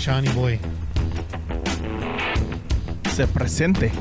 Shawnee boy. Se presente.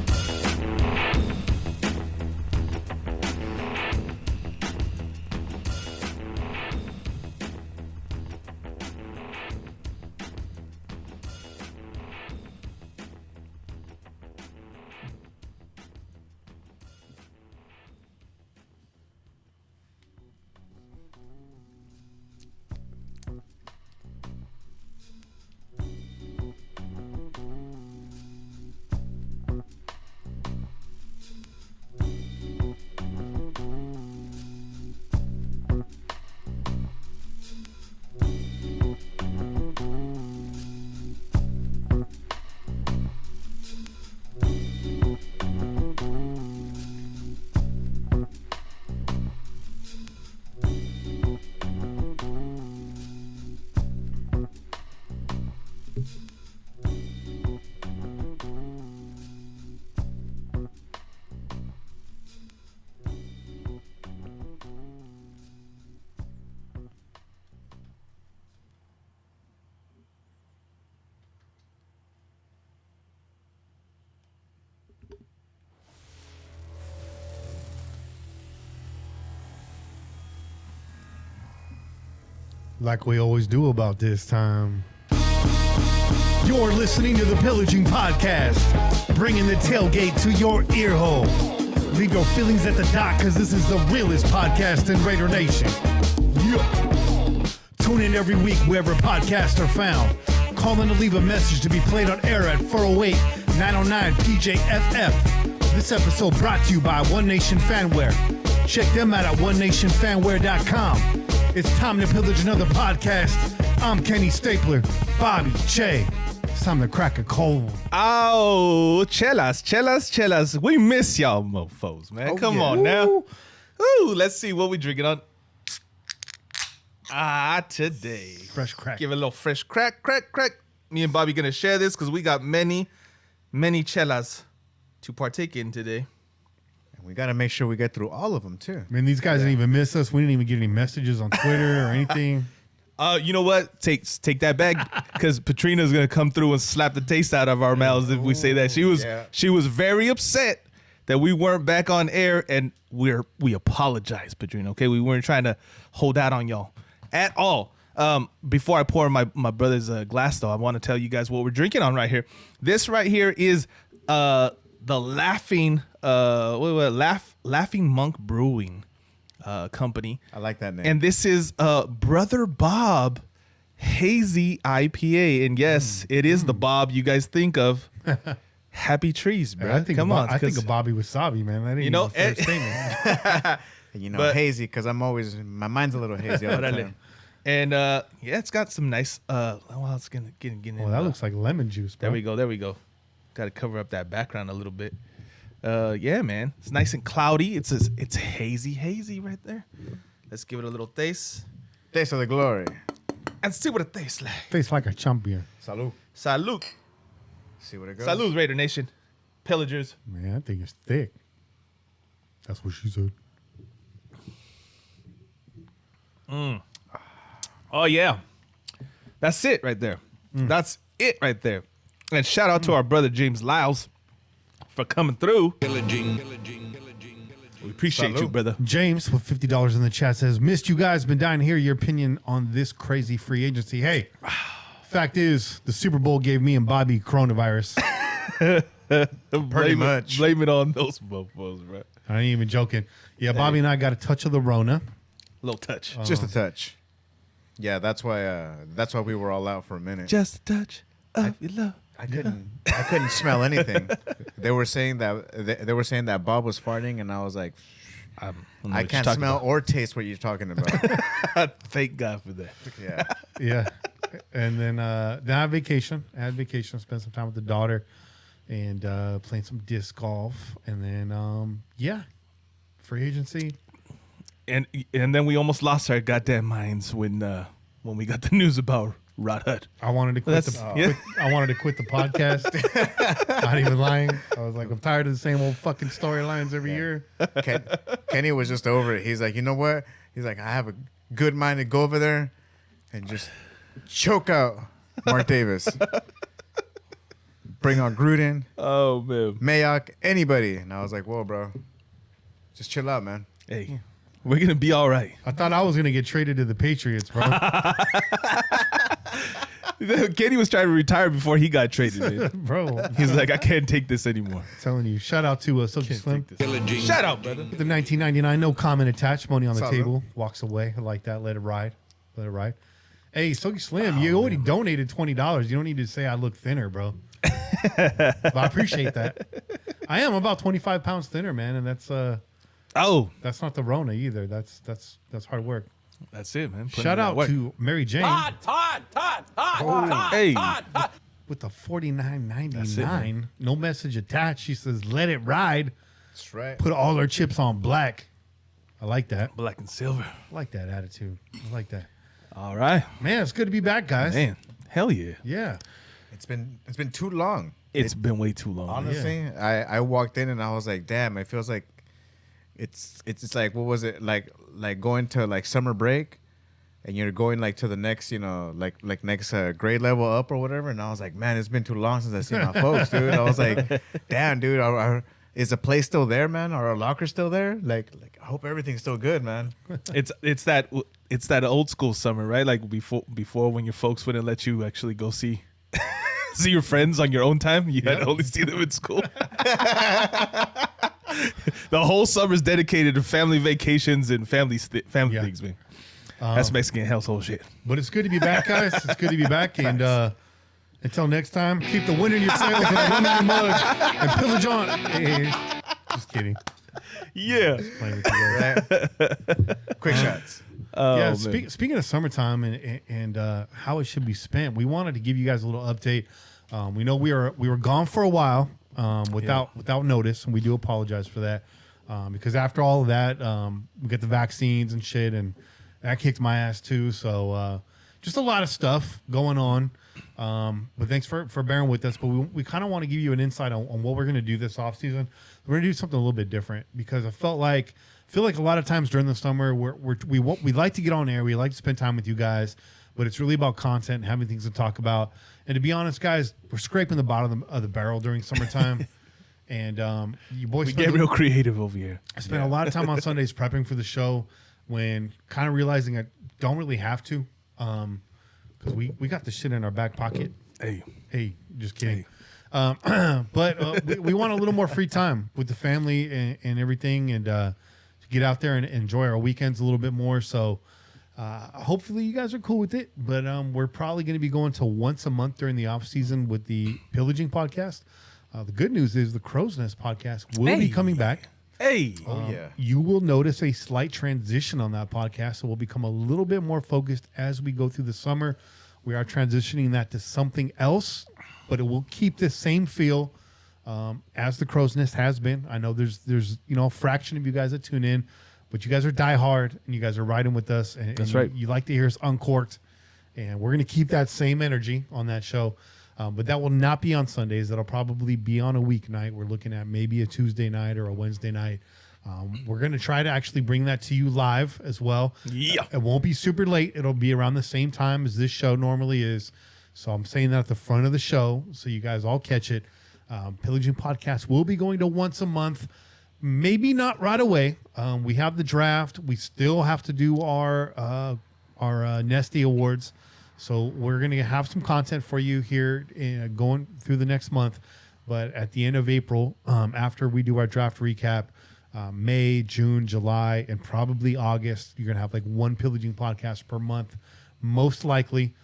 Like we always do about this time. You're listening to the Pillaging Podcast, bringing the tailgate to your ear hole. Leave your feelings at the dock, because this is the realest podcast in Raider Nation. Yeah. Tune in every week wherever podcasts are found. Call in to leave a message to be played on air at 408-909-PJFF. This episode brought to you by One Nation Fanwear. Check them out at onenationfanwear.com. It's time to pillage another podcast. I'm Kenny Stapler, Bobby, Che. It's time to crack a cold. Oh, chelas. We miss y'all mofos, man. Come on now. Ooh, let's see what we drinking on. Today. Fresh crack. Give it a little fresh crack. Me and Bobby gonna share this because we got many chelas to partake in today. We got to make sure we get through all of them, too. Man, these guys didn't even miss us. We didn't even get any messages on Twitter or anything. You know what? Take that back, because Patrina's gonna come through and slap the taste out of our mouths if we say that. She was very upset that we weren't back on air, and we apologize, Patrina. Okay, we weren't trying to hold out on y'all at all. Before I pour my brother's glass, though, I want to tell you guys what we're drinking on right here. This right here is the Laughing Monk Brewing Company. I like that name. And this is Brother Bob Hazy IPA. And yes, it is the Bob you guys think of. Happy trees, bro. I think of Bobby Wasabi, man. That ain't even a fair statement. Hazy, because my mind's a little hazy all the time. And it's got some nice. It's gonna get in. That looks like lemon juice, bro. There we go. Got to cover up that background a little bit. Yeah, man. It's nice and cloudy. It's hazy right there. Let's give it a little taste. Taste of the glory. And see what it tastes like. Tastes like a champion. Salud. See what it goes. Salud, Raider Nation. Pillagers. Man, I think it's thick. That's what she said. Oh, yeah. That's it right there. That's it right there. And shout out to our brother James Lyles for coming through. We appreciate you, brother. James with $50 in the chat says, missed you guys. Been dying to hear your opinion on this crazy free agency. Hey, fact is, the Super Bowl gave me and Bobby coronavirus. Pretty much. Blame it on those mofos, bro. I ain't even joking. Yeah, Bobby and I got a touch of the Rona. A little touch. Just a touch. Yeah, that's why we were all out for a minute. Just a touch of your love. I couldn't smell anything. They were saying that Bob was farting, and I was like, I can't smell or taste what you're talking about. Thank God for that. Yeah. Yeah. And then I had vacation. Spent some time with the daughter and playing some disc golf. And then, free agency. And then we almost lost our goddamn minds when we got the news about Rod Hud. I wanted to quit I wanted to quit the podcast. Not even lying. I was like, I'm tired of the same old fucking storylines every year. Kenny was just over it. He's like, you know what? He's like, I have a good mind to go over there and just choke out Mark Davis. Bring on Gruden. Oh, man. Mayock, anybody. And I was like, whoa, bro. Just chill out, man. Hey, we're going to be all right. I thought I was going to get traded to the Patriots, bro. Kenny was trying to retire before he got traded, man. Bro. He's like, I can't take this anymore. I'm telling you. Shout out to Silky Slim. Shout out, brother. The 1999, no comment attached, money on the Solid. table. Walks away. I like that. Let it ride. Let it ride. Hey, Silky Slim, you already donated $20. You don't need to say I look thinner, bro. But I appreciate that. I am about 25 pounds thinner, man, and that's not the Rona either. That's hard work. That's it, man. Shout out to Mary Jane Todd. Hey. with the $49.99. No message attached. She says, "Let it ride." That's right. Put all her chips on black. I like that. Black and silver. I like that attitude. I like that. All right. Man, it's good to be back, guys. Man, hell yeah. Yeah. It's been too long. It's been way too long. Honestly, I walked in and I was like, damn, it feels like it's like, what was it, like going to like summer break and you're going like to the next, like next grade level up or whatever. And I was like, man, it's been too long since I seen my folks, dude. I was like, damn, dude, is the place still there, man? Are our lockers still there? Like I hope everything's still good, man. It's that old school summer, right? Like before when your folks wouldn't let you actually go see your friends on your own time. You had to only see them in school. The whole summer's dedicated to family vacations and family things, man. That's Mexican household shit. But it's good to be back, guys. It's good to be back. And until next time, keep the wind in your sails and the rum in your mug and pillage on. Hey, just kidding. Yeah. Playing with you guys. Right? Quick shots. Yeah, speaking of summertime and how it should be spent, we wanted to give you guys a little update. We know we were gone for a while without notice, and we do apologize for that because after all of that, we got the vaccines and shit, and that kicked my ass too. So just a lot of stuff going on. But thanks for bearing with us. But we kind of want to give you an insight on what we're going to do this offseason. We're going to do something a little bit different because I feel like a lot of times during the summer we like to get on air. We like to spend time with you guys, but it's really about content and having things to talk about. And to be honest, guys, we're scraping the bottom of the barrel during summertime. And you boys We get real creative over here. I spent a lot of time on Sundays prepping for the show when kind of realizing I don't really have to because we got the shit in our back pocket. Hey, just kidding. But we want a little more free time with the family and everything, and to get out there and enjoy our weekends a little bit more. So hopefully you guys are cool with it. But we're probably going to be going to once a month during the off season with the Pillaging podcast. The good news is the Crow's Nest podcast will be coming back. Hey. You will notice a slight transition on that podcast. So we'll become a little bit more focused as we go through the summer. We are transitioning that to something else, but it will keep the same feel as the Crow's Nest has been. I know there's a fraction of you guys that tune in, but you guys are diehard and you guys are riding with us. And That's right. You like to hear us uncorked, and we're going to keep that same energy on that show. But that will not be on Sundays. That'll probably be on a weeknight. We're looking at maybe a Tuesday night or a Wednesday night. We're going to try to actually bring that to you live as well. Yeah. It won't be super late. It'll be around the same time as this show normally is. So I'm saying that at the front of the show so you guys all catch it. Pillaging Podcast will be going to once a month. Maybe not right away. We have the draft. We still have to do our Nesty Awards. So we're going to have some content for you here going through the next month. But at the end of April, after we do our draft recap, May, June, July, and probably August, you're going to have like one Pillaging podcast per month, most likely.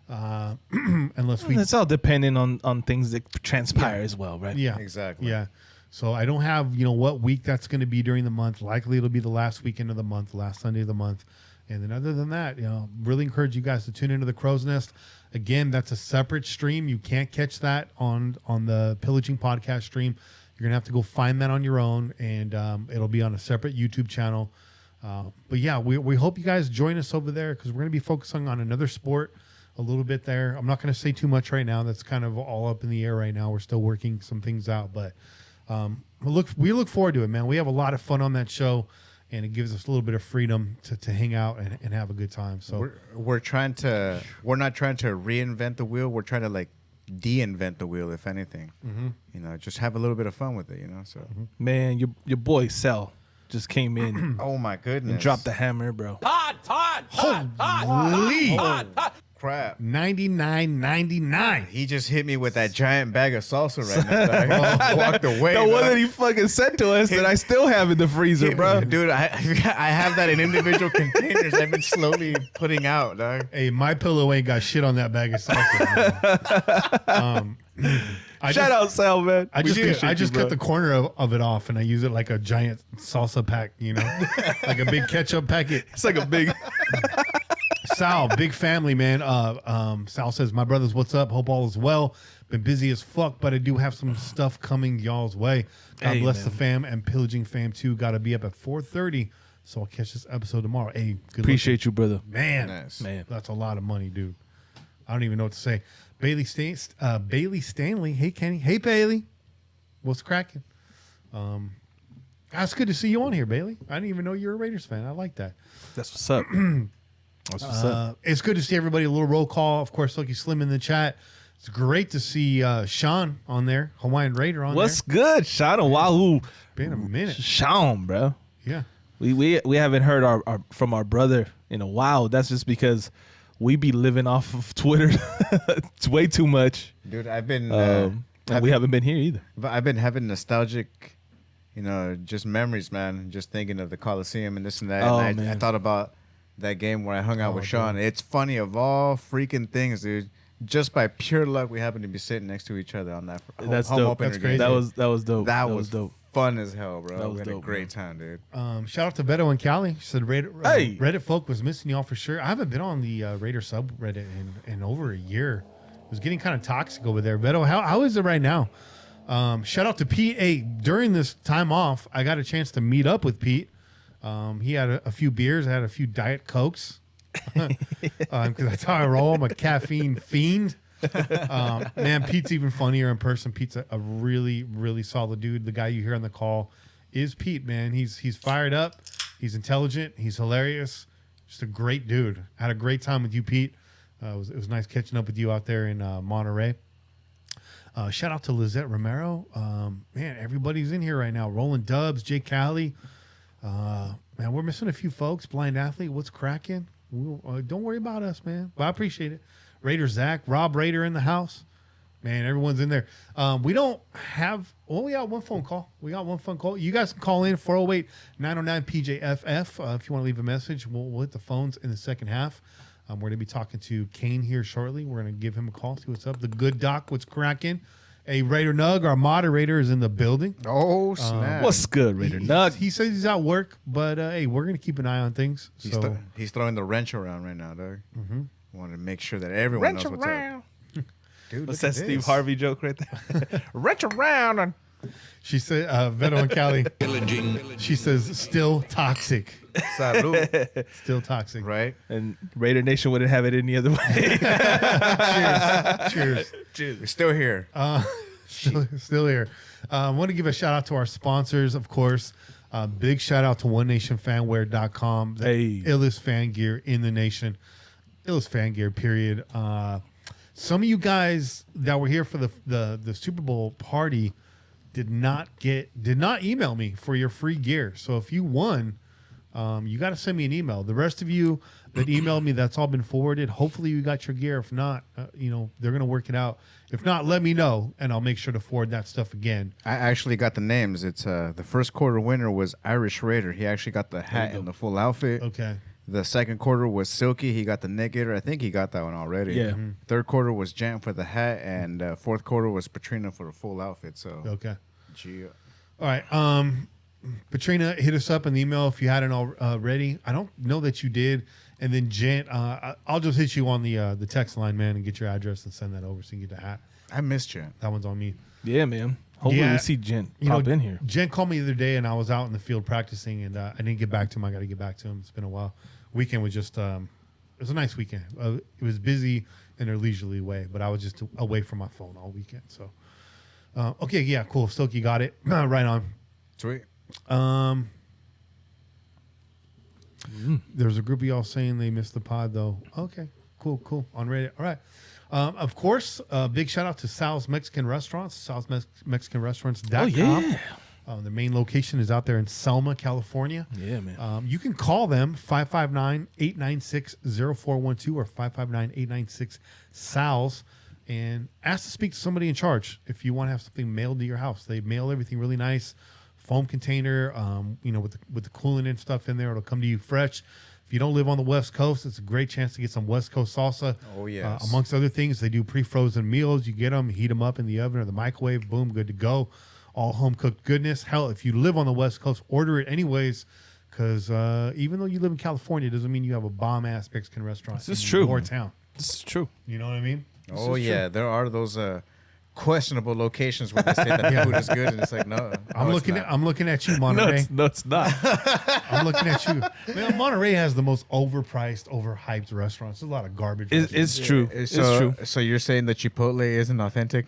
Unless It's all dependent on things that transpire as well, right? Yeah. Exactly. Yeah. So I don't have, what week that's going to be during the month. Likely it'll be the last weekend of the month, last Sunday of the month. And then other than that, really encourage you guys to tune into the Crow's Nest. Again, that's a separate stream. You can't catch that on the Pillaging Podcast stream. You're going to have to go find that on your own, and it'll be on a separate YouTube channel. But yeah, we hope you guys join us over there because we're going to be focusing on another sport a little bit there. I'm not going to say too much right now. That's kind of all up in the air right now. We're still working some things out, but we look forward to it, man. We have a lot of fun on that show. and it gives us a little bit of freedom to hang out and have a good time. So we're not trying to reinvent the wheel. We're trying to like de-invent the wheel, if anything. You know, just have a little bit of fun with it. You know, so Man, your boy Sal just came in oh my goodness, and dropped the hammer, bro. holy crap. $99.99. He just hit me with that giant bag of salsa right now. I walked away. The one dog. that he fucking sent to us that I still have in the freezer, bro. Dude, I have that in individual containers. I've been slowly putting out, dog. Hey, my pillow ain't got shit on that bag of salsa. Shout out Sal, man. I We just appreciate you, bro. cut the corner of it off and I use it like a giant salsa pack, you know, like a big ketchup packet. It's like a big. Sal, big family, man. Sal says, my brothers, what's up? Hope all is well. Been busy as fuck, but I do have some stuff coming y'all's way. God Hey, bless man. the fam and Pillaging fam too. Got to be up at 4:30, so I'll catch this episode tomorrow. Hey, good Appreciate you, brother. looking. Man. Nice. Man. That's a lot of money, dude. I don't even know what to say. Bailey Stanley. Hey, Kenny. Hey, Bailey. What's cracking? It's good to see you on here, Bailey. I didn't even know you were a Raiders fan. I like that. That's what's up. That's what's up. It's good to see everybody. A little roll call. Of course, Lucky Slim in the chat. It's great to see Sean on there, Hawaiian Raider on What's there. good, Sean? Wahoo. Been a minute. Sean, bro. Yeah. We haven't heard our from our brother in a while. That's just because we be living off of Twitter. It's way too much. Dude, I've been And we haven't been here either. I've been having nostalgic, you know, just memories, man. Just thinking of the Coliseum and this and that. Oh, And I man. thought about that game where I hung out with Sean. It's funny of all freaking things, dude. Just by pure luck, we happened to be sitting next to each other on that That's home dope. opener That's game. crazy. That was dope. That was was dope. fun as hell, bro. That was We had a dope, great time, dude. Shout out to Beto and Callie. She said Hey. Reddit folk was missing y'all for sure. I haven't been on the Raider subreddit in over a year. It was getting kind of toxic over there. Beto, how is it right now? Shout out to Pete. Hey, during this time off, I got a chance to meet up with Pete. He had a few beers. I had a few Diet Cokes. Because that's how I roll. I'm a caffeine fiend. Man, Pete's even funnier in person. Pete's a really, really solid dude. The guy you hear on the call is Pete, man. He's fired up. He's intelligent. He's hilarious. Just a great dude. Had a great time with you, Pete. It was nice catching up with you out there in Monterey. Shout out to Lizette Romero. Man, everybody's in here right now. Roland Dubs, Jake Callie. Man, we're missing a few folks. Blind Athlete, what's cracking? Don't worry about us, man. But I appreciate it. Raider Zach, Rob Raider in the house. Man, everyone's in there. We don't have, we got one phone call. You guys can call in 408-909-PJFF if you want to leave a message. We'll hit the phones in the second half. We're going to be talking to Cain here shortly. We're going to give him a call, see what's up. The good doc, what's cracking? A Raider Nug, our moderator, is in the building. Oh, snap. What's good, Raider Nug? He says he's at work, but hey, we're going to keep an eye on things. He's throwing the wrench around right now, dog. Want to make sure that everyone knows what's up. Dude, What's look that at Steve this. Harvey joke right there? Wrench around. She said, Veto and Callie. She says, still toxic. Salud. Still toxic. Right? And Raider Nation wouldn't have it any other way. Cheers. We're still here. Still here. I want to give a shout out to our sponsors, of course. Big shout out to onnationfanwear.com. The Hey. illest fan gear in the nation. Illest fan gear, period. Some of you guys that were here for the Super Bowl party did not email me for your free gear. So if you won, you got to send me an email. The rest of you that emailed me, that's all been forwarded. Hopefully you got your gear. If not, they're going to work it out. If not, let me know, and I'll make sure to forward that stuff again. I actually got the names. It's the first quarter winner was Irish Raider. He actually got the hat and the full outfit. Okay. The second quarter was Silky. He got the neck gaiter. I think he got that one already. Yeah. Third quarter was Jam for the hat, and fourth quarter was Patrina for the full outfit. So, Okay. gee, All right. Patrina, hit us up in the email if you hadn't already. I don't know that you did. And then Jen, I'll just hit you on the text line, man, and get your address and send that over so you can get the hat. I missed you. That one's on me. Yeah, man. Hopefully Yeah. we see Jen pop in here. Jen called me the other day, and I was out in the field practicing, and I didn't get back to him. I got to get back to him. It's been a while. Weekend was just it was a nice weekend. It was busy in a leisurely way, but I was just away from my phone all weekend. So, okay, yeah, cool. Stoke, you got it. Right on. Sweet. There's a group of y'all saying they missed the pod, though. Okay, cool. On Reddit. All right. Of course, big shout out to Sal's Mexican Restaurants, salsmexicanrestaurants.com. Oh, yeah. The main location is out there in Selma, California. Yeah, man. You can call them 559-896-0412 or 559-896-SALS and ask to speak to somebody in charge if you want to have something mailed to your house. They mail everything really nice, foam container, with the coolant and stuff in there. It'll come to you fresh. If you don't live on the West Coast, it's a great chance to get some West Coast salsa. Oh, yes. Amongst other things, they do pre-frozen meals. You get them, heat them up in the oven or the microwave, boom, good to go. All home-cooked goodness. Hell, if you live on the West Coast, order it anyways, because even though you live in California, it doesn't mean you have a bomb-ass Mexican restaurant This is true. your town. This is true. You know what I mean? Oh, yeah. There are those questionable locations where they say that the food is good, and it's like, no. I'm looking at you, Monterey. No, it's not. I'm looking at you. Man, Monterey has the most overpriced, overhyped restaurants. There's a lot of garbage. It's true. It's true. So you're saying that Chipotle isn't authentic?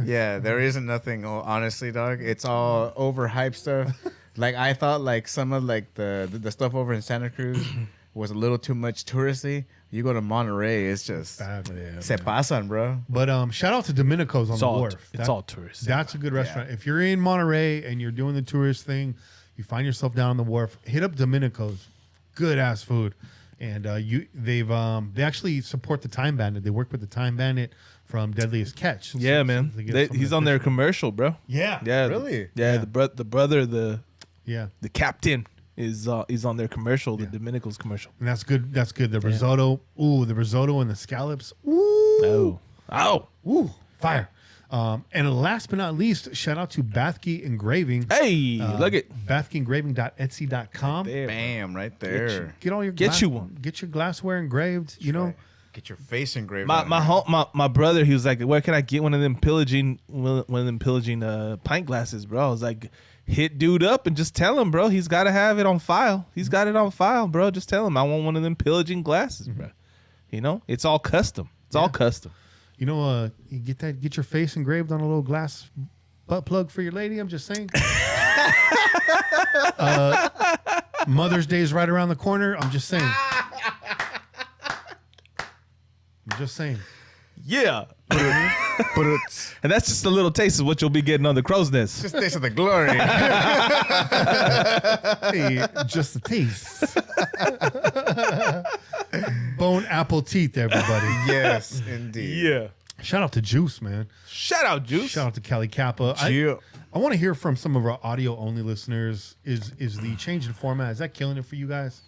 Yeah, there isn't nothing. Honestly, dog, it's all overhyped stuff. Like I thought, like some of like the stuff over in Santa Cruz was a little too much touristy. You go to Monterey, it's just se pasan, bro. But shout out to Domenico's on the wharf. It's all tourist. That's a good restaurant. If you're in Monterey and you're doing the tourist thing, you find yourself down on the wharf, hit up Domenico's. Good ass food. And they actually support the Time Bandit. They work with the Time Bandit from Deadliest Catch. Yeah, man. He's on their commercial, bro. Yeah. Really? Yeah. The brother, the captain is on their commercial, the Domenico's commercial. And that's good. That's good. The risotto. Ooh, the risotto and the scallops. Ooh. Oh. Ooh. Fire. And last but not least, shout out to Bathke Engraving. Hey, look at BathkeEngraving.etsy.com. Bam, right there. Get all your you one. Get your glassware engraved. You know, Get your face engraved. My brother, he was like, where can I get one of them pillaging pint glasses, bro? I was like, hit dude up and just tell him, bro. He's got to have it on file. He's got it on file, bro. Just tell him I want one of them pillaging glasses, bro. You know, it's all custom. It's all custom. you know, you get your face engraved on a little glass butt plug for your lady. I'm just saying. Mother's Day is right around the corner. I'm just saying. Yeah. But And that's just a little taste of what you'll be getting on the crow's nest. just taste of the glory. Hey, just a taste. Bone apple teeth, everybody. Yes, indeed. Yeah. Shout out to Juice, man. Shout out, Juice. Shout out to Cali Kappa. I want to hear from some of our audio only listeners. Is the change in format, is that killing it for you guys?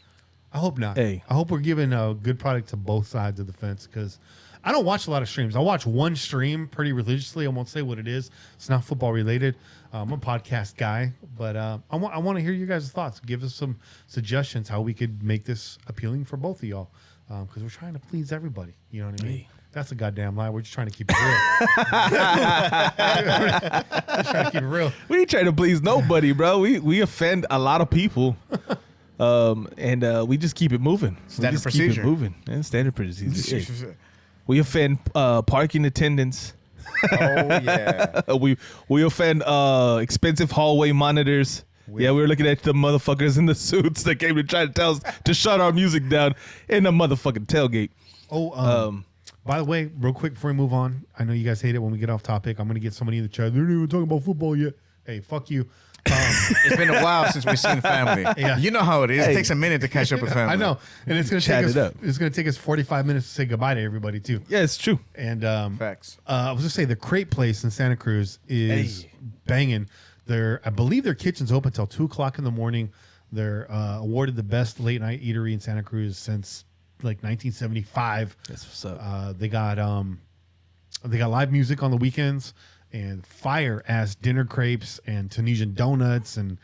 I hope not. Hey. I hope we're giving a good product to both sides of the fence, because I don't watch a lot of streams. I watch one stream pretty religiously. I won't say what it is. It's not football related. I'm a podcast guy, but I want to hear your guys' thoughts. Give us some suggestions how we could make this appealing for both of y'all, because we're trying to please everybody. You know what I mean? Hey. That's a goddamn lie. We're just trying to keep it real. Just trying to keep it real. We ain't trying to please nobody, bro. We offend a lot of people. And we just keep it moving. Standard we just keep procedure. it moving. Yeah, standard procedure. We offend parking attendants. Oh yeah. We offend expensive hallway monitors. We were looking at the motherfuckers in the suits that came to try to tell us to shut our music down in the motherfucking tailgate. By the way, real quick before we move on, I know you guys hate it when we get off topic. I'm going to get somebody in the chat. They're not even talking about football yet. Hey, fuck you. It's been a while since we've seen family. Yeah. You know how it is. It takes a minute to catch up with family. I know. And it's going to take us 45 minutes to say goodbye to everybody, too. Yeah, it's true. And Facts. I was going to say the Crate Place in Santa Cruz is banging. I believe their kitchen's open until 2 o'clock in the morning. They're awarded the best late night eatery in Santa Cruz since like 1975. That's what's up. They got live music on the weekends and fire ass dinner crepes and Tunisian donuts and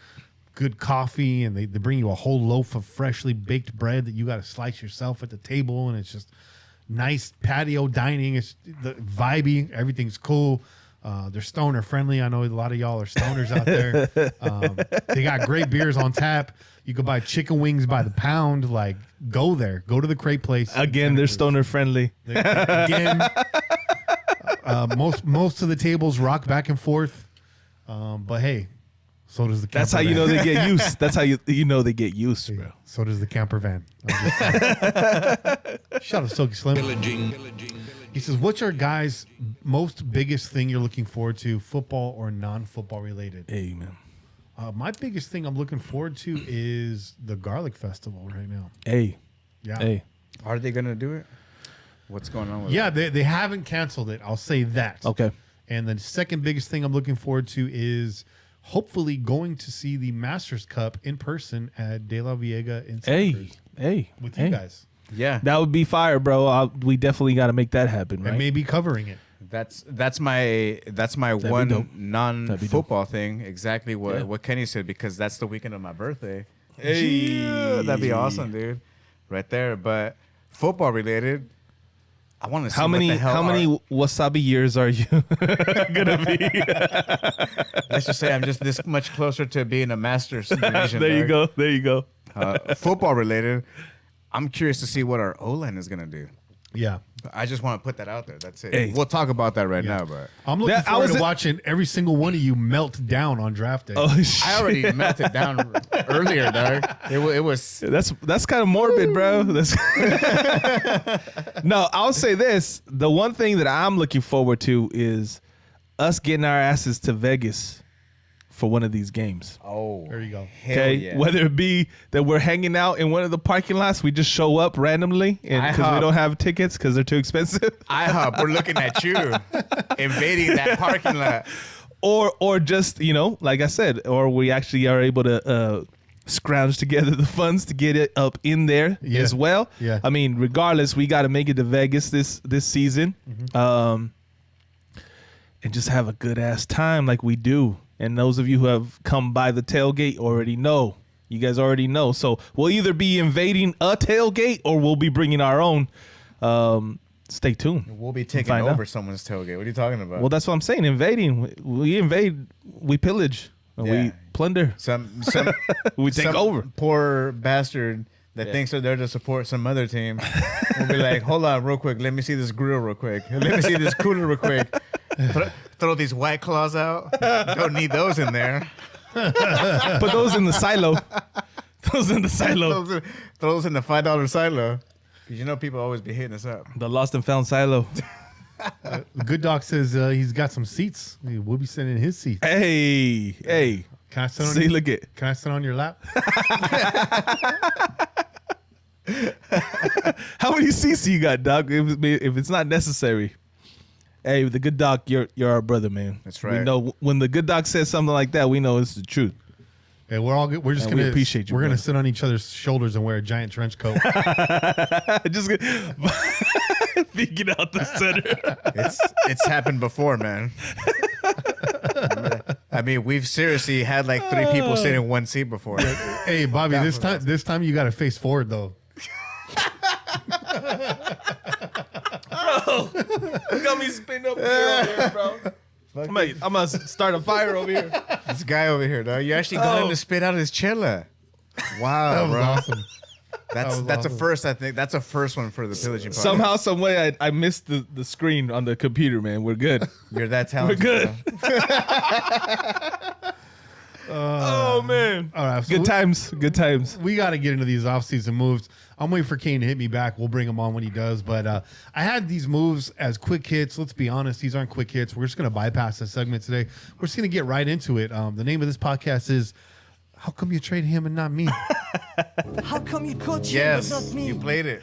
good coffee, and they bring you a whole loaf of freshly baked bread that you got to slice yourself at the table, and it's just nice patio dining. It's the vibey, everything's cool. They're stoner friendly. I know a lot of y'all are stoners out there. They got great beers on tap. You can buy chicken wings by the pound. Like, go there. Go to the Crate Place. Again, they're stoner friendly. Again, most of the tables rock back and forth. But hey, So does the camper That's how you van. know they get used. That's how you know they get used, bro. So does the camper van. Shout out to Silky Slim. He says, what's your guys' most biggest thing you're looking forward to, football or non-football related? Hey, man. My biggest thing I'm looking forward to is the Garlic Festival right now. Hey. Yeah. Hey. Are they gonna do it? What's going on with Yeah, it? they haven't canceled it. I'll say that. Okay. And the second biggest thing I'm looking forward to is hopefully going to see the Masters Cup in person at De La Viega in Santa Cruz Hey. with hey. you guys. Yeah, That would be fire, bro. We definitely got to make that happen, right? And maybe covering it. that's my be one dope. non-football thing. Exactly what Yeah. what Kenny said, because that's the weekend of my birthday. Hey. Yeah, that'd be awesome, dude. Right there. But football related, I want to see How many wasabi years are you gonna be? Let's just say I'm just this much closer to being a Masters division. There you dog. go. There you go. Football related, I'm curious to see what our O-line is gonna do. Yeah. I just want to put that out there. That's it. Hey. We'll talk about that right Yeah. now, but I'm looking I forward was to watching every single one of you melt down on draft day. Oh shit. I already melted down earlier, dog. It was That's kind of morbid, bro. That's No, I'll say this. The one thing that I'm looking forward to is us getting our asses to Vegas for one of these games. There you go. Hell Okay, yeah. whether it be that we're hanging out in one of the parking lots, we just show up randomly because we IHOP. don't have tickets because they're too expensive, IHOP, we're looking at you invading that parking lot. or just like I said, or we actually are able to scrounge together the funds to get it up in there Yeah. as well. Yeah. I mean, regardless, we got to make it to Vegas this season, and just have a good ass time like we do. And those of you who have come by the tailgate already know. You guys already know. So we'll either be invading a tailgate or we'll be bringing our own. Stay tuned. We'll be taking Find over out. someone's tailgate. What are you talking about? Well, that's what I'm saying. Invading. We invade. We pillage. And Yeah. we plunder. some We take some over. poor bastard that thinks they're there to support some other team. We'll be like, hold on real quick. Let me see this grill real quick. Let me see this cooler real quick. Throw these White Claws out. Don't need those in there. Put those in the silo. Those in the silo. Throw those in the $5 silo. Because you know people always be hitting us up. The lost and found silo. The Good Doc says he's got some seats. We'll be sitting in his seats. Hey. Can I sit on See, your, look at. Can I sit on your lap? How many seats you got, Doc? If it's not necessary. Hey, the Good Doc, you're our brother, man. That's right. We know when the Good Doc says something like that, we know it's the truth. Yeah, we're all good. We're just And we gonna appreciate you, We're gonna brother. sit on each other's shoulders and wear a giant trench coat. Just peeking out the center. It's happened before, man. I mean, we've seriously had like 3 people sit in one seat before. Hey, Bobby, this time you got to face forward though. You got me spinning up here, bro. I'm gonna start a fire over here. This guy over here, though. You actually got him to spit out his chilla. Wow, That was bro. awesome. That's was a awesome. first, I think. That's a first one for the pillaging podcast. Somehow, some way, I missed the screen on the computer, man. We're good. You're that talented. We're good. bro. Oh man. All right, so Good times. Good times. we got to get into these off-season moves. I'm waiting for Cain to hit me back. We'll bring him on when he does. But I had these moves as quick hits. Let's be honest, these aren't quick hits. We're just going to bypass this segment today. We're just going to get right into it. The name of this podcast is "How Come You Trade Him and Not Me?" How come you coach him Yes, but not me? you played it.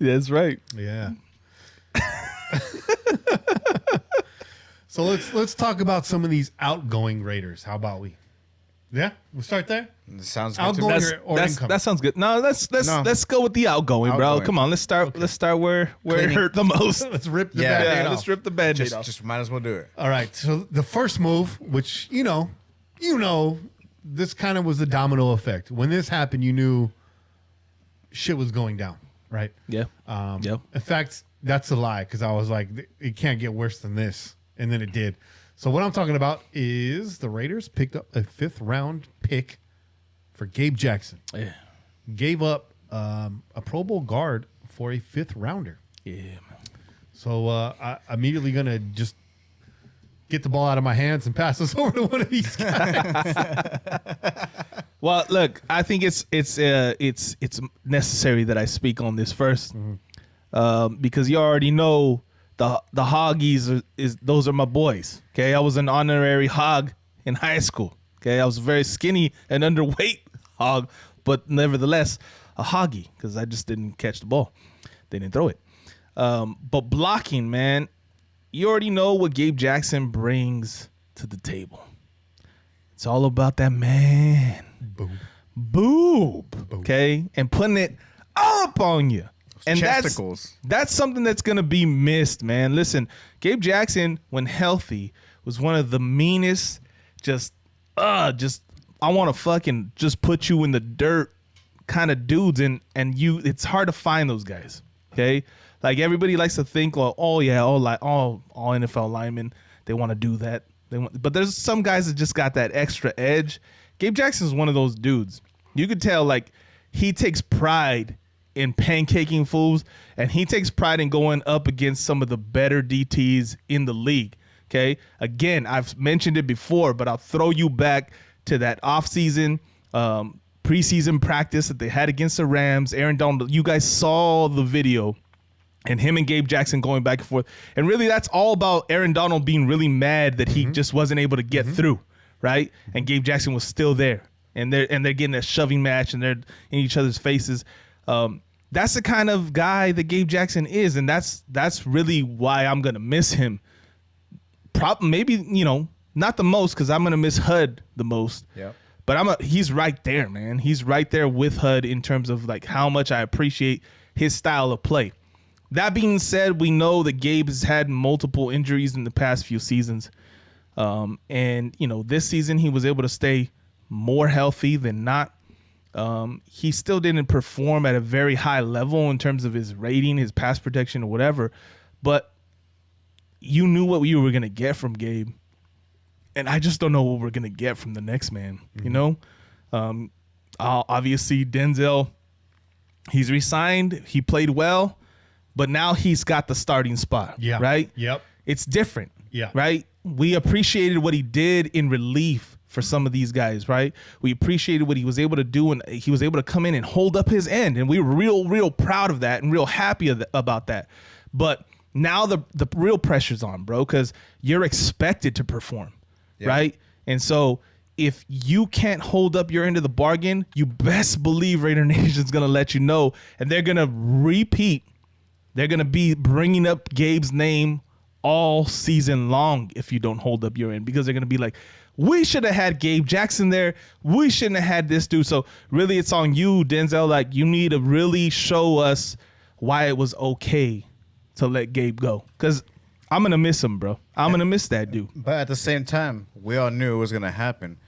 That's right. Yeah. So let's talk about some of these outgoing Raiders. How about we? Yeah, we'll start there. Sounds good Outgoing to me. or incoming? That sounds good. No, let's go with the outgoing, bro. Outgoing. Come on, let's start where it Cleaning. hurt the most. Let's rip the Yeah. Band-Aid Yeah, off. let's rip the band-aid off. Just might as well do it. All right. So the first move, which you know, this kind of was the domino effect. When this happened, you knew shit was going down, right? Yeah. Yep. In fact, that's a lie because I was like, it can't get worse than this, and then it did. So what I'm talking about is the Raiders picked up a 5th round pick for Gabe Jackson. Yeah. Gave up a Pro Bowl guard for a 5th rounder. Yeah, man. So I immediately gonna just get the ball out of my hands and pass us over to one of these guys. Well, look, I think it's necessary that I speak on this first, because you already know the Hoggies those are my boys. Okay, I was an honorary hog in high school. Okay, I was a very skinny and underweight hog, but nevertheless a hoggy because I just didn't catch the ball. They didn't throw it. But blocking, man, you already know what Gabe Jackson brings to the table. It's all about that man. Boob. Okay, and putting it up on you. And that's something that's going to be missed, man. Listen, Gabe Jackson, when healthy, was one of the meanest, I want to fucking just put you in the dirt kind of dudes. And it's hard to find those guys, okay? Like, everybody likes to think, well, all NFL linemen, they want to do that. But there's some guys that just got that extra edge. Gabe Jackson's one of those dudes. You could tell, like, he takes pride in pancaking fools, and he takes pride in going up against some of the better DTs in the league. Okay, again, I've mentioned it before, but I'll throw you back to that offseason, preseason practice that they had against the Rams. Aaron Donald, you guys saw the video, and him and Gabe Jackson going back and forth. And really, that's all about Aaron Donald being really mad that he just wasn't able to get through, right? And Gabe Jackson was still there, and they're getting a shoving match, and they're in each other's faces. That's the kind of guy that Gabe Jackson is, and that's really why I'm gonna miss him. Maybe, not the most, because I'm gonna miss Hud the most. Yeah. But he's right there, man. He's right there with Hud in terms of like how much I appreciate his style of play. That being said, we know that Gabe has had multiple injuries in the past few seasons, and this season he was able to stay more healthy than not. He still didn't perform at a very high level in terms of his rating, his pass protection, or whatever. But you knew what you were going to get from Gabe. And I just don't know what we're going to get from the next man, Obviously, Denzel, he's resigned. He played well, but now he's got the starting spot, right? Yep. It's different, right? We appreciated what he did in relief for some of these guys, right? We appreciated what he was able to do, and he was able to come in and hold up his end, and we were real proud of that and real happy about that. But now the real pressure's on, bro, because you're expected to perform, right? And so if you can't hold up your end of the bargain, you best believe Raider Nation's going to let you know, and they're going to repeat. They're going to be bringing up Gabe's name all season long if you don't hold up your end, because they're going to be like, we should have had Gabe Jackson there. We shouldn't have had this dude. So really, it's on you, Denzel. Like, you need to really show us why it was okay to let Gabe go, because I'm going to miss him, bro. I'm going to miss that dude. But at the same time, we all knew it was going to happen.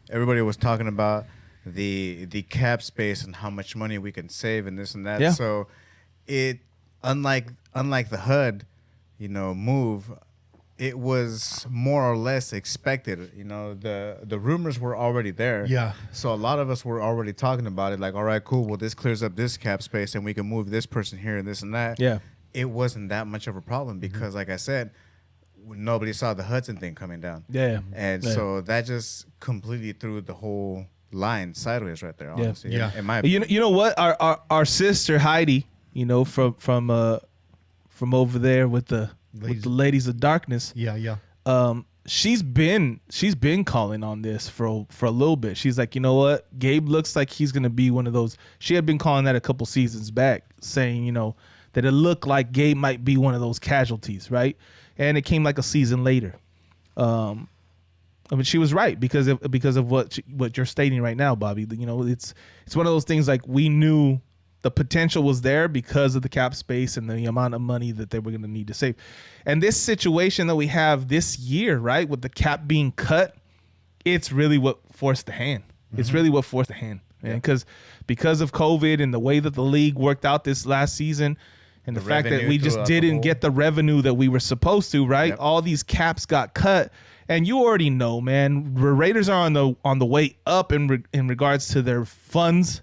Everybody was talking about the cap space and how much money we can save and this and that. Yeah. So it, unlike the HUD, move, it was more or less expected. The rumors were already there. Yeah. So a lot of us were already talking about it, like, all right, cool. Well, this clears up this cap space, and we can move this person here and this and that. Yeah. It wasn't that much of a problem because, like I said, nobody saw the Hudson thing coming down. Yeah. And so that just completely threw the whole line sideways right there, honestly. Yeah. In my opinion. You know what? Our sister Heidi, from over there with the Ladies of Darkness. Yeah. She's been calling on this for a little bit. She's like, you know what? Gabe looks like he's gonna be one of those. She had been calling that a couple seasons back, saying, that it looked like Gabe might be one of those casualties, right? And it came like a season later. She was right because of what you're stating right now, Bobby. It's one of those things, like, we knew the potential was there because of the cap space and the amount of money that they were going to need to save. And this situation that we have this year, right, with the cap being cut, it's really what forced the hand. It's really what forced the hand, man. Because of COVID and the way that the league worked out this last season, and the fact that we just didn't get the revenue that we were supposed to, right? Yep. All these caps got cut, and you already know, man. The Raiders are on the way up in regards to their funds,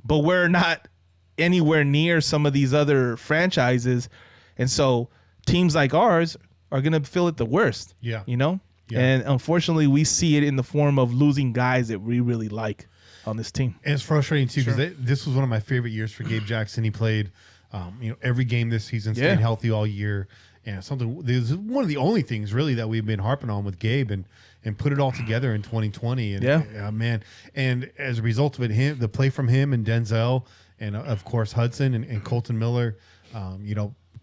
but we're not anywhere near some of these other franchises, and so teams like ours are going to feel it the worst. Yeah. You know? Yeah. And unfortunately, we see it in the form of losing guys that we really like on this team. And it's frustrating too because this was one of my favorite years for Gabe Jackson. He played, every game this season, stayed healthy all year, and this is one of the only things really that we've been harping on with Gabe and put it all together in 2020. And man, and as a result of it, the play from him and Denzel, and of course Hudson and Colton Miller,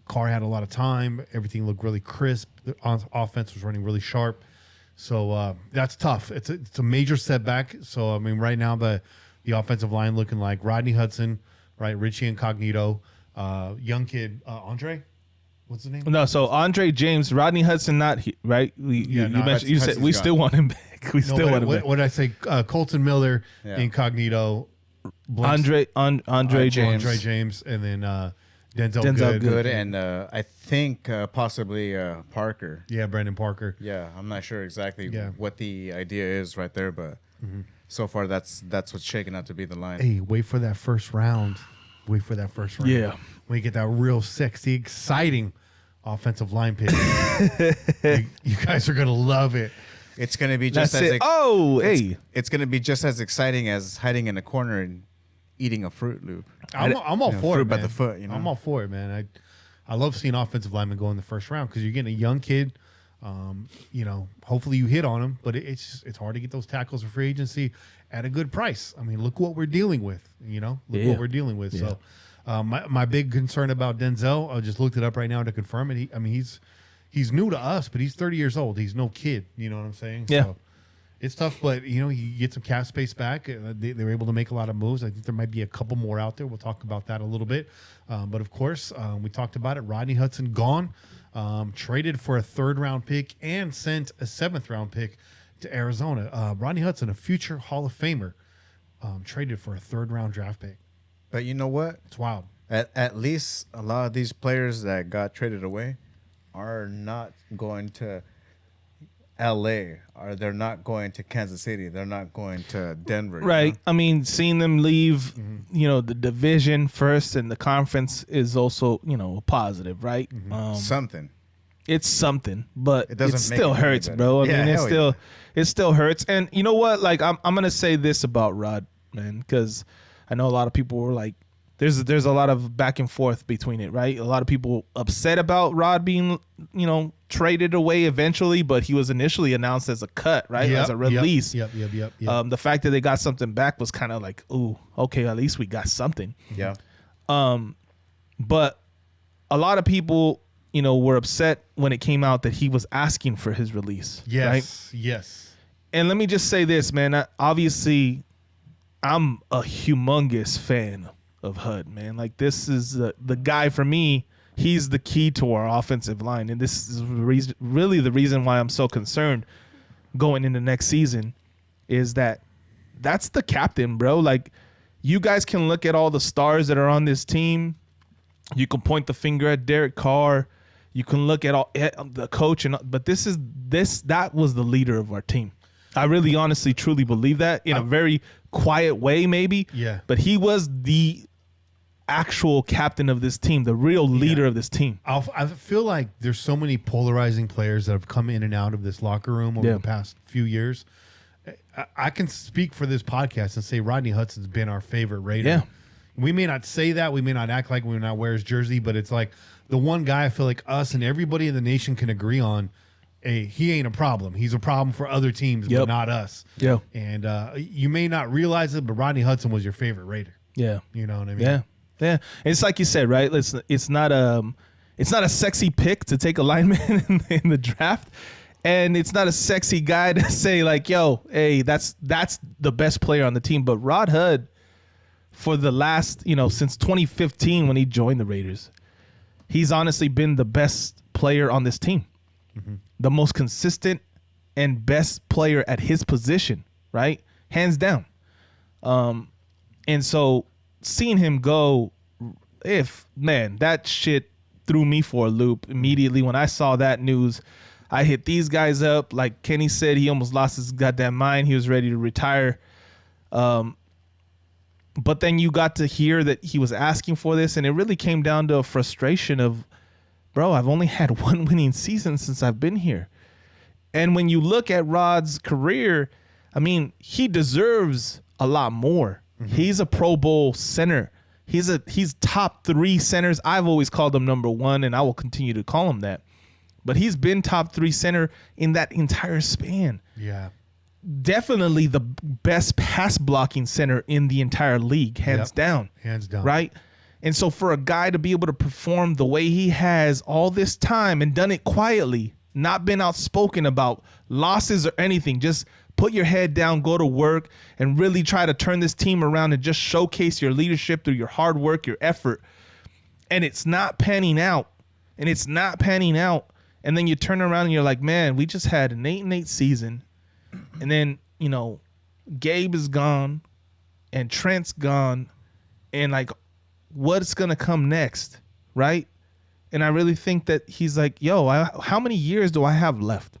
Carr had a lot of time. Everything looked really crisp. The offense was running really sharp. So that's tough. It's a major setback. So I mean, right now the offensive line looking like Rodney Hudson, right? Richie Incognito, young kid Andre. What's his name? No, so Andre James, Rodney Hudson, right? You mentioned. You said we still want him back. We still want him back. What did I say? Colton Miller, Incognito, Andre James, and then Denzel Good, and I think possibly Parker. Yeah, Brandon Parker. Yeah, I'm not sure exactly what the idea is right there, but so far that's what's shaking out to be the line. Hey, wait for that first round. Yeah. When you get that real sexy, exciting offensive line pick. you guys are going to love it. It's going to be just it's going to be just as exciting as hiding in a corner and eating a Fruit Loop. I'm all for it, man. By the foot, I'm all for it, man. I love seeing offensive linemen go in the first round because you're getting a young kid. Hopefully you hit on him, but it's hard to get those tackles for free agency at a good price. I mean, look what we're dealing with. What we're dealing with. Yeah. So, my big concern about Denzel, I just looked it up right now to confirm it. He's new to us, but he's 30 years old. He's no kid. You know what I'm saying? Yeah. So, it's tough, but you get some cap space back. They were able to make a lot of moves. I think there might be a couple more out there. We'll talk about that a little bit. But of course, we talked about it. Rodney Hudson gone, traded for a 3rd round pick and sent a 7th round pick to Arizona. Rodney Hudson, a future Hall of Famer, traded for a 3rd round draft pick. But you know what? It's wild. At least a lot of these players that got traded away are not going to LA, or they're not going to Kansas City, they're not going to Denver. Right. I mean, seeing them leave, the division first and the conference is also, a positive, right? Something. It's something, but it still hurts, better. bro. I Yeah, mean, it still hurts. And you know what? Like, I'm gonna say this about Rod, man, because I know a lot of people were like, there's a lot of back and forth between it, right? A lot of people upset about Rod being, traded away eventually, but he was initially announced as a cut, right? As a release. Yep. The fact that they got something back was kind of like, ooh, okay, at least we got something. Yeah. But a lot of people, were upset when it came out that he was asking for his release. Yes. Right? Yes. And let me just say this, man. Obviously, I'm a humongous fan of Hud, man. Like, this is the guy for me. He's the key to our offensive line, and this is really the reason why I'm so concerned going into next season is that's the captain, bro. Like, you guys can look at all the stars that are on this team. You can point the finger at Derek Carr. You can look at the coach, but that was the leader of our team. I really, honestly, truly believe that in a very quiet way, maybe. Yeah. But he was the actual captain of this team, the real leader of this team. I feel like there's so many polarizing players that have come in and out of this locker room over the past few years. I can speak for this podcast and say Rodney Hudson's been our favorite Raider. Yeah. We may not say that. We may not act like we not wear his jersey, but it's like the one guy I feel like us and everybody in the nation can agree on. Hey, he ain't a problem. He's a problem for other teams, but not us. Yeah. And you may not realize it, but Rodney Hudson was your favorite Raider. Yeah. You know what I mean? Yeah. Yeah. It's like you said, right? It's not a sexy pick to take a lineman in the draft. And it's not a sexy guy to say like, yo, hey, that's the best player on the team. But Rod Hud, for the last, since 2015 when he joined the Raiders, he's honestly been the best player on this team. Mm-hmm. The most consistent and best player at his position, right? Hands down. And so seeing him go, that shit threw me for a loop immediately. When I saw that news, I hit these guys up. Like Kenny said, he almost lost his goddamn mind. He was ready to retire. But then you got to hear that he was asking for this, and it really came down to a frustration of bro, I've only had one winning season since I've been here. And when you look at Rod's career, I mean, he deserves a lot more. He's a Pro Bowl center. He's top 3 centers. I've always called him number 1, and I will continue to call him that. But he's been top 3 center in that entire span. Yeah. Definitely the best pass blocking center in the entire league, hands down. Hands down. Right? And so for a guy to be able to perform the way he has all this time and done it quietly, not been outspoken about losses or anything, just put your head down, go to work, and really try to turn this team around and just showcase your leadership through your hard work, your effort. And it's not panning out. And then you turn around and you're like, man, we just had an 8-8 season. And then, you know, Gabe is gone and Trent's gone. And like, what's going to come next? Right? And I really think that he's like, yo, how many years do I have left?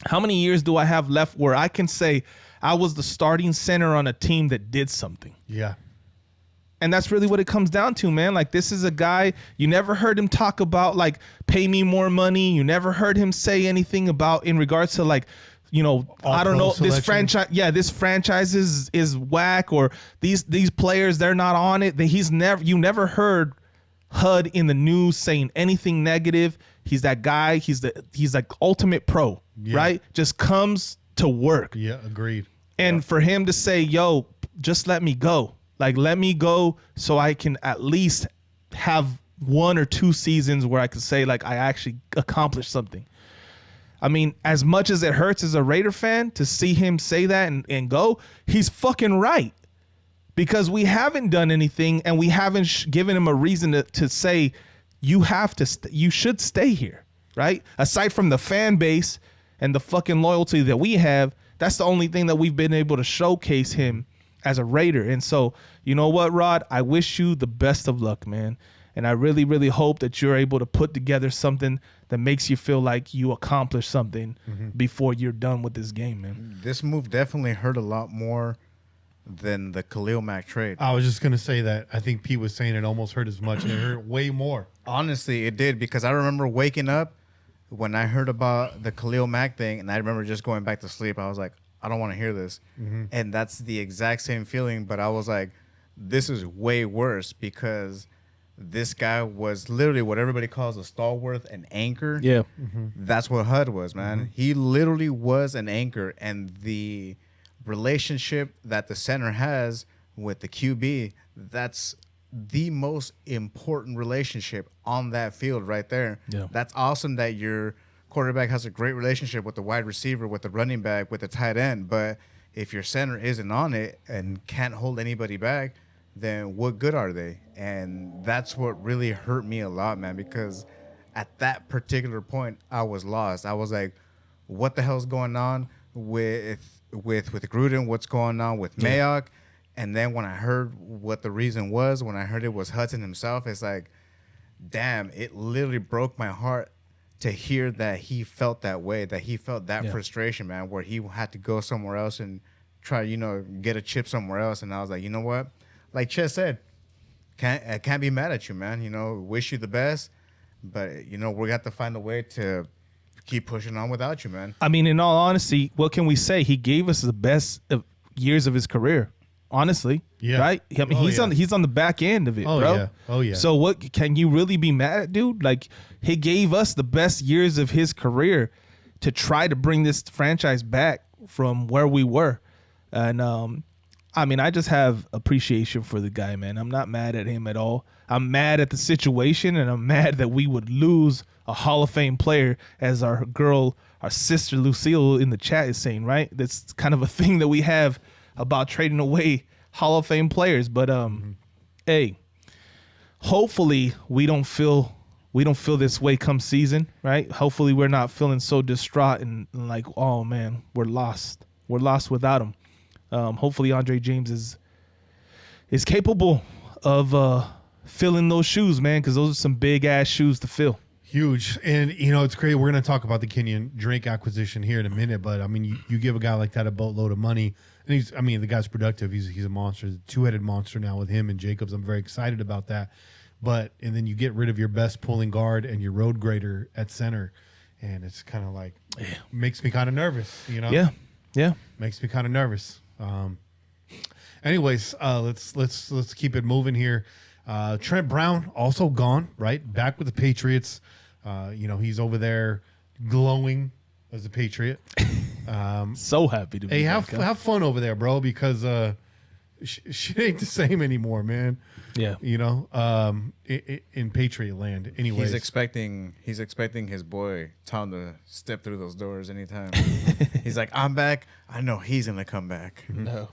How many years do I have left where I can say I was the starting center on a team that did something? Yeah. And that's really what it comes down to, man. Like, this is a guy, you never heard him talk about, like, pay me more money. You never heard him say anything about in regards to, like, you know, I don't know, this franchise. Yeah, this franchise is whack, or these players, they're not on it. You never heard Hud in the news saying anything negative. He's that guy. He's like ultimate pro, right? Just comes to work. Yeah, agreed. And for him to say, yo, just let me go. Like, let me go so I can at least have 1 or 2 seasons where I can say, like, I actually accomplished something. I mean, as much as it hurts as a Raider fan to see him say that and go, he's fucking right. Because we haven't done anything, and we haven't given him a reason to say you should stay here, right? Aside from the fan base and the fucking loyalty that we have, that's the only thing that we've been able to showcase him as a Raider. And so, you know what, Rod? I wish you the best of luck, man. And I really, really hope that you're able to put together something that makes you feel like you accomplished something before you're done with this game, man. This move definitely hurt a lot more than the Khalil Mack trade. I was just going to say that. I think Pete was saying it almost hurt as much, and it hurt way more. Honestly, it did, because I remember waking up when I heard about the Khalil Mack thing, and I remember just going back to sleep. I was like, I don't want to hear this. And that's the exact same feeling, but I was like, this is way worse, because this guy was literally what everybody calls a stalwart, an anchor. Yeah. That's what Hud was, man. He literally was an anchor, and the relationship that the center has with the QB, that's the most important relationship on that field right there. Yeah. That's awesome that your quarterback has a great relationship with the wide receiver, with the running back, with the tight end, but if your center isn't on it and can't hold anybody back, then what good are they? And that's what really hurt me a lot, man, because at that particular point, I was lost. I was like, what the hell's going on with Gruden? What's going on with Mayock? And then when I heard what the reason was, when I heard it was Hudson himself, it's like, damn, it literally broke my heart to hear that he felt that way, that he felt that frustration, man, where he had to go somewhere else and try, get a chip somewhere else. And I was like, you know what? Like Chet said, I can't be mad at you, man. Wish you the best, but we got to find a way to keep pushing on without you, man. I mean, in all honesty, what can we say? He gave us the best years of his career, honestly. Yeah. Right? I mean, he's on the back end of it, bro. Yeah. Oh yeah. So what can you really be mad at, dude? Like, he gave us the best years of his career to try to bring this franchise back from where we were. And I mean, I just have appreciation for the guy, man. I'm not mad at him at all. I'm mad at the situation, and I'm mad that we would lose a Hall of Fame player, as our sister Lucille in the chat is saying, right? That's kind of a thing that we have about trading away Hall of Fame players. But hey, hopefully we don't feel this way come season, right? Hopefully we're not feeling so distraught and like, oh man, we're lost without him. Hopefully Andre James is capable of filling those shoes, man, because those are some big ass shoes to fill. Huge. And, it's great. We're going to talk about the Kenyan Drake acquisition here in a minute. But, I mean, you give a guy like that a boatload of money. And the guy's productive. He's a monster. He's a two-headed monster now with him and Jacobs. I'm very excited about that. and then you get rid of your best pulling guard and your road grader at center, and it's kind of like makes me kind of nervous, you know. Yeah. Makes me kind of nervous. Anyways, let's keep it moving here. Trent Brown also gone, right? Back with the Patriots. He's over there glowing as a Patriot. So happy to be back. Have fun over there, bro, because shit ain't the same anymore, man. Yeah. In Patriot land. Anyways. He's expecting his boy Tom to step through those doors anytime. He's like, I'm back. I know he's gonna come back. No.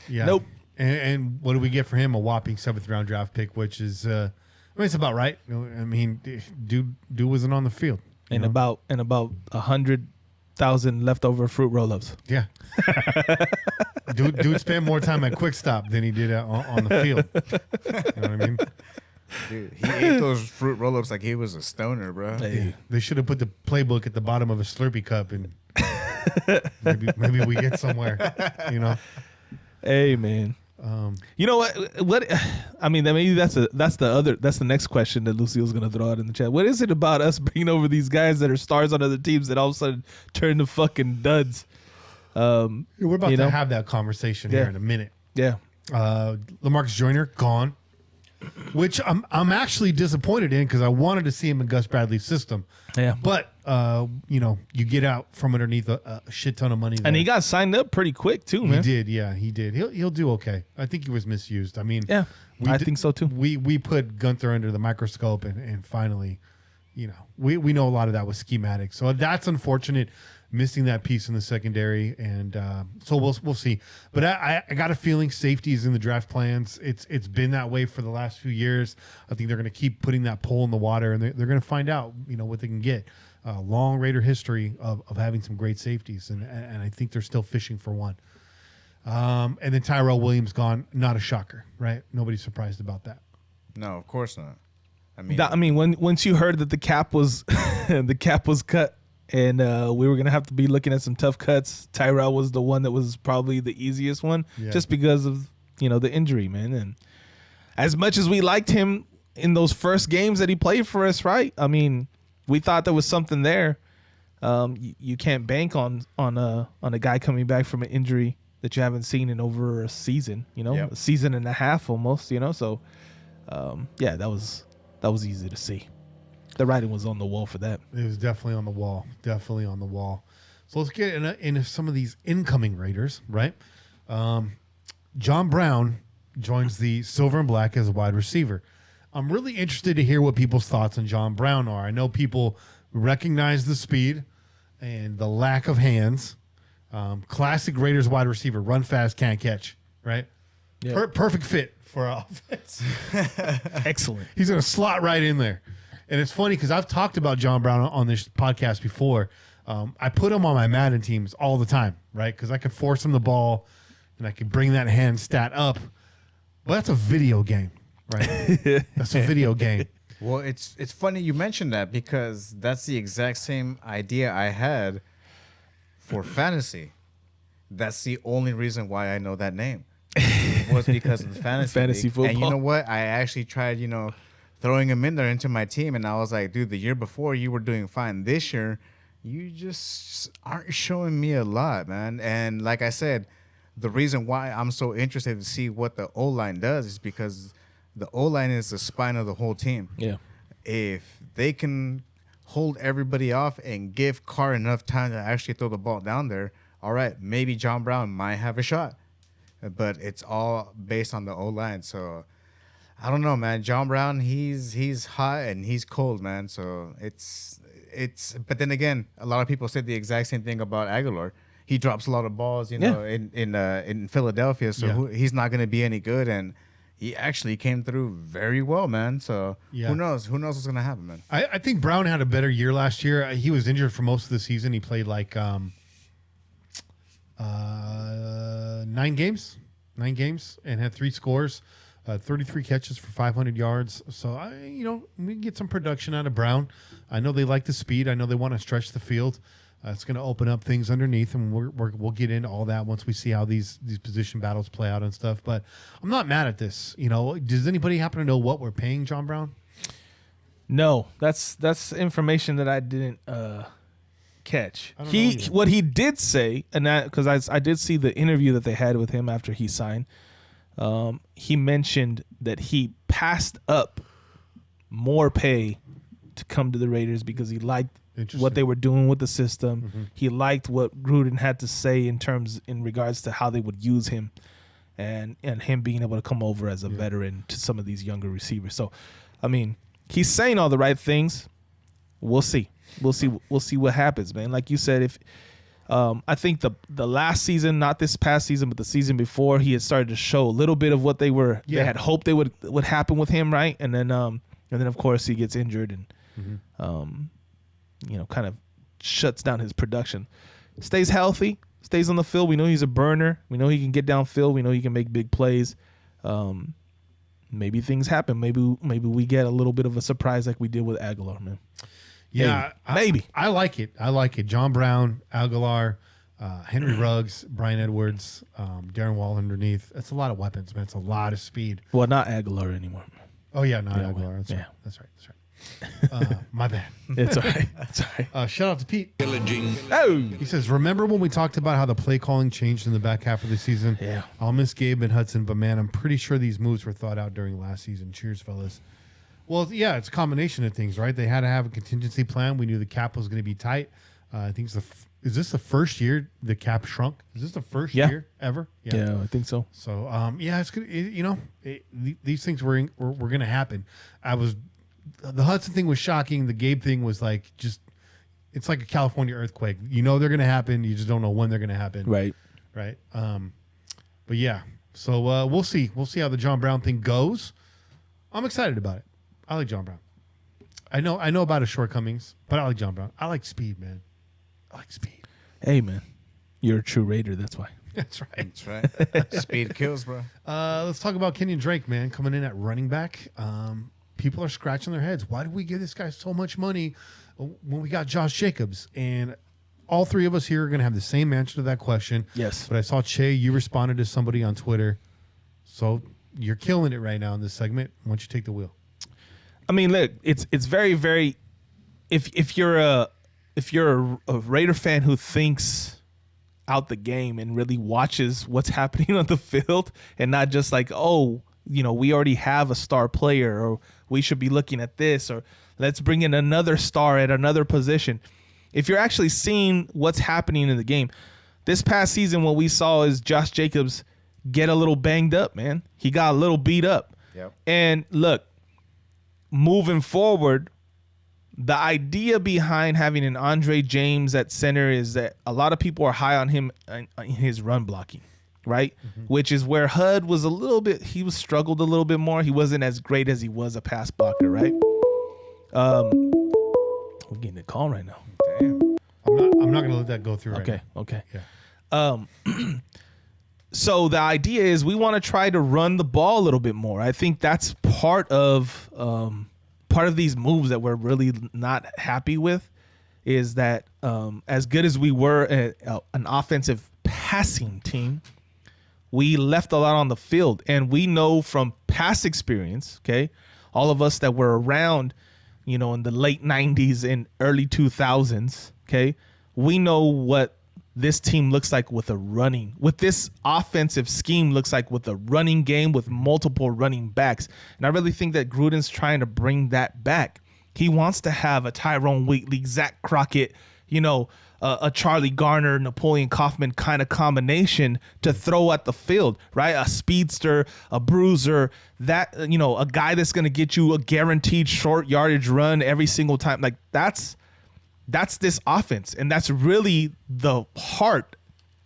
Yeah. Nope. And what do we get for him? A whopping 7th round draft pick, which is it's about right. I mean, dude wasn't on the field. And about 100,000 leftover fruit roll-ups. Yeah. dude spent more time at Quick Stop than he did on the field. You know what I mean? Dude, he ate those fruit roll-ups like he was a stoner, bro. Hey. They should have put the playbook at the bottom of a Slurpee cup, and maybe we get somewhere. Hey, man. You know what? I mean, maybe that's the next question that Lucille's gonna throw out in the chat. What is it about us bringing over these guys that are stars on other teams that all of a sudden turn to fucking duds? We're about to have that conversation here in a minute. Yeah. LaMarcus Joyner gone, which I'm actually disappointed in because I wanted to see him in Gus Bradley's system. Yeah. But you get out from underneath a shit ton of money there. And he got signed up pretty quick too, man. He did, yeah, he did. He'll do okay. I think he was misused. I mean, yeah, I think so too. We put Gunther under the microscope and finally, we know a lot of that was schematic. So that's unfortunate, missing that piece in the secondary, and so we'll see. But I got a feeling safety is in the draft plans. It's been that way for the last few years. I think they're going to keep putting that pole in the water, and they're going to find out what they can get. Long Raider history of having some great safeties, and I think they're still fishing for one. And then Tyrell Williams gone, not a shocker, right? Nobody's surprised about that. No, of course not. Once you heard that the cap was cut, and we were gonna have to be looking at some tough cuts, Tyrell was the one that was probably the easiest one, just because of the injury, man. And as much as we liked him in those first games that he played for us, right? I mean, we thought there was something there. You can't bank on a guy coming back from an injury that you haven't seen in over a season, a season and a half almost, So, that was easy to see. The writing was on the wall for that. It was definitely on the wall. Definitely on the wall. So let's get into some of these incoming Raiders, right? John Brown joins the Silver and Black as a wide receiver. I'm really interested to hear what people's thoughts on John Brown are. I know people recognize the speed and the lack of hands. Classic Raiders wide receiver, run fast, can't catch, right? Yeah. Perfect fit for our offense. Excellent. He's going to slot right in there. And it's funny because I've talked about John Brown on this podcast before. I put him on my Madden teams all the time, right? Because I could force him the ball and I could bring that hand stat up. Well, that's a video game, right? That's a video game. Well, it's funny you mentioned that because that's the exact same idea I had for fantasy. That's the only reason why I know that name. Was because of the fantasy football. And you know what? I actually tried, throwing him in there into my team, and I was like, dude, the year before you were doing fine. This year, you just aren't showing me a lot, man. And like I said, the reason why I'm so interested to see what the O-line does is because the O-line is the spine of the whole team. Yeah. If they can hold everybody off and give Carr enough time to actually throw the ball down there, all right, maybe John Brown might have a shot. But it's all based on the O-line. So I don't know, man. John Brown, he's hot and he's cold, man. So it's but then again, a lot of people said the exact same thing about Aguilar. He drops a lot of balls, in Philadelphia. So he's not going to be any good. And he actually came through very well, man. So who knows? Who knows what's going to happen, man? I think Brown had a better year last year. He was injured for most of the season. He played like 9 games and had 3 scores, 33 catches for 500 yards. So we can get some production out of Brown. I know they like the speed. I know they want to stretch the field. It's going to open up things underneath, and we'll get into all that once we see how these position battles play out and stuff. But I'm not mad at this. You know, does anybody happen to know what we're paying John Brown? No, that's information that I didn't catch. What he did say, and that because I did see the interview that they had with him after he signed. He mentioned that he passed up more pay to come to the Raiders because he liked what they were doing with the system. Mm-hmm. He liked what Gruden had to say in regards to how they would use him, and him being able to come over as a veteran to some of these younger receivers. So, I mean, he's saying all the right things. We'll see. We'll see what happens, man. Like you said, if I think the last season, not this past season, but the season before, he had started to show a little bit of what they had hoped they would happen with him, right? And then of course he gets injured and kind of shuts down his production. Stays healthy, stays on the field. We know he's a burner. We know he can get downfield. We know he can make big plays. Maybe things happen. Maybe we get a little bit of a surprise like we did with Aguilar, man. Yeah, maybe. I like it. John Brown, Aguilar, Henry Ruggs, Brian Edwards, Darren Wall underneath. That's a lot of weapons, man. It's a lot of speed. Well, not Aguilar anymore. Oh yeah, not Aguilar. That's right. My bad. It's all right. It's all right. Shout out to Pete. Oh, he says, remember when we talked about how the play calling changed in the back half of the season? Yeah. I'll miss Gabe and Hudson, but man, I'm pretty sure these moves were thought out during last season. Cheers, fellas. Well, yeah, it's a combination of things, right? They had to have a contingency plan. We knew the cap was going to be tight. I think is this the first year the cap shrunk? Is this the first year ever? Yeah, I think so. So, it's good. These things were going to happen. The Hudson thing was shocking. The Gabe thing was like it's like a California earthquake. You know they're going to happen. You just don't know when they're going to happen. Right. But yeah. So we'll see. We'll see how the John Brown thing goes. I'm excited about it. I like John Brown. I know about his shortcomings, but I like John Brown. I like speed, man. I like speed. Hey, man, you're a true Raider. That's why. That's right. That's right. Speed kills, bro. Let's talk about Kenyan Drake, man, coming in at running back. People are scratching their heads. Why did we give this guy so much money when we got Josh Jacobs? And all three of us here are going to have the same answer to that question. Yes. But I saw, Che, you responded to somebody on Twitter. So you're killing it right now in this segment. Why don't you take the wheel? I mean, look, it's very, very. If you're a Raider fan who thinks out the game and really watches what's happening on the field and not just like, we already have a star player, or we should be looking at this, or let's bring in another star at another position. If you're actually seeing what's happening in the game, this past season, what we saw is Josh Jacobs get a little banged up, man. He got a little beat up. Yep. And look, moving forward, the idea behind having an Andre James at center is that a lot of people are high on him in his run blocking, right? Mm-hmm. Which is where Hud was struggled a little bit more. He wasn't as great as he was a pass blocker, right? We're getting a call right now. Damn. I'm not going to let that go through right now. Okay. Yeah. So the idea is we want to try to run the ball a little bit more. I think that's part of these moves that we're really not happy with, is that as good as we were an offensive passing team, we left a lot on the field. And we know from past experience, okay, all of us that were around, in the late 90s and early 2000s, okay, we know what this team looks like with this offensive scheme looks like with a running game with multiple running backs. And I really think that Gruden's trying to bring that back. He wants to have a Tyrone Wheatley, Zach Crockett, a Charlie Garner, Napoleon Kaufman kind of combination to throw at the field, right? A speedster, a bruiser, that, a guy that's going to get you a guaranteed short yardage run every single time. Like that's this offense, and that's really the heart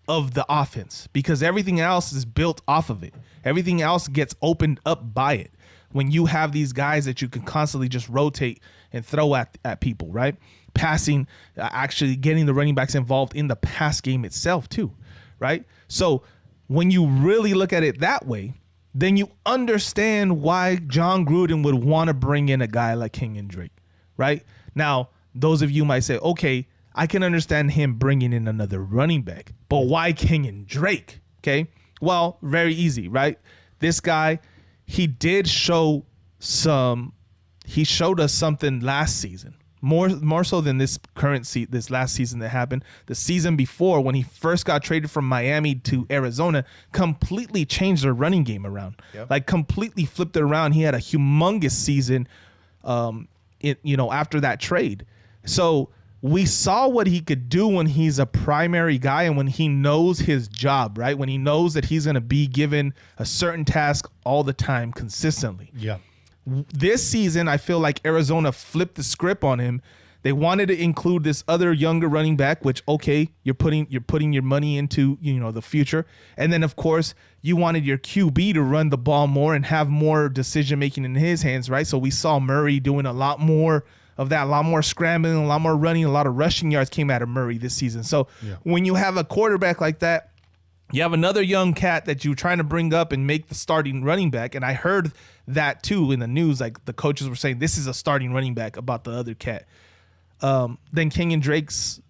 of the offense, because everything else is built off of it. Everything else gets opened up by it. When you have these guys that you can constantly just rotate and throw at people, right? Passing, actually getting the running backs involved in the pass game itself too, right? So when you really look at it that way, then you understand why John Gruden would want to bring in a guy like Kenyan Drake, right? Now, those of you might say, okay, I can understand him bringing in another running back. But why Kenyan Drake? Okay. Well, very easy, right? This guy, he showed us something last season. More so than this this last season that happened. The season before, when he first got traded from Miami to Arizona, completely changed their running game around. Yep. Like completely flipped it around. He had a humongous season, after that trade. So we saw what he could do when he's a primary guy and when he knows his job, right? When he knows that he's going to be given a certain task all the time consistently. Yeah. This season, I feel like Arizona flipped the script on him. They wanted to include this other younger running back, which, okay, you're putting your money into, the future. And then, of course, you wanted your QB to run the ball more and have more decision-making in his hands, right? So we saw Murray doing a lot more of that, a lot more scrambling, a lot more running, a lot of rushing yards came out of Murray this season. So when you have a quarterback like that, you have another young cat that you're trying to bring up and make the starting running back. And I heard that too in the news. Like the coaches were saying, this is a starting running back about the other cat. Then Kenyan Drake's,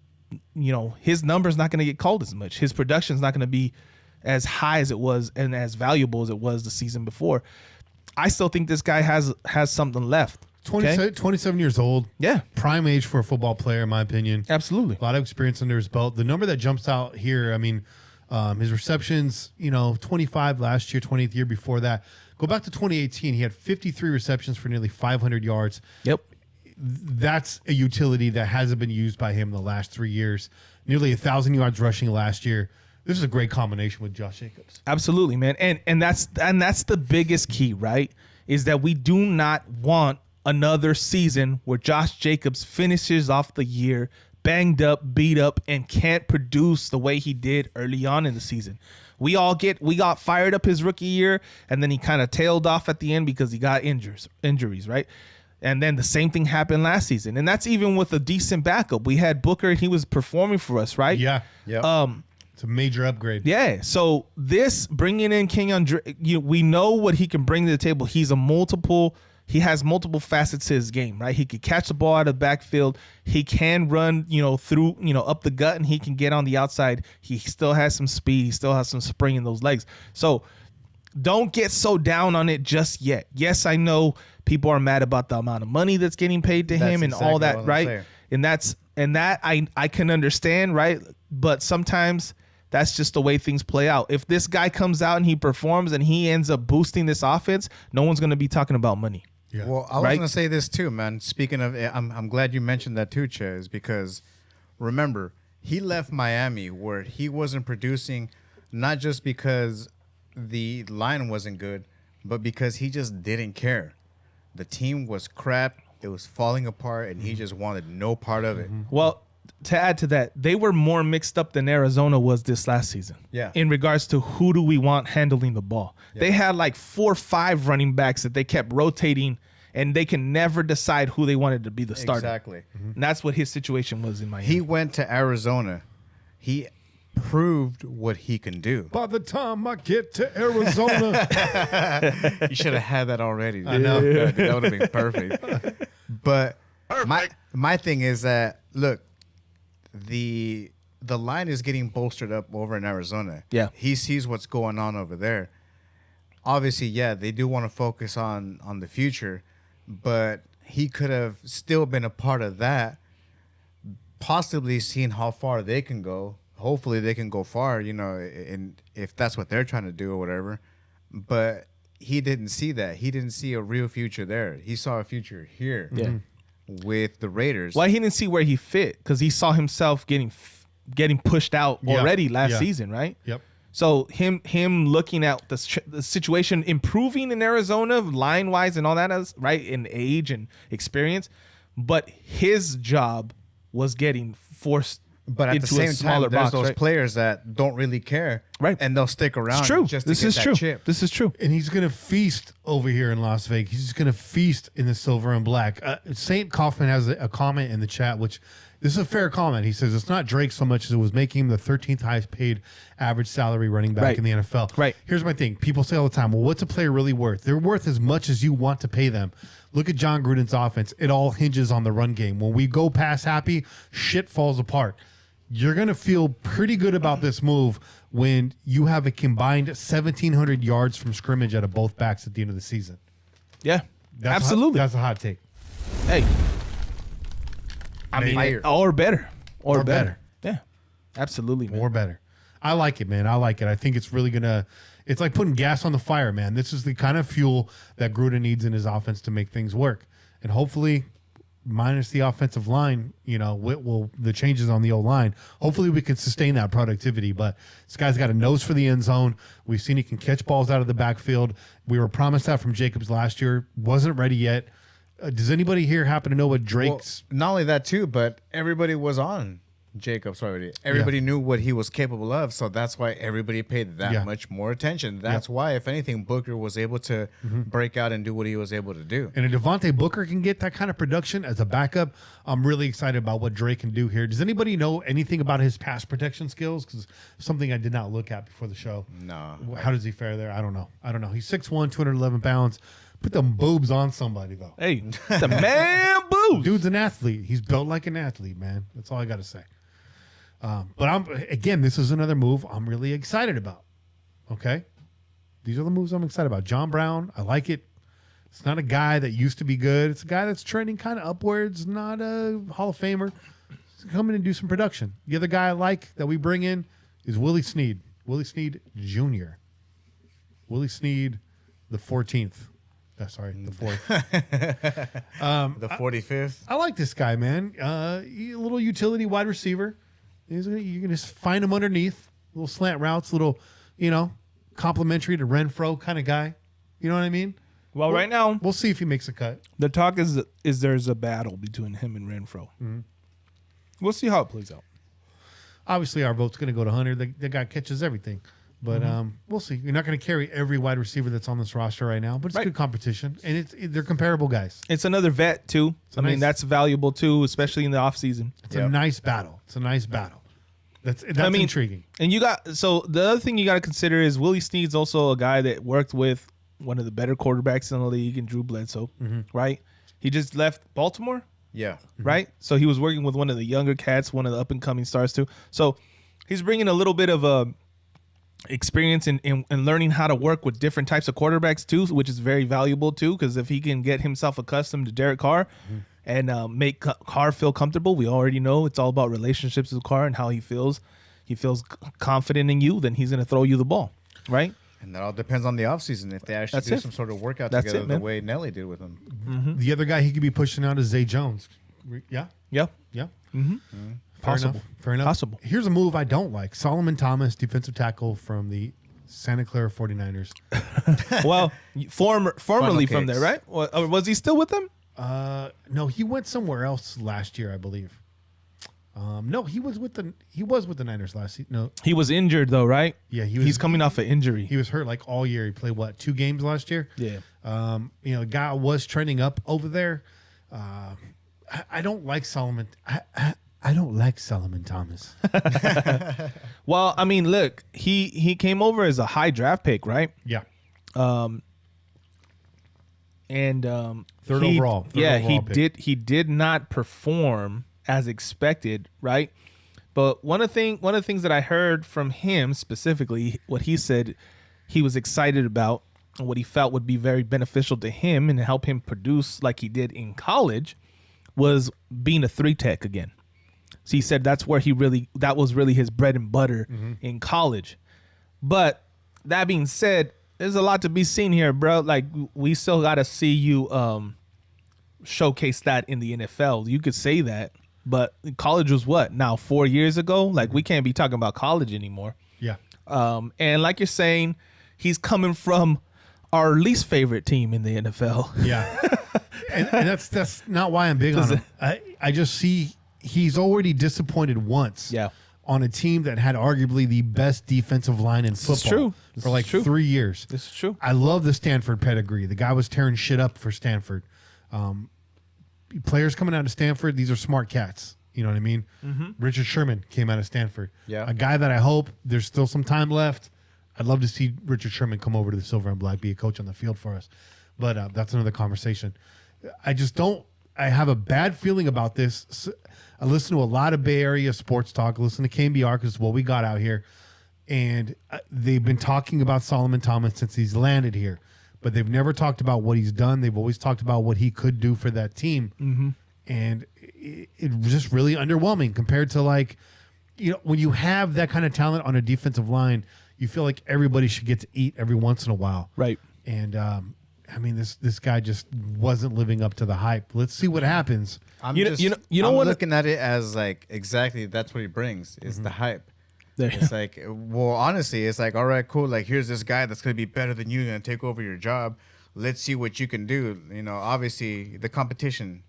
his number's not going to get called as much. His production's not going to be as high as it was and as valuable as it was the season before. I still think this guy has something left. 27 years old. Yeah. Prime age for a football player, in my opinion. Absolutely. A lot of experience under his belt. The number that jumps out here, I mean, his receptions, 25 last year, 20th year before that. Go back to 2018. He had 53 receptions for nearly 500 yards. Yep. That's a utility that hasn't been used by him in the last 3 years. Nearly 1,000 yards rushing last year. This is a great combination with Josh Jacobs. Absolutely, man. And that's the biggest key, right? Is that we do not want another season where Josh Jacobs finishes off the year banged up, beat up, and can't produce the way he did early on in the season. We got fired up his rookie year, and then he kind of tailed off at the end because he got injuries, right? And then the same thing happened last season. And that's even with a decent backup. We had Booker, and he was performing for us, right? Yeah. It's a major upgrade. Yeah. So this bringing in Kenyan Drake, we know what he can bring to the table. He has multiple facets to his game, right? He could catch the ball out of the backfield. He can run, through, up the gut, and he can get on the outside. He still has some speed. He still has some spring in those legs. So don't get so down on it just yet. Yes, I know people are mad about the amount of money that's getting paid to him and all that, right? And that I can understand, right? But sometimes that's just the way things play out. If this guy comes out and he performs and he ends up boosting this offense, no one's going to be talking about money. Yeah. Well, I was going to say this too, man. Speaking of, I'm glad you mentioned that too, Chez, because remember, he left Miami where he wasn't producing, not just because the line wasn't good, but because he just didn't care. The team was crap. It was falling apart, and he just wanted no part of it. Well, to add to that, they were more mixed up than Arizona was this last season. Yeah. In regards to who do we want handling the ball. Yeah. They had like 4 or 5 running backs that they kept rotating, and they can never decide who they wanted to be the starter. Exactly. And that's what his situation was in Miami. He went to Arizona. He proved what he can do. By the time I get to Arizona. You should have had that already. Dude. I know. That would have been perfect. But my thing is that, look, the line is getting bolstered up over in Arizona. Yeah. He sees what's going on over there. Obviously, yeah, they do want to focus on the future, but he could have still been a part of that, possibly seeing how far they can go. Hopefully they can go far, and if that's what they're trying to do or whatever. But he didn't see that. He didn't see a real future there. He saw a future here with the Raiders. Why he didn't see where he fit? Because he saw himself getting pushed out already last season, right? Yep. So him looking at the situation improving in Arizona, line-wise and all that, right, in age and experience, but his job was getting forced. But at the same time, there's those players that don't really care, right? And they'll stick around. It's true. Just this to is get true. that chip. This is true. And he's going to feast over here in Las Vegas. He's just going to feast in the silver and black. Saint Kaufman has a comment in the chat, which This is a fair comment. He says it's not Drake so much as it was making him the 13th highest paid average salary running back Right. in the NFL. Right. Here's my thing. People say all the time, well, what's a player really worth? They're worth as much as you want to pay them. Look at John Gruden's offense. It all hinges on the run game. When we go pass happy, shit falls apart. You're going to feel pretty good about this move when you have a combined 1,700 yards from scrimmage out of both backs at the end of the season. Yeah, That's absolutely. That's a hot take. Hey, I mean, Higher. or better, Or better. Yeah, absolutely, man. Or better. I like it, man. I like it. I think it's really going to, it's like putting gas on the fire, man. This is the kind of fuel that Gruden needs in his offense to make things work. And hopefully, minus the offensive line, the changes on the O-line, hopefully we can sustain that productivity. But this guy's got a nose for the end zone. We've seen he can catch balls out of the backfield. We were promised that from Jacobs last year. Wasn't ready yet. Does anybody here happen to know what Drake's... Well, not only that too, but everybody was on Jacobs already. Everybody knew what he was capable of, so that's why everybody paid that much more attention. That's why, if anything, Booker was able to break out and do what he was able to do. And if Devontae Booker can get that kind of production as a backup, I'm really excited about what Drake can do here. Does anybody know anything about his pass protection skills? Because something I did not look at before the show. No. How does he fare there? I don't know. He's 6'1", 211 pounds. Put them boobs on somebody, though. Hey, the man boobs. Dude's an athlete. He's built like an athlete, man. That's all I got to say. But this is another move I'm really excited about. Okay? These are the moves I'm excited about. John Brown, I like it. It's not a guy that used to be good. It's a guy that's trending kind of upwards, not a Hall of Famer. He's come in and do some production. The other guy I like that we bring in is Willie Snead. Willie Snead Jr. Willie Snead the 14th. The 4th. The 45th. I like this guy, man. A little utility wide receiver. You can just find him underneath. Little slant routes, little, complimentary to Renfro kind of guy. You know what I mean? Well, right now, We'll see if he makes a cut. the talk is there's a battle between him and Renfro. We'll see how it plays out. Obviously, our vote's going to go to Hunter. The guy catches everything. But we'll see. You're not going to carry every wide receiver that's on this roster right now, but it's good competition. And they're comparable guys. It's another vet, too. I mean, that's valuable, too, especially in the offseason. It's a nice battle. That's intriguing. And so the other thing you got to consider is Willie Snead's also a guy that worked with one of the better quarterbacks in the league, and Drew Bledsoe, right? He just left Baltimore, Yeah. right? So he was working with one of the younger cats, one of the up-and-coming stars, too. So he's bringing a little bit of a experience in learning how to work with different types of quarterbacks, too, which is very valuable, too, because if he can get himself accustomed to Derek Carr and make Carr feel comfortable, we already know it's all about relationships with Carr and how he feels. He feels confident in you, then he's going to throw you the ball, right? And that all depends on the offseason. If they actually do some sort of workout together the way Nelly did with him. The other guy he could be pushing out is Zay Jones. Yeah? Yeah. Yeah. Possible. Fair enough. Possible. Here's a move I don't like. Solomon Thomas, defensive tackle from the Santa Clara 49ers. Well, formerly from cakes. there, right? Or was he still with them? No, he went somewhere else last year, I believe. No, he was with the Niners last season. No, He was injured, though, right? Yeah, he was. He's coming off an injury. He was hurt like all year. He played 2 games last year? Yeah. The guy was trending up over there. I don't like Solomon. I don't like Solomon Thomas. Well, I mean, look, he came over as a high draft pick, right? Yeah. And Third overall pick. He did not perform as expected, right? But one of the things that I heard from him specifically, what he said he was excited about and what he felt would be very beneficial to him and help him produce like he did in college was being a 3-tech again. So he said that was really his bread and butter in college. But that being said, there's a lot to be seen here, bro. Like, we still got to see you showcase that in the NFL. You could say that, but college was what? Now 4 years ago? Like, we can't be talking about college anymore. Yeah. And like you're saying, he's coming from our least favorite team in the NFL. Yeah. and that's not why I'm big on him. I just see he's already disappointed once. Yeah. On a team that had arguably the best defensive line in football true. for like 3 years. This is true. I love the Stanford pedigree. The guy was tearing shit up for Stanford. Players coming out of Stanford, these are smart cats. You know what I mean? Richard Sherman came out of Stanford. Yeah. A guy that I hope there's still some time left. I'd love to see Richard Sherman come over to the Silver and Black, be a coach on the field for us. But that's another conversation. I have a bad feeling about this. I listen to a lot of Bay Area sports talk. I listen to KBR because it's what we got out here. And they've been talking about Solomon Thomas since he's landed here. But they've never talked about what he's done. They've always talked about what he could do for that team. And it was just really underwhelming compared to, like, you know, when you have that kind of talent on a defensive line, you feel like everybody should get to eat every once in a while. Right. And, I mean, this guy just wasn't living up to the hype. Let's see what happens. I'm You know what? looking at it as like exactly that's what he brings is the hype. It's like, well, honestly, it's like, all right, cool. Like, here's this guy that's going to be better than you, going to take over your job. Let's see what you can do. You know, obviously the competition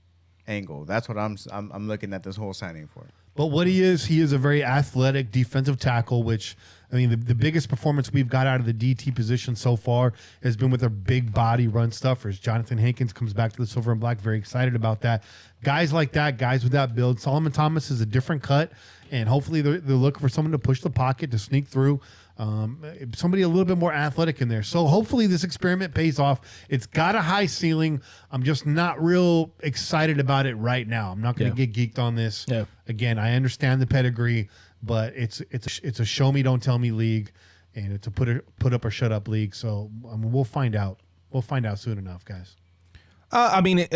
angle. That's what I'm looking at this whole signing for. But what he is a very athletic defensive tackle, which, I mean, the biggest performance we've got out of the DT position so far has been with our big body run stuffers. Jonathan Hankins comes back to the Silver and Black, very excited about that. Guys like that, guys with that build. Solomon Thomas is a different cut, and hopefully they're looking for someone to push the pocket, to sneak through. Somebody a little bit more athletic in there. So hopefully this experiment pays off. It's got a high ceiling. I'm just not real excited about it right now. I'm not going to get geeked on this. Yeah. Again, I understand the pedigree, but it's a show me, don't tell me league, and it's a put up or shut up league. So we'll find out. We'll find out soon enough, guys. I mean,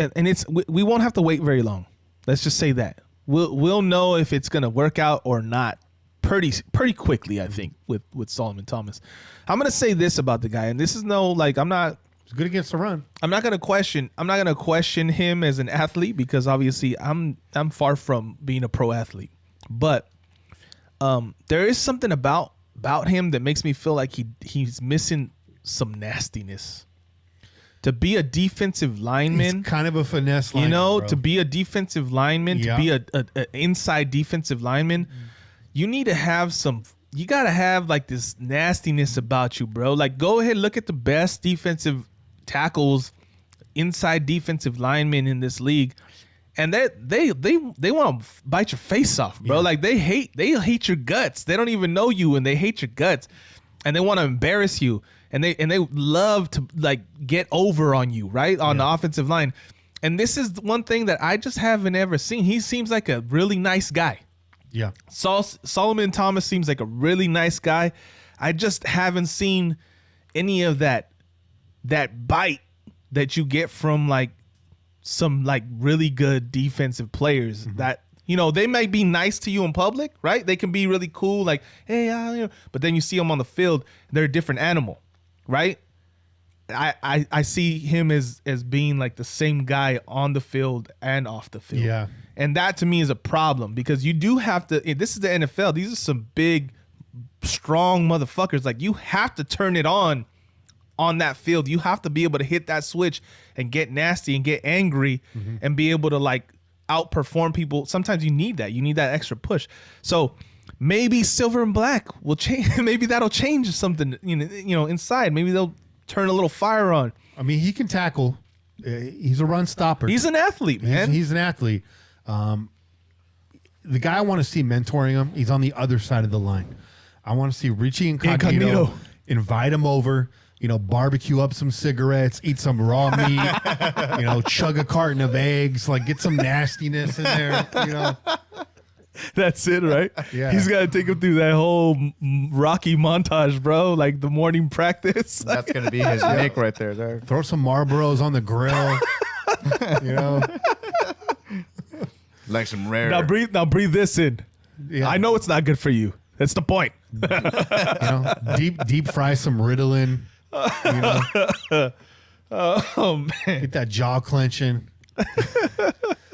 we won't have to wait very long. Let's just say that we'll know if it's going to work out or not pretty quickly, I think, with Solomon Thomas. I'm going to say this about the guy, and this is It's good against the run. I'm not gonna question him as an athlete, because obviously I'm far from being a pro athlete. But there is something about him that makes me feel like he's missing some nastiness. To be a defensive lineman, He's kind of a finesse lineman, bro. to be a defensive lineman, to be a inside defensive lineman, you need to have you got to have like this nastiness about you, bro. Like, go ahead, look at the best defensive tackles, inside defensive linemen in this league, and they want to bite your face off, bro. Like, they hate your guts. They don't even know you, and they hate your guts, and they want to embarrass you, and they love to, like, get over on you, right, on the offensive line. And this is one thing that I just haven't ever seen. He seems like a really nice guy. Yeah. Solomon Thomas seems like a really nice guy. I just haven't seen any of that bite that you get from, like, some, like, really good defensive players that, you know, they might be nice to you in public, right? They can be really cool, like, hey, but then you see them on the field, they're a different animal, right? I see him as being like the same guy on the field and off the field. Yeah. And that to me is a problem, because you do have to, this is the NFL. These are some big, strong motherfuckers. Like, you have to turn it on that field. You have to be able to hit that switch and get nasty and get angry and be able to, like, outperform people. Sometimes you need that. You need that extra push. So maybe Silver and Black will change. Maybe that'll change something, you know, inside. Maybe they'll turn a little fire on. I mean, he can tackle. He's a run stopper. He's an athlete, man. He's an athlete. The guy I want to see mentoring him, he's on the other side of the line. I want to see Richie Incognito invite him over, you know, barbecue up some cigarettes, eat some raw meat, you know, chug a carton of eggs, like, get some nastiness in there, you know. That's it, right? Yeah. He's got to take him through that whole Rocky montage, bro, like the morning practice. That's gonna be his Nick right there. Throw some Marlboros on the grill, you know. Like some rare. Now breathe this in. Yeah. I know it's not good for you. That's the point. You know, deep fry some Ritalin. You know, Oh man. get that jaw clenching.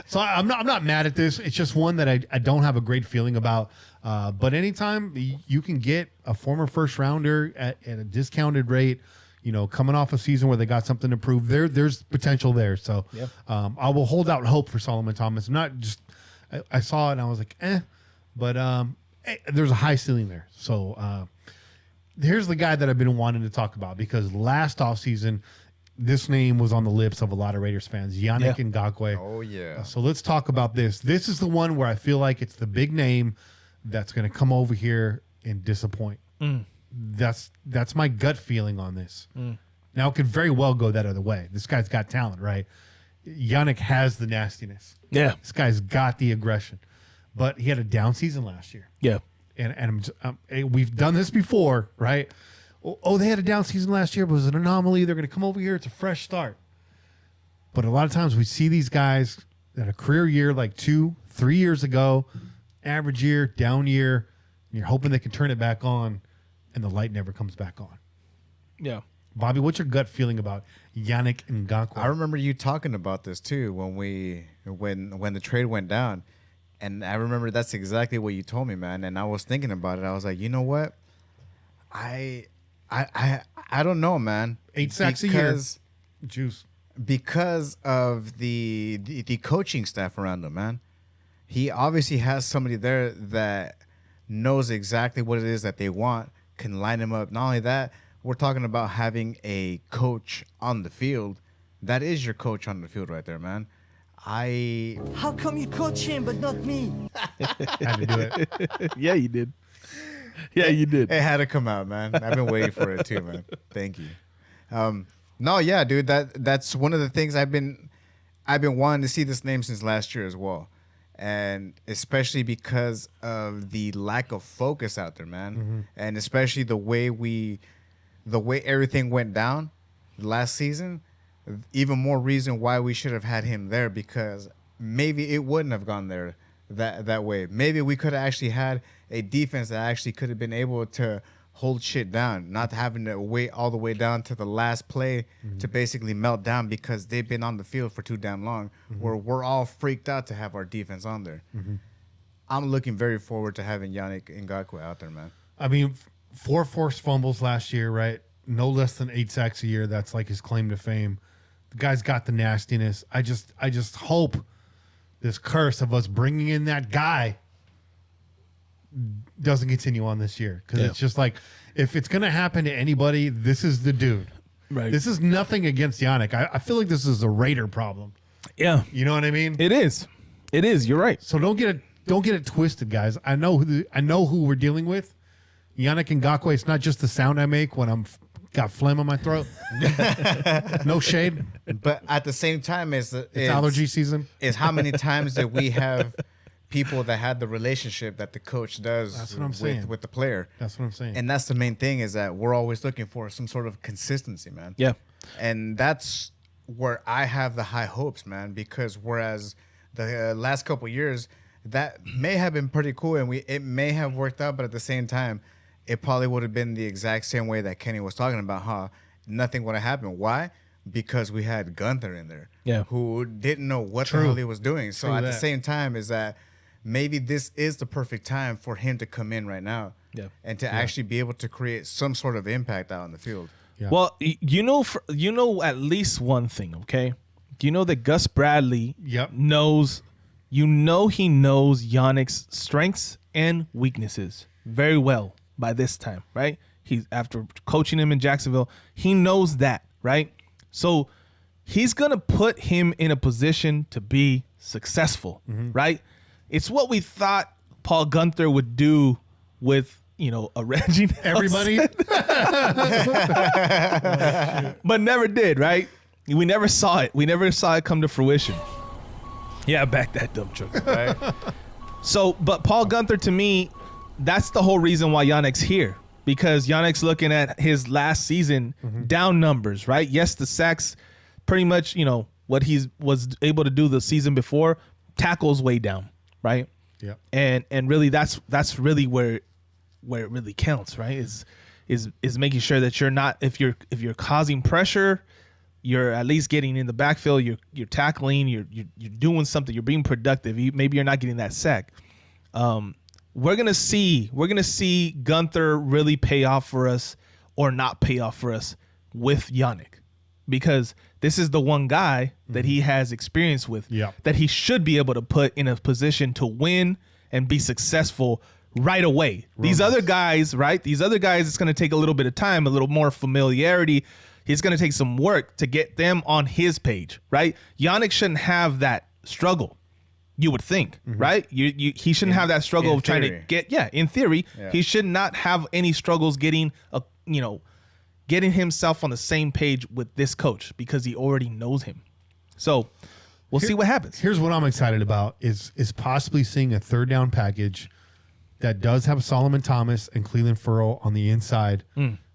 So I'm not mad at this. It's just one that I don't have a great feeling about. But anytime you can get a former first rounder at a discounted rate, you know, coming off a season where they got something to prove, there's potential there. So I will hold out hope for Solomon Thomas. I'm not just I saw it and I was like, but there's a high ceiling there. So here's the guy that I've been wanting to talk about, because last offseason this name was on the lips of a lot of Raiders fans, Yannick Ngakoue. Oh, yeah. So let's talk about this. This is the one where I feel like it's the big name that's going to come over here and disappoint. That's my gut feeling on this. Now, it could very well go that other way. This guy's got talent, right? Yannick has the nastiness. Yeah. This guy's got the aggression. But he had a down season last year. Yeah. And we've done this before, right? Oh, they had a down season last year, but it was an anomaly. They're going to come over here. It's a fresh start. But a lot of times we see these guys that a career year like 2-3 years ago, average year, down year, and you're hoping they can turn it back on, and the light never comes back on. Yeah. Bobby, what's your gut feeling about Yannick Ngakoue? I remember you talking about this too when the trade went down, and I remember that's exactly what you told me, man. And I was thinking about it. I was like, you know what? I don't know, man. 8 sacks a year. Juice. Because of the coaching staff around him, man. He obviously has somebody there that knows exactly what it is that they want, can line him up. Not only that, we're talking about having a coach on the field. That is your coach on the field right there, man. How come you coach him but not me? Had to do it. Yeah, you did. Yeah, you did. It had to come out, man. I've been waiting for it too, man. Thank you. No, yeah, dude. That's one of the things I've been wanting to see this name since last year as well, and especially because of the lack of focus out there, man, and especially the way everything went down last season. Even more reason why we should have had him there, because maybe it wouldn't have gone there that way. Maybe we could have actually had a defense that actually could have been able to hold shit down, not having to wait all the way down to the last play to basically melt down because they've been on the field for too damn long, where we're all freaked out to have our defense on there. I'm looking very forward to having Yannick Ngakoue out there, man. I mean, 4 forced fumbles last year, right? No less than 8 sacks a year. That's like his claim to fame. The guy's got the nastiness. I just hope this curse of us bringing in that guy doesn't continue on this year, because it's just like, if it's going to happen to anybody, this is the dude. Right. This is nothing against Yannick. I feel like this is a Raider problem. Yeah. You know what I mean? It is. It is. You're right. So don't get it twisted, guys. I know who we're dealing with. Yannick Ngakoue. It's not just the sound I make when I'm got phlegm in my throat. No shade. But at the same time, it's allergy season. Is how many times that we have people that had the relationship that the coach does That's what I'm saying. with the player. That's what I'm saying. And that's the main thing, is that we're always looking for some sort of consistency, man. Yeah. And that's where I have the high hopes, man, because whereas the last couple of years, that may have been pretty cool and it may have worked out, but at the same time, it probably would have been the exact same way that Kenny was talking about, huh? Nothing would have happened. Why? Because we had Gunther in there, who didn't know what the hell he was doing. So at the same time, is that maybe this is the perfect time for him to come in right now, and to actually be able to create some sort of impact out on the field. Yeah. Well, you know at least one thing, okay? You know that Gus Bradley knows. He knows Yannick's strengths and weaknesses very well by this time, right? He's, after coaching him in Jacksonville, he knows that, right? So he's going to put him in a position to be successful, right? It's what we thought Paul Gunther would do with, a Reggie Nelson. Everybody. But never did, right? We never saw it. We never saw it come to fruition. Yeah, back that dump truck, right? So, but Paul Gunther, to me, that's the whole reason why Yannick's here, because Yannick's looking at his last season down numbers, right? Yes, the sacks, pretty much, what he was able to do the season before, tackles way down, right? Yeah. And really, that's really where it really counts, right? Is making sure that you're not, if you're causing pressure, you're at least getting in the backfield, you're tackling, you're doing something, you're being productive. Maybe you're not getting that sack. We're gonna see Gunther really pay off for us or not pay off for us with Yannick, because this is the one guy that he has experience with, that he should be able to put in a position to win and be successful right away. These other guys, right? It's gonna take a little bit of time, a little more familiarity. He's going to take some work to get them on his page, right? Yannick shouldn't have that struggle. You would think, right? He shouldn't have that struggle of trying to get, in theory, he should not have any struggles getting himself on the same page with this coach because he already knows him. So we'll see what happens. Here's what I'm excited about is possibly seeing a third down package that does have Solomon Thomas and Clelin Ferrell on the inside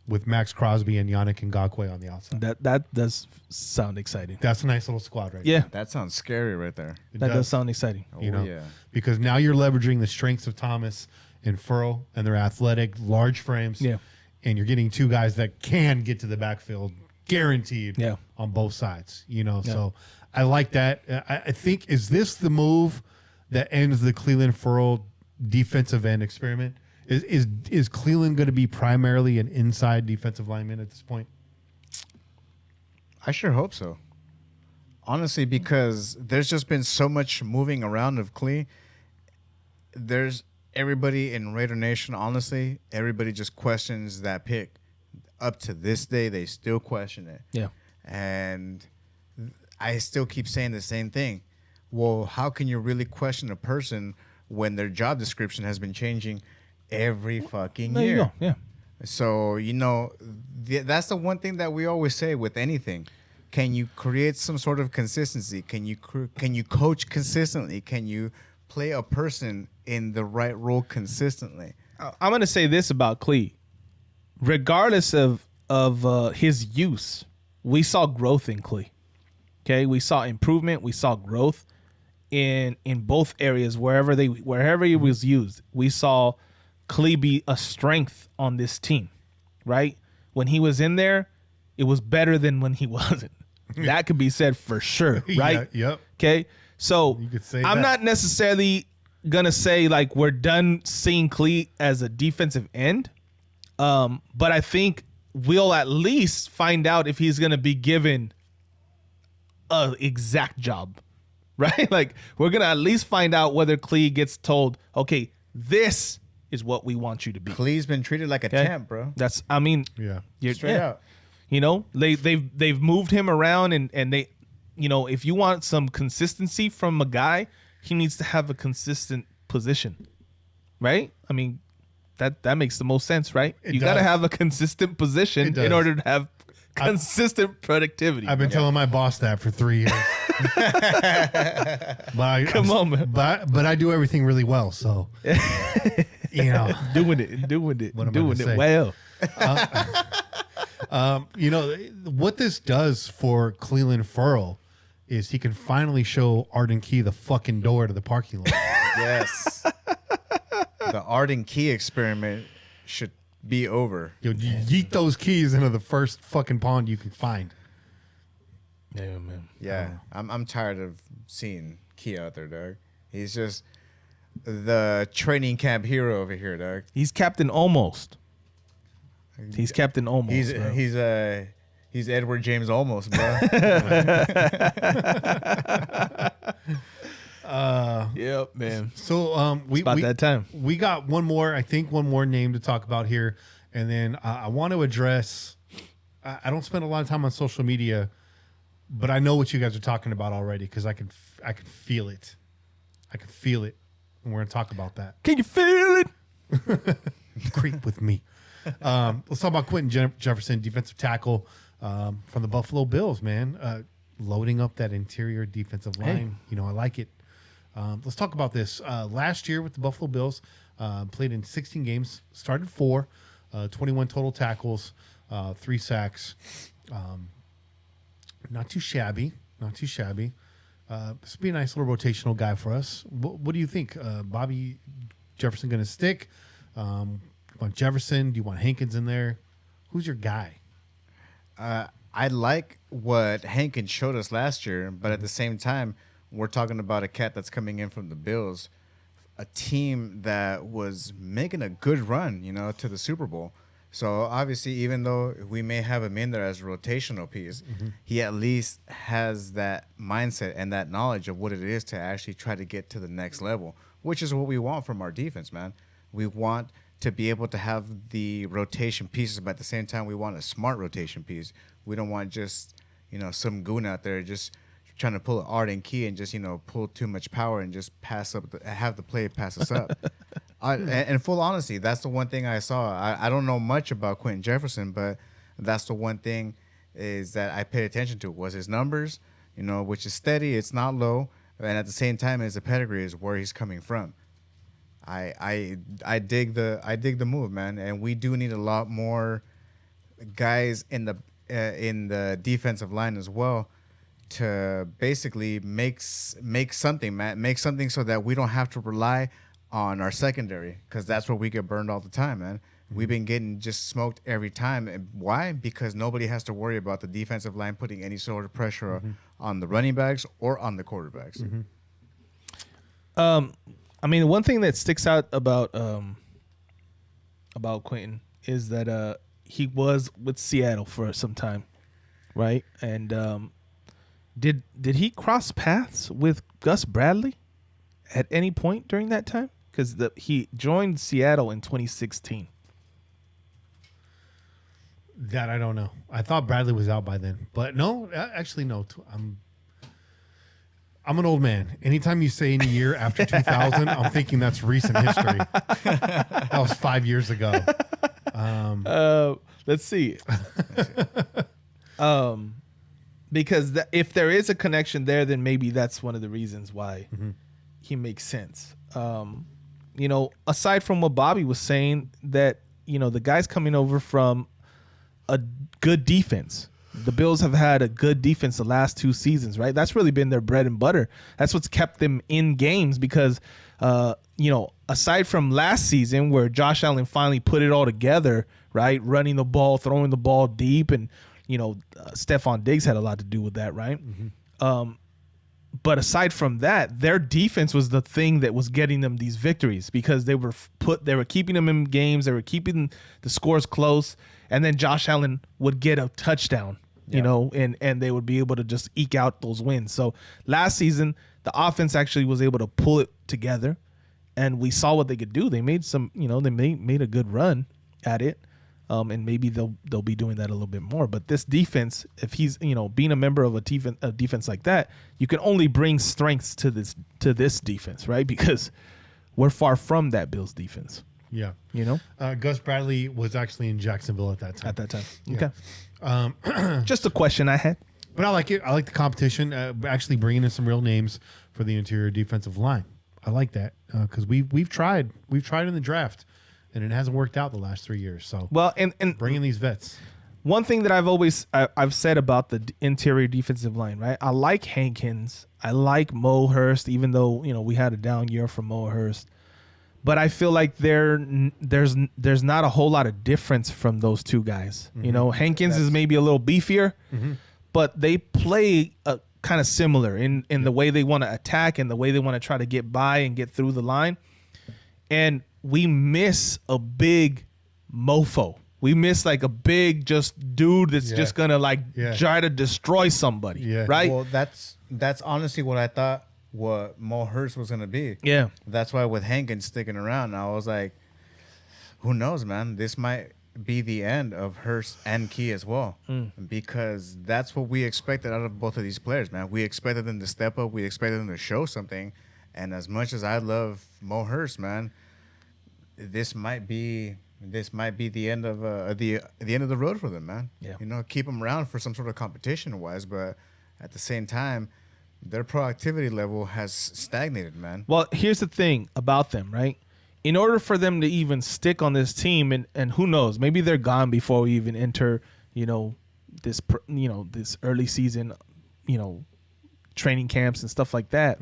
with Max Crosby and Yannick Ngakoue on the outside. That does sound exciting. That's a nice little squad right Yeah. That sounds scary right there. That does sound exciting. You know, yeah. because now you're leveraging the strengths of Thomas and Ferrell and their athletic, large frames. Yeah. And you're getting two guys that can get to the backfield, guaranteed. Yeah. On both sides. You know, so I like that. I think, is this the move that ends the Clelin Ferrell defensive end experiment? Is Clelin going to be primarily an inside defensive lineman at this point? I sure hope so. Honestly, because there's just been so much moving around of Cle. There's everybody in Raider Nation, honestly, everybody just questions that pick. Up to this day, they still question it. Yeah. And I still keep saying the same thing. Well, how can you really question a person when their job description has been changing every fucking There year? you go. Yeah. So, that's the one thing that we always say with anything. Can you create some sort of consistency? Can you coach consistently? Can you play a person in the right role consistently? I'm going to say this about Clee. Regardless of his use, we saw growth in Clee. Okay, we saw improvement. We saw growth in both areas wherever he was used. We saw Clee be a strength on this team, right? When he was in there, it was better than when he wasn't. That could be said for sure, right? Yeah, yep. Okay, so You could say I'm that. not necessarily gonna say like we're done seeing Clee as a defensive end, but I think we'll at least find out if he's gonna be given a exact job, right? Like we're gonna at least find out whether Clee gets told, okay, this is what we want you to be. Clee's been treated like a Okay? temp, bro. That's, I mean, Yeah. Straight out. You know, they've moved him around and they, if you want some consistency from a guy, he needs to have a consistent position, right? I mean, that makes the most sense, right? You got to does. have a consistent position does. in order to have consistent productivity. I've been telling my boss that for 3 years. Come on, man. But I do everything really well, so doing it What am I gonna say? well. What this does for Clelin Ferrell is he can finally show Arden Key the fucking door to the parking lot. Yes. The Arden Key experiment should be over. You yeet those keys into the first fucking pond you can find. Yeah, man. Yeah, I'm tired of seeing Key out there, dog. He's just the training camp hero over here, dog. He's Captain Almost. He's Captain Almost. bro. He's Edward James almost, bro. Yep, man. So we about that time. We got one more name to talk about here, and then I want to address. I don't spend a lot of time on social media, but I know what you guys are talking about already because I can feel it. I can feel it, and we're gonna talk about that. Can you feel it? Creep with me. Let's talk about Quinton Jefferson, defensive tackle from the Buffalo Bills, man. Loading up that interior defensive line. Hey. I like it. Let's talk about this. Last year with the Buffalo Bills, played in 16 games, started 4, 21 total tackles, 3 sacks. Not too shabby. This would be a nice little rotational guy for us. What do you think? Bobby Jefferson going to stick? You want Jefferson? Do you want Hankins in there? Who's your guy? I like what Hankins showed us last year, but at the same time, we're talking about a cat that's coming in from the Bills, a team that was making a good run, to the Super Bowl. So obviously, even though we may have him in there as a rotational piece, he at least has that mindset and that knowledge of what it is to actually try to get to the next level, which is what we want from our defense, man. We want to be able to have the rotation pieces, but at the same time, we want a smart rotation piece. We don't want just, some goon out there just trying to pull an Art and Key and just, pull too much power and just pass up, have the play pass us up. And full honesty, that's the one thing I saw. I don't know much about Quinton Jefferson, but that's the one thing is that I paid attention to was his numbers, which is steady. It's not low. And at the same time, his pedigree is where he's coming from. I dig the move, man. And we do need a lot more guys in the defensive line as well to basically make something, man. Make something so that we don't have to rely on our secondary, because that's where we get burned all the time, man. We've been getting just smoked every time. And why? Because nobody has to worry about the defensive line putting any sort of pressure on the running backs or on the quarterbacks. I mean, one thing that sticks out about Quinton is that he was with Seattle for some time, right? And did he cross paths with Gus Bradley at any point during that time? Because he joined Seattle in 2016. That I don't know. I thought Bradley was out by then, but no, actually no. I'm an old man. Anytime you say any year after 2000, I'm thinking that's recent history. That was 5 years ago. Let's see. Because if there is a connection there, then maybe that's one of the reasons why he makes sense. Aside from what Bobby was saying, that the guys coming over from a good defense. The Bills have had a good defense the last 2 seasons, right? That's really been their bread and butter. That's what's kept them in games because, aside from last season where Josh Allen finally put it all together, right? Running the ball, throwing the ball deep, and, Stephon Diggs had a lot to do with that, right? But aside from that, their defense was the thing that was getting them these victories because they were keeping them in games. They were keeping the scores close. And then Josh Allen would get a touchdown, and they would be able to just eke out those wins. So last season, the offense actually was able to pull it together, and we saw what they could do. They made they made a good run at it, and maybe they'll be doing that a little bit more. But this defense, if he's being a member of a defense like that, you can only bring strengths to this defense, right? Because we're far from that Bills defense. Yeah. Gus Bradley was actually in Jacksonville at that time. Yeah. Okay. Just a question I had. But I like it. I like the competition. Actually bringing in some real names for the interior defensive line. I like that because we've tried in the draft, and it hasn't worked out the last 3 years. So and bringing these vets. One thing that I've said about the interior defensive line, right? I like Hankins. I like Mo Hurst, even though we had a down year for Mo Hurst. But I feel like there's not a whole lot of difference from those two guys. Hankins is maybe a little beefier, but they play kind of similar in the way they want to attack and the way they want to try to get by and get through the line. And we miss a big mofo. We miss like a big just dude that's just gonna try to destroy somebody, right? Well, that's honestly what I thought. What Mo Hurst was going to be. Yeah. That's why with Hankins sticking around, I was like, who knows, man? This might be the end of Hurst and Key as well. Because that's what we expected out of both of these players, man. We expected them to step up. We expected them to show something. And as much as I love Mo Hurst, man, this might be the end of the end of the road for them, man. Yeah. Keep them around for some sort of competition-wise, but at the same time, their productivity level has stagnated, man. Well, here's the thing about them, right? In order for them to even stick on this team, and who knows, maybe they're gone before we even enter, this early season, training camps and stuff like that.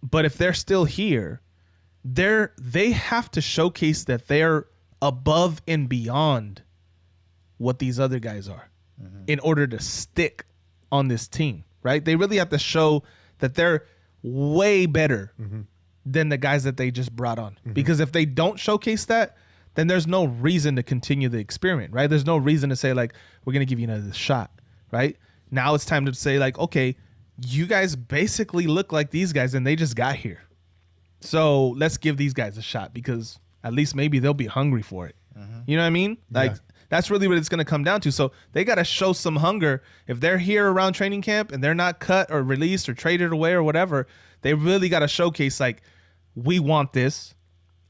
But if they're still here, they have to showcase that they're above and beyond what these other guys are in order to stick on this team, right? They really have to show that they're way better than the guys that they just brought on. Because if they don't showcase that, then there's no reason to continue the experiment, right? There's no reason to say, like, we're going to give you another shot, right? Now it's time to say, like, okay, you guys basically look like these guys and they just got here. So let's give these guys a shot because at least maybe they'll be hungry for it. You know what I mean? Like that's really what it's going to come down to. So they got to show some hunger. If they're here around training camp and they're not cut or released or traded away or whatever, they really got to showcase like, we want this.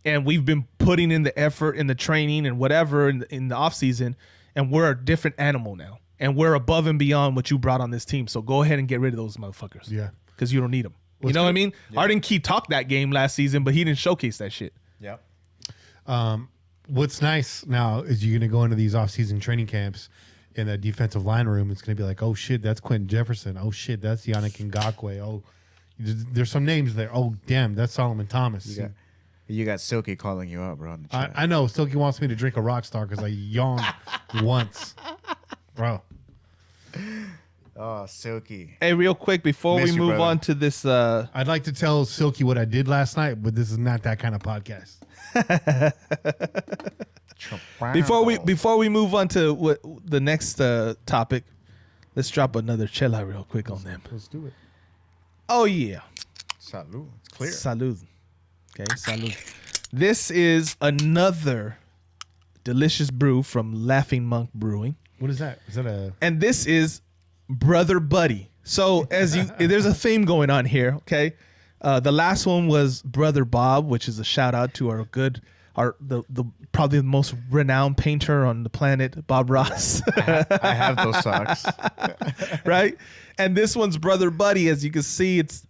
And we've been putting in the effort in the training and whatever in the off season, and we're a different animal now, and we're above and beyond what you brought on this team. So go ahead and get rid of those motherfuckers. Yeah, because you don't need them. You know what I mean? Yeah. Arden Key talked that game last season, but he didn't showcase that shit. Yep. What's nice now is you're gonna go into these off-season training camps in the defensive line room. It's gonna be like, oh shit, that's Quinton Jefferson. Oh shit, that's Yannick Ngakoue. Oh, there's some names there. Oh damn, that's Solomon Thomas. You got Silky calling you up, bro. On the chat. I know Silky wants me to drink a Rockstar because I yawned once, bro. Oh, Silky. Hey, real quick before we move on to this, I'd like to tell Silky what I did last night, but this is not that kind of podcast. Before we move on to what the next topic, let's drop another chela real quick on them. Let's do it. Oh yeah. Salud. It's clear. Salud. Okay, salud. This is another delicious brew from Laughing Monk Brewing. What is that? Is that a? And this is Brother Buddy. So there's a theme going on here. Okay, the last one was Brother Bob, which is a shout out to the probably the most renowned painter on the planet, Bob Ross. I have those socks. Right, and this one's Brother Buddy. As you can see, it's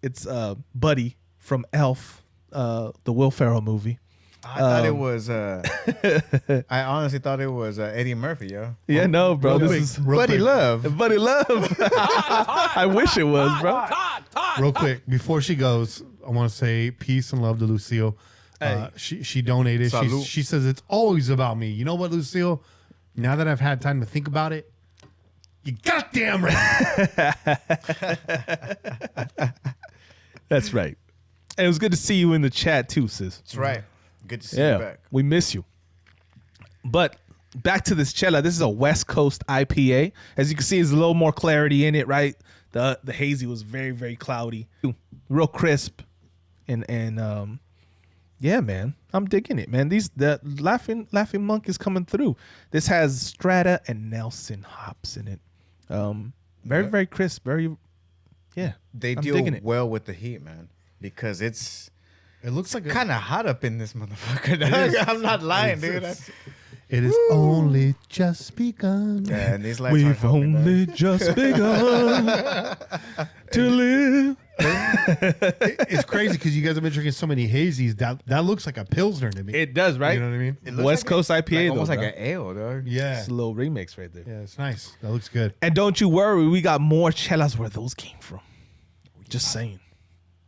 Buddy from Elf. The Will Ferrell movie. I thought it was. I honestly thought it was Eddie Murphy, yo. Yeah, no, bro. This is Buddy Love. Buddy Love. I wish it was, bro. Real quick, before she goes, I want to say peace and love to Lucille. She donated. She says it's always about me. You know what, Lucille? Now that I've had time to think about it, you goddamn right. That's right. And it was good to see you in the chat too, sis. That's right. Good to see you back. We miss you. But back to this chela. This is a West Coast IPA. As you can see, there's a little more clarity in it, right? The hazy was very, very cloudy. Real crisp. And yeah, man. I'm digging it, man. The Laughing Monk is coming through. This has Strata and Nelson hops in it. Very, very crisp. Very, yeah. They deal well with the heat, man. Because it looks like kind of hot up in this motherfucker. I'm not lying, dude. It is only just begun. Yeah, and these lights We've only just begun to live. It's crazy because you guys have been drinking so many hazies. That looks like a Pilsner to me. It does, right? You know what I mean? West Coast IPA, almost like an ale, dog. Yeah. It's a little remix right there. Yeah, it's nice. That looks good. And don't you worry, we got more chelas where those came from. Just saying.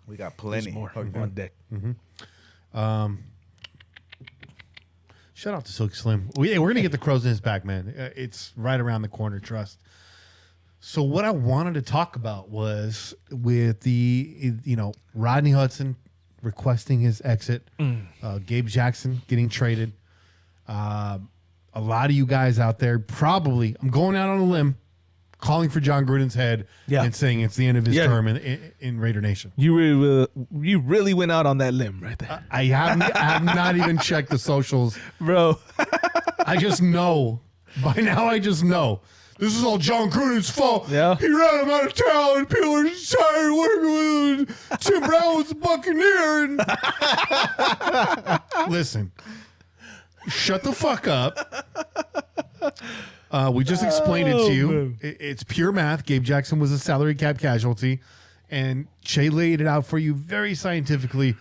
We got plenty. There's more on deck. Shout out to Silky Slim. We're going to get the crow's nest back, man. It's right around the corner, trust. So what I wanted to talk about was with Rodney Hudson requesting his exit, Gabe Jackson getting traded. A lot of you guys out there probably, I'm going out on a limb, calling for John Gruden's head and saying it's the end of his term in Raider Nation. You really went out on that limb right there. I have not even checked the socials. Bro. I just know. By now, I just know. This is all John Gruden's fault. Yeah. He ran him out of town and people are tired of working with him. Tim Brown was a Buccaneer. And listen, shut the fuck up. We just explained it to you. Man. It's pure math. Gabe Jackson was a salary cap casualty. And Shay laid it out for you very scientifically.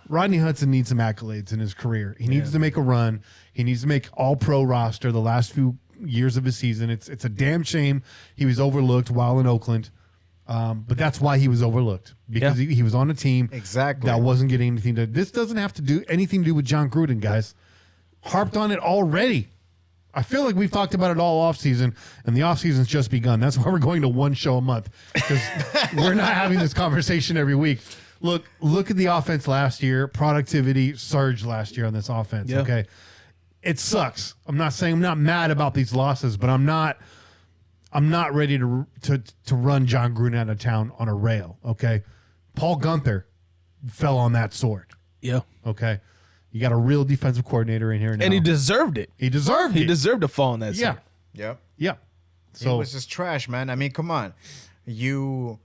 Rodney Hudson needs some accolades in his career. He needs to make a run. He needs to make all-pro roster the last few years of his season. It's a damn shame he was overlooked while in Oakland. But that's why he was overlooked. Because he was on a team that wasn't getting anything to... This doesn't have to do anything to do with John Gruden, guys. Harped on it already. I feel like we've talked about it all offseason, and the offseason's just begun. That's why we're going to one show a month, because we're not having this conversation every week. Look at the offense last year. Productivity surged last year on this offense, okay? It sucks. I'm not saying I'm not mad about these losses, but I'm not ready to run John Gruden out of town on a rail, okay? Paul Gunther fell on that sword. Yeah. Okay. You got a real defensive coordinator in here now. And he deserved it. He deserved it. He deserved to fall in that Yeah. scene. Yep. Yeah. He So was just trash, man. I mean, come on. You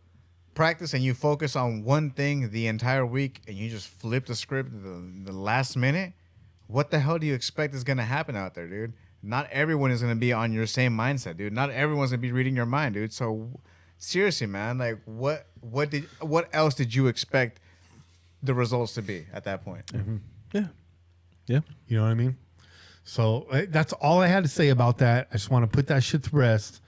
practice and you focus on one thing the entire week and you just flip the script the last minute. What the hell do you expect is going to happen out there, dude? Not everyone is going to be on your same mindset, dude. Not everyone's going to be reading your mind, dude. So seriously, man, like what else did you expect the results to be at that point? Mm-hmm. Yeah. Yeah. you know what I mean? So that's all I had to say about that. I just want to put that shit to rest.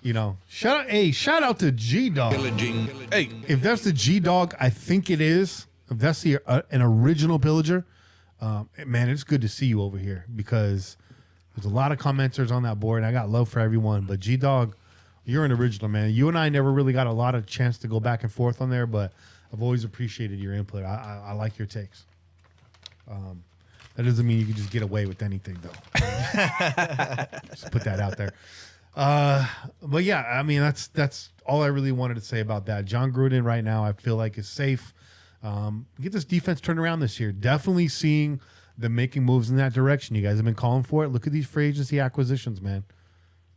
You know, shout out to G-Dog. Hey. If that's the G-Dog, I think it is. If that's an original pillager, man, it's good to see you over here because there's a lot of commenters on that board, and I got love for everyone. But G-Dog, you're an original, man. You and I never really got a lot of chance to go back and forth on there, but I've always appreciated your input. I like your takes. That doesn't mean you can just get away with anything, though. Just put that out there. But yeah, I mean, that's all I really wanted to say about that. John Gruden right now, I feel like is safe. Get this defense turned around this year. Definitely seeing them making moves in that direction. You guys have been calling for it. Look at these free agency acquisitions, man.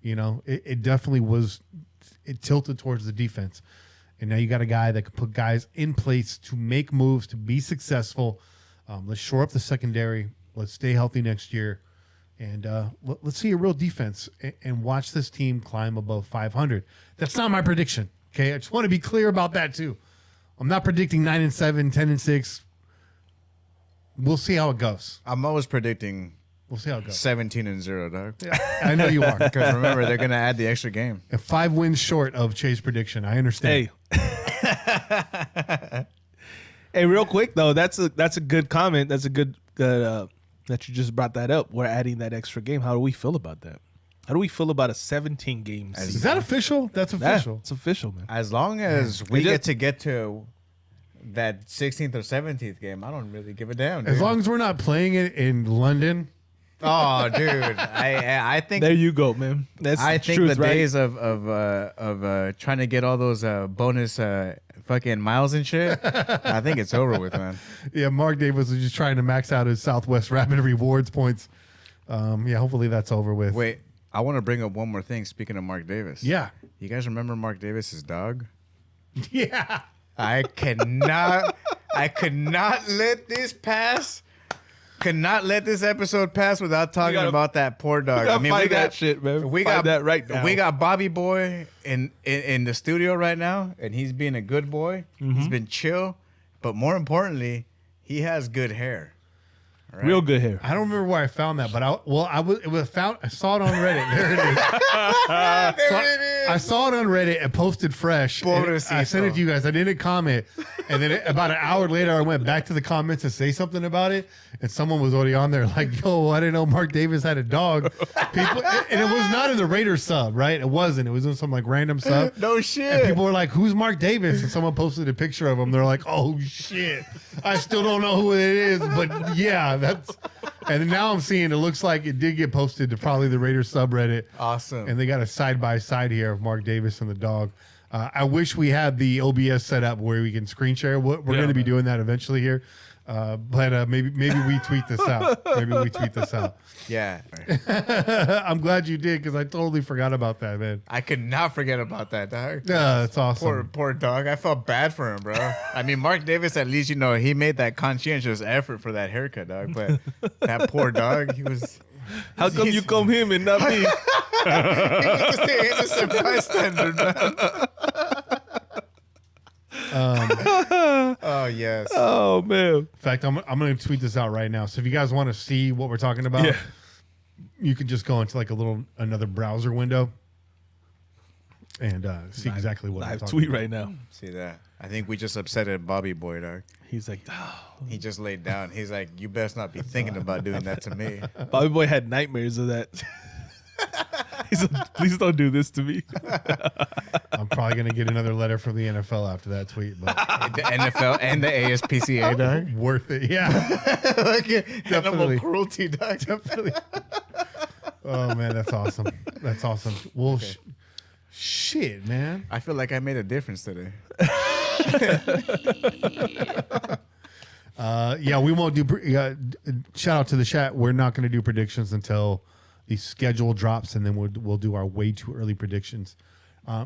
You know, it definitely was. It tilted towards the defense, and now you got a guy that can put guys in place to make moves to be successful. Let's shore up the secondary. Let's stay healthy next year. And let's see a real defense and watch this team climb above 500. That's not my prediction. Okay, I just want to be clear about that too. I'm not predicting 9-7, 10-6. We'll see how it goes. I'm always predicting We'll see how it goes. 17-0, dog. I know you are. Because remember, they're going to add the extra game. And 5 wins short of Chase prediction. I understand. Hey. Hey, real quick though, that's a good comment. That's a good that you just brought that up. We're adding that extra game. How do we feel about that? How do we feel about a 17-game season? Is that official? That's official. Yeah, it's official, man. As long as we get to that 16th or 17th game, I don't really give a damn, dude. As long as we're not playing it in London. Oh, dude. I think There you go, man. I think truth, the right? days of trying to get all those bonus fucking miles and shit, I think it's over with, man. Yeah, Mark Davis was just trying to max out his Southwest Rapid rewards points. Yeah, hopefully that's over with. Wait, I want to bring up one more thing. Speaking of Mark Davis. Yeah. You guys remember Mark Davis's dog? Yeah. I could not let this pass. Could not let this episode pass without talking about that poor dog. I mean, we got that shit, man. We Find got that right now. We got Bobby Boy in the studio right now, and he's being a good boy. Mm-hmm. He's been chill, but more importantly, he has good hair. Right? Real good hair. I don't remember where I found that, but I saw it on Reddit. There it is. I saw it on Reddit and posted fresh. And I sent it to you guys. I didn't comment. And then about an hour later, I went back to the comments to say something about it. And someone was already on there like, yo, I didn't know Mark Davis had a dog. And it was not in the Raiders sub, right? It wasn't. It was in some like random sub. No shit. And people were like, who's Mark Davis? And someone posted a picture of him. They're like, oh, shit. I still don't know who it is. But yeah, that's... And now I'm seeing it looks like it did get posted to probably the Raiders subreddit. Awesome. And they got a side-by-side here of Mark Davis and the dog. I wish we had the OBS set up where we can screen share. We're going to be doing that eventually here. But maybe we tweet this out. Maybe we tweet this out. Yeah. I'm glad you did because I totally forgot about that, man. I could not forget about that, dog. Yeah, that's awesome. Poor dog. I felt bad for him, bro. I mean, Mark Davis, at least, he made that conscientious effort for that haircut, dog. But that poor dog, he was... How come you come him and not me? He was just an innocent bystander, man. Oh, yes. Oh, man. In fact, I'm going to tweet this out right now. So if you guys want to see what we're talking about, you can just go into like another browser window and see exactly what I'm Live talking tweet about. right now. See that? I think we just upset Bobby Boy, dog. He's like, oh. He just laid down. He's like, you best not be thinking about doing that to me. Bobby Boy had nightmares of that. He's like, please don't do this to me. I'm probably going to get another letter from the NFL after that tweet, but The NFL and the ASPCA, dog. worth it. Yeah, Like Definitely. animal cruelty, dog. definitely. Oh, man, that's awesome. That's awesome. Well, shit, man. I feel like I made a difference today. Yeah, we won't do. Shout out to the chat. We're not going to do predictions until the schedule drops, and then we'll do our way too early predictions.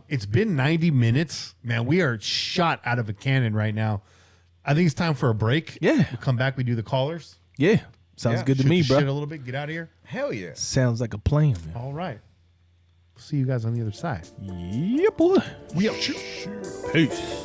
It's been 90 minutes, man. We are shot out of a cannon right now. I think it's time for a break. Yeah. We'll come back. We do the callers. Yeah. Sounds good to Shoot me, the bro. Shit a little bit. Get out of here. Hell yeah. Sounds like a plan, man. All right. We'll see you guys on the other side. Yeah, boy. We out. Peace.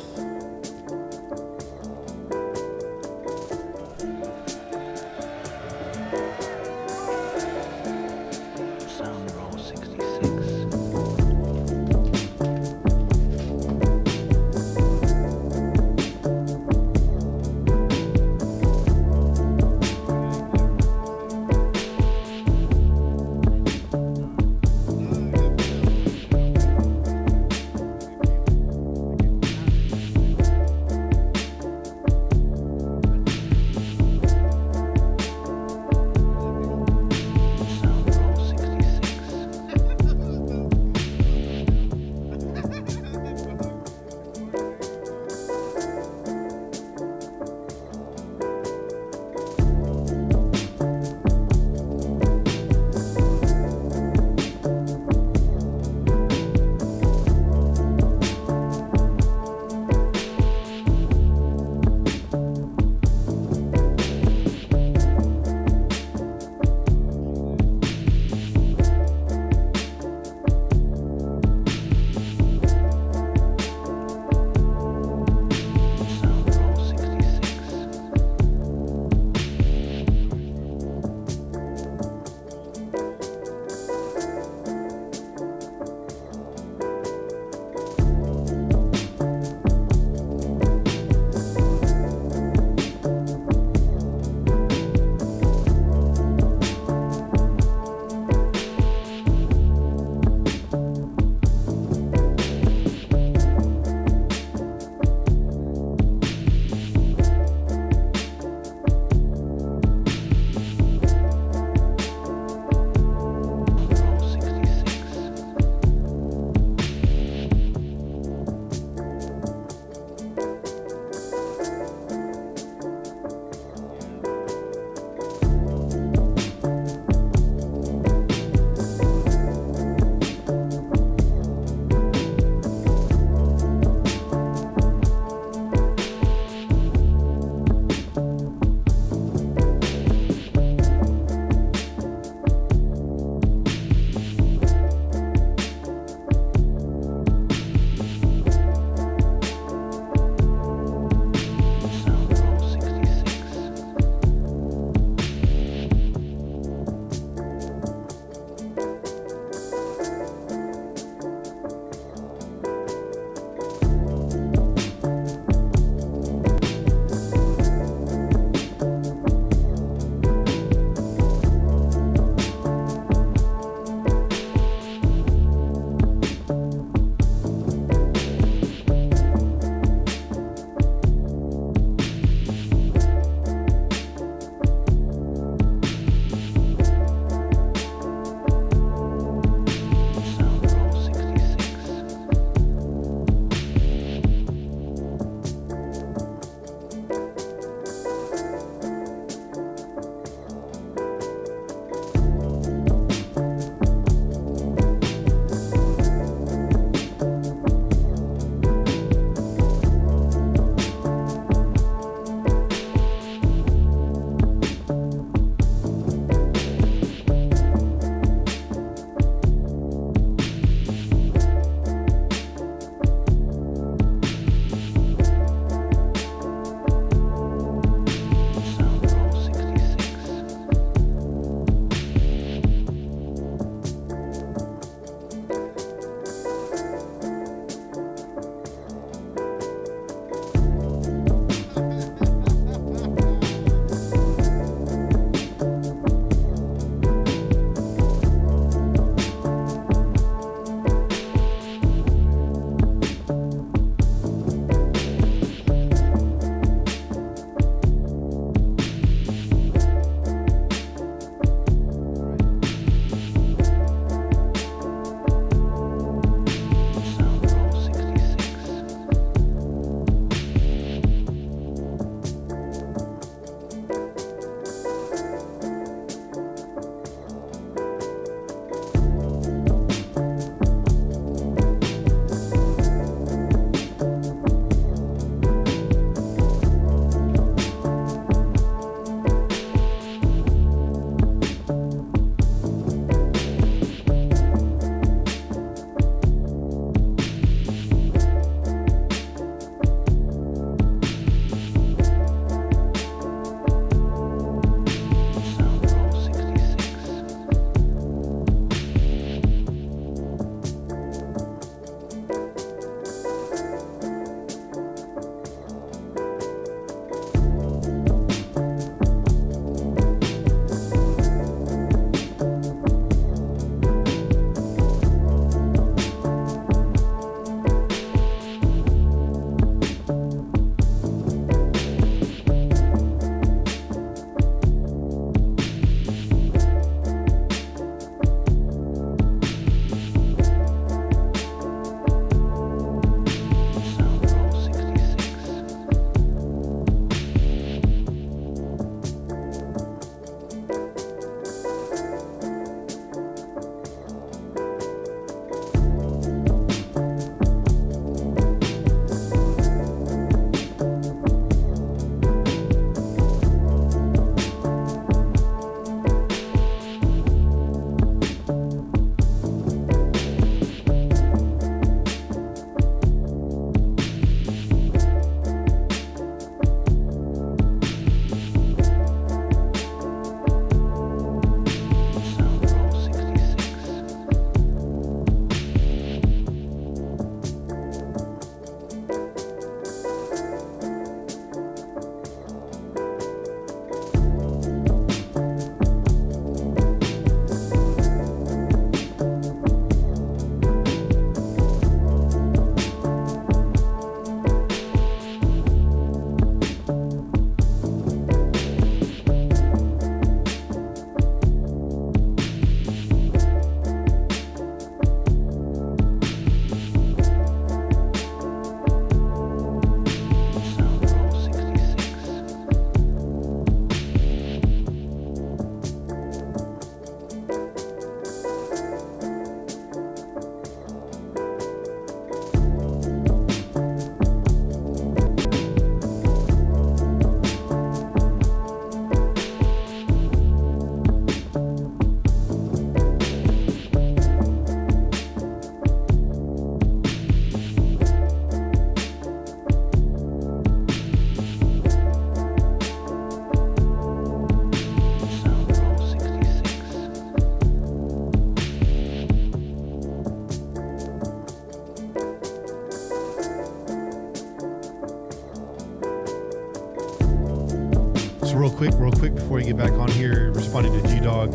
real quick before you get back on here, responding to G-Dog,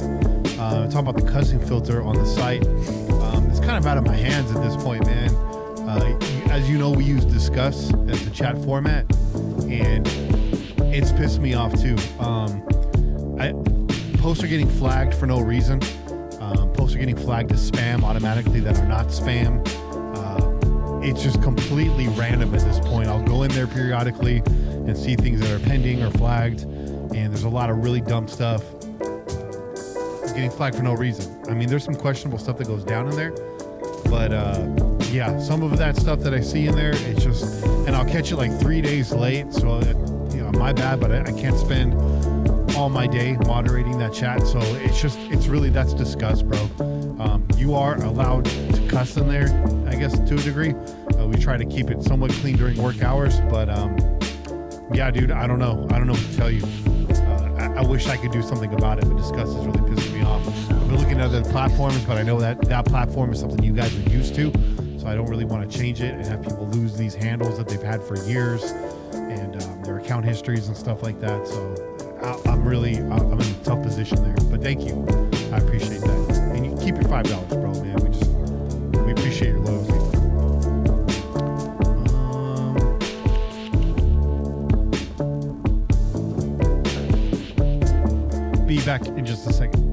talking about the cussing filter on the site. It's kind of out of my hands at this point, man. As you know, we use Discuss as the chat format, and it's pissed me off too. Posts are getting flagged for no reason. Posts are getting flagged as spam automatically that are not spam. It's just completely random at this point. I'll go in there periodically and see things that are pending or flagged, and there's a lot of really dumb stuff getting flagged for no reason. I mean, there's some questionable stuff that goes down in there, but yeah, some of that stuff that I see in there, it's just, and I'll catch it like 3 days late, so my bad, but I can't spend all my day moderating that chat. So it's really, that's disgust, bro. You are allowed to cuss in there, I guess, to a degree. We try to keep it somewhat clean during work hours, but yeah, dude, I don't know what to tell you. I wish I could do something about it, but disgust is really pissing me off. I've been looking at other platforms, but I know that platform is something you guys are used to, so I don't really want to change it and have people lose these handles that they've had for years and their account histories and stuff like that. So I'm in a tough position there, but thank you. I appreciate that. And you keep your $5, bro, man. We appreciate your loyalty. Be back in just a second.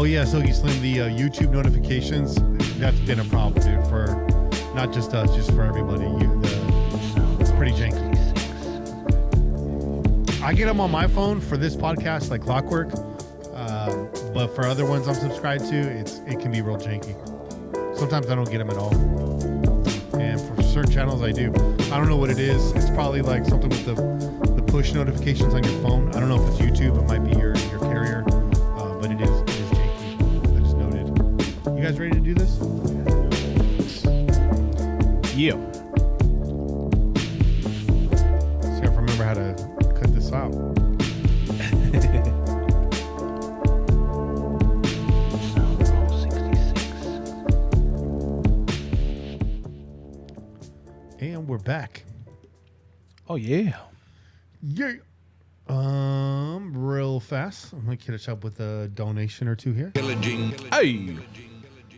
Yeah, Silky Slim, the YouTube notifications, that's been a problem, dude, for not just us, just for everybody. It's pretty janky. I get them on my phone for this podcast like clockwork, but for other ones I'm subscribed to, it can be real janky. Sometimes I don't get them at all, and for certain channels I do. I don't know what it is. It's probably like something with the push notifications on your phone. I don't know if it's YouTube. It might be your carrier, but it is janky. You guys ready to do this? Yeah. See if I remember how to cut this out. And we're back. Oh yeah. Yeah. Real fast. I'm gonna catch up with a donation or two here. Hey.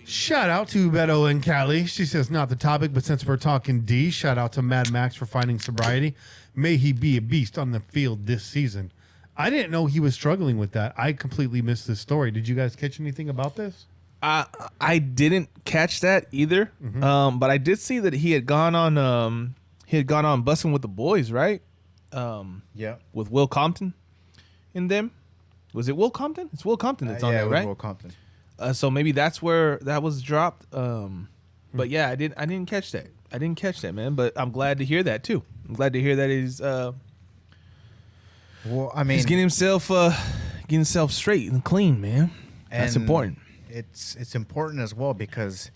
Shout out to Beto and Callie. She says, not the topic, but since we're talking D, shout out to Mad Max for finding sobriety. May he be a beast on the field this season. I didn't know he was struggling with that. I completely missed this story. Did you guys catch anything about this? I didn't catch that either. Mm-hmm. But I did see that he had gone on Bussin' with the Boys, right? Yeah. With Will Compton in them. Was it Will Compton? It's Will Compton that's on there, right? Will Compton. So maybe that's where that was dropped. But yeah, I didn't catch that. I didn't catch that, man. But I'm glad to hear that too. I'm glad to hear that he's well, I mean, he's getting himself straight and clean, man. That's important. It's important as well because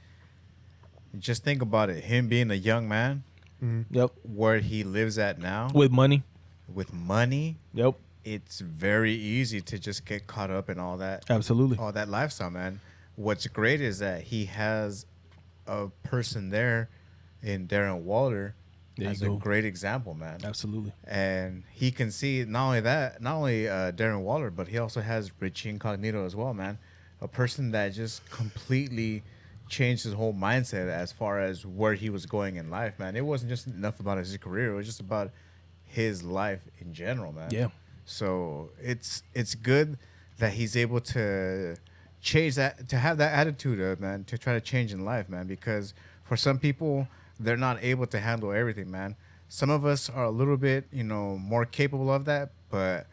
just think about it. Him being a young man, yep, where he lives at now with money, yep. It's very easy to just get caught up in all that. Absolutely. All that lifestyle, man. What's great is that he has a person there in Darren Waller as a great example, man. Absolutely. And he can see not only Darren Waller, but he also has Richie Incognito as well, man. A person that just completely changed his whole mindset as far as where he was going in life, man. It wasn't just enough about his career; it was just about his life in general, man. Yeah. So it's good that he's able to change that, to have that attitude, man, to try to change in life, man. Because for some people, they're not able to handle everything, man. Some of us are a little bit, more capable of that, but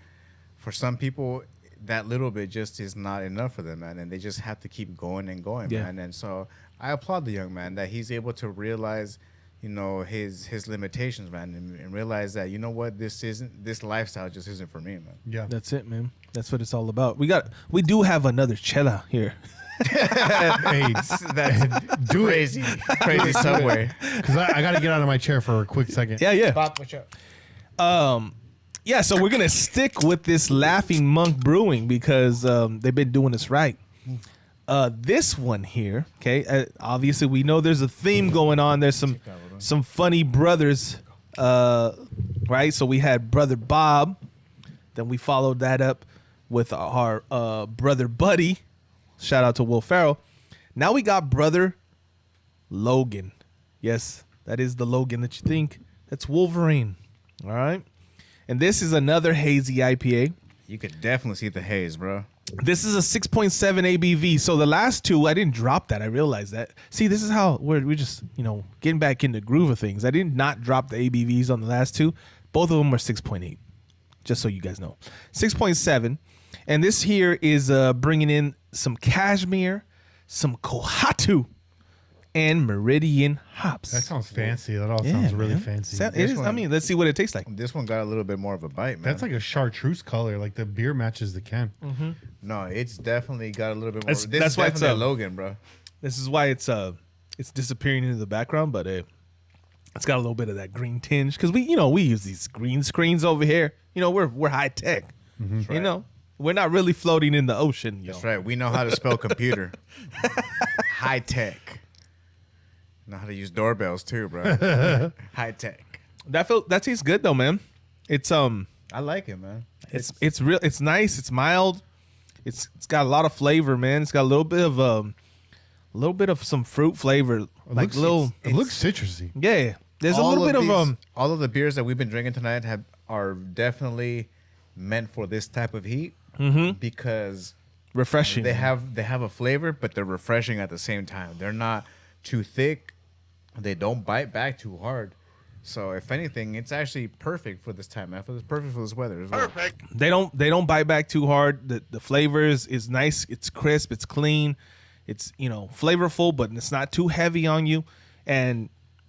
for some people, that little bit just is not enough for them, man, and they just have to keep going and going, man. And so I applaud the young man that he's able to realize, his limitations, man, and realize that, this lifestyle just isn't for me, man. Yeah, that's it, man. That's what it's all about. We do have another Chela here. Hey, do crazy subway. Because I got to get out of my chair for a quick second. Yeah. Bob, what's up? Yeah, so we're gonna stick with this Laughing Monk Brewing because they've been doing this right. This one here, okay. Obviously, we know there's a theme going on. There's some funny brothers, right? So we had Brother Bob, then we followed that up with our brother Buddy. Shout out to Will Ferrell. Now we got Brother Logan. Yes, that is the Logan that you think. That's Wolverine. All right. And this is another hazy IPA. You could definitely see the haze, bro. This is a 6.7 ABV. So the last two, I didn't drop that. I realized that. See, this is how we're just, getting back in the groove of things. I did not drop the ABVs on the last two. Both of them are 6.8, just so you guys know. 6.7. And this here is bringing in some cashmere, some Kohatu, and Meridian hops. That sounds fancy. That all sounds really fancy. It is. Let's see what it tastes like. This one got a little bit more of a bite, man. That's like a chartreuse color. Like the beer matches the can. Mm-hmm. No, it's definitely got a little bit more. That's why it's a Logan, bro. This is why it's disappearing into the background, but it's got a little bit of that green tinge because we use these green screens over here. We're high tech. Mm-hmm. Right. We're not really floating in the ocean. That's right. We know how to spell computer. High tech. Know how to use doorbells too, bro. High tech. That tastes good though, man. It's I like it, man. It's real. It's nice. It's mild. It's got a lot of flavor, man. It's got a little bit of some fruit flavor, It looks citrusy. Yeah, there's a little bit of All of the beers that we've been drinking tonight are definitely meant for this type of heat because refreshing. They have a flavor, but they're refreshing at the same time. They're not too thick. They don't bite back too hard. So if anything, it's actually perfect for this time, man. It's perfect for this weather as well. Perfect. They don't bite back too hard. The flavors is nice. It's crisp. It's clean. It's flavorful, but it's not too heavy on you. And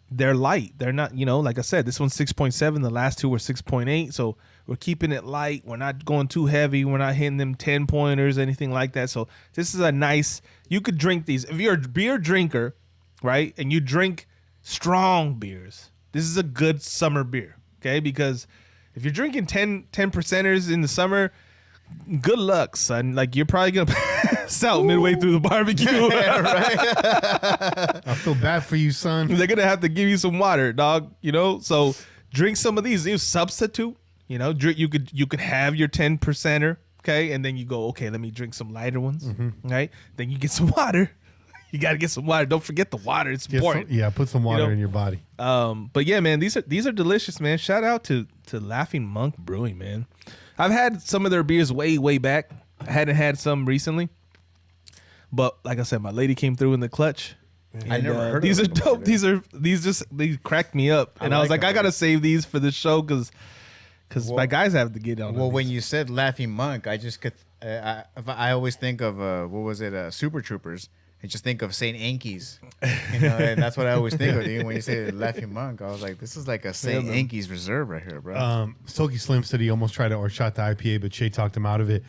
they're light. They're not like I said, this one's 6.7. The last two were 6.8. So we're keeping it light. We're not going too heavy. We're not hitting them 10 pointers, anything like that. So this is a nice. You could drink these if you're a beer drinker, right? And you drink strong beers. This is a good summer beer, okay? Because if you're drinking 10 percenters in the summer, good luck, son. Like you're probably gonna pass out midway through the barbecue. Yeah, right. I feel bad for you, son. They're gonna have to give you some water, dog. So drink some of these. You substitute. You could have your 10 percenter, okay, and then you go, okay, let me drink some lighter ones, right? Then you get some water. You got to get some water. Don't forget the water. It's important. Put some water in your body. But yeah, man, these are delicious, man. Shout out to Laughing Monk Brewing, man. I've had some of their beers way back. I hadn't had some recently. But like I said, my lady came through in the clutch. And, I never heard these of are them dope. before, They cracked me up. And I was like, I got to save these for the show because my guys have to get on. Well, when you said Laughing Monk, I just could. I always think of what was it? Super Troopers. And just think of Saint Ankies, and that's what I always think of. Dude. When you say Laughing Monk, I was like, this is like a Saint Ankies reserve right here, bro. Soki Slim said he almost tried to shot the IPA, but Shay talked him out of it.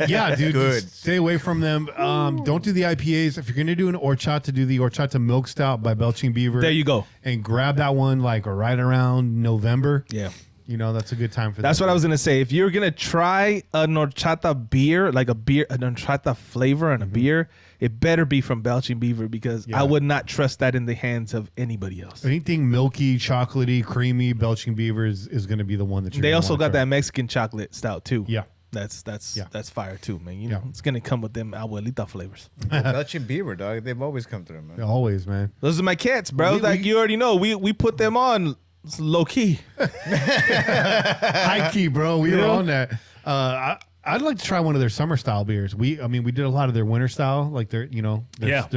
Yeah, dude, Good. stay away from them. Don't do the IPAs. If you're gonna do an horchata, do the horchata milk stout by Belching Beaver. There you go. And grab that one like right around November. Yeah. You know, that's a good time for that. That's what I was going to say. If you're going to try a horchata beer, like a horchata flavor on a beer, it better be from Belching Beaver because I would not trust that in the hands of anybody else. Anything milky, chocolatey, creamy, Belching Beaver is going to be the one that you're They gonna also wanna got try. that Mexican chocolate stout too. Yeah. That's fire too, man. You know, Yeah. it's going to come with them abuelita flavors. Belching Beaver, dog. They've always come through, man. Always, man. Those are my cats, bro. Like you already know, we put them on low key. High key, bro. We were on that. I'd like to try one of their summer style beers. We did a lot of their winter style, like their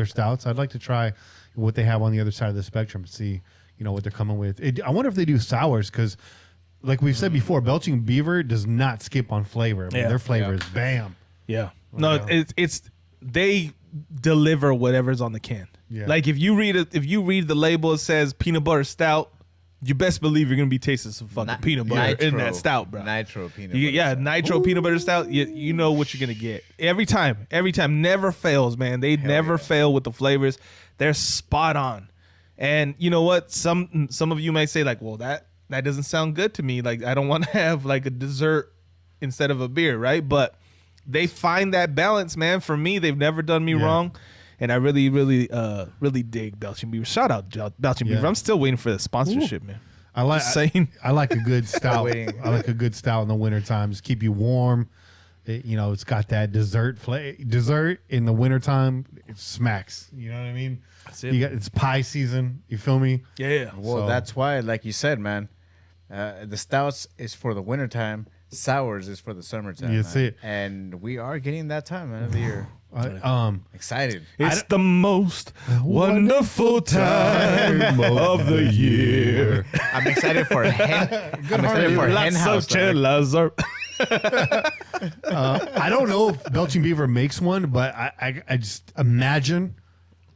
stouts. I'd like to try what they have on the other side of the spectrum. See, what they're coming with. I wonder if they do sours because, like we've said before, Belching Beaver does not skip on flavor. Their flavor is bam. Yeah. No, it's they deliver whatever's on the can. Yeah. Like if you read the label, it says peanut butter stout. You best believe you're gonna be tasting some fucking peanut butter in that stout, bro. Nitro peanut butter. Yeah, nitro peanut butter stout. You know what you're gonna get every time. Never fails, man. They never fail with the flavors. They're spot on. And you know what? Some of you may say like, well, that doesn't sound good to me. Like I don't want to have like a dessert instead of a beer, right? But they find that balance, man. For me, they've never done me wrong. And I really, really, really dig Belching Beaver. Shout out Belching Beaver. I'm still waiting for the sponsorship, man. I like a good stout. I like a good stout in the wintertime. Just keep you warm. It's got that dessert in the wintertime. It smacks. You know what I mean? That's it. It's pie season. You feel me? Yeah. Well, that's why, like you said, man, the stouts is for the wintertime. Sours is for the summertime. That's it. And we are getting that time, man, of the year. Excited. It's the most wonderful time of the year. I'm excited for Hen House. I don't know if Belching Beaver makes one, but I just imagine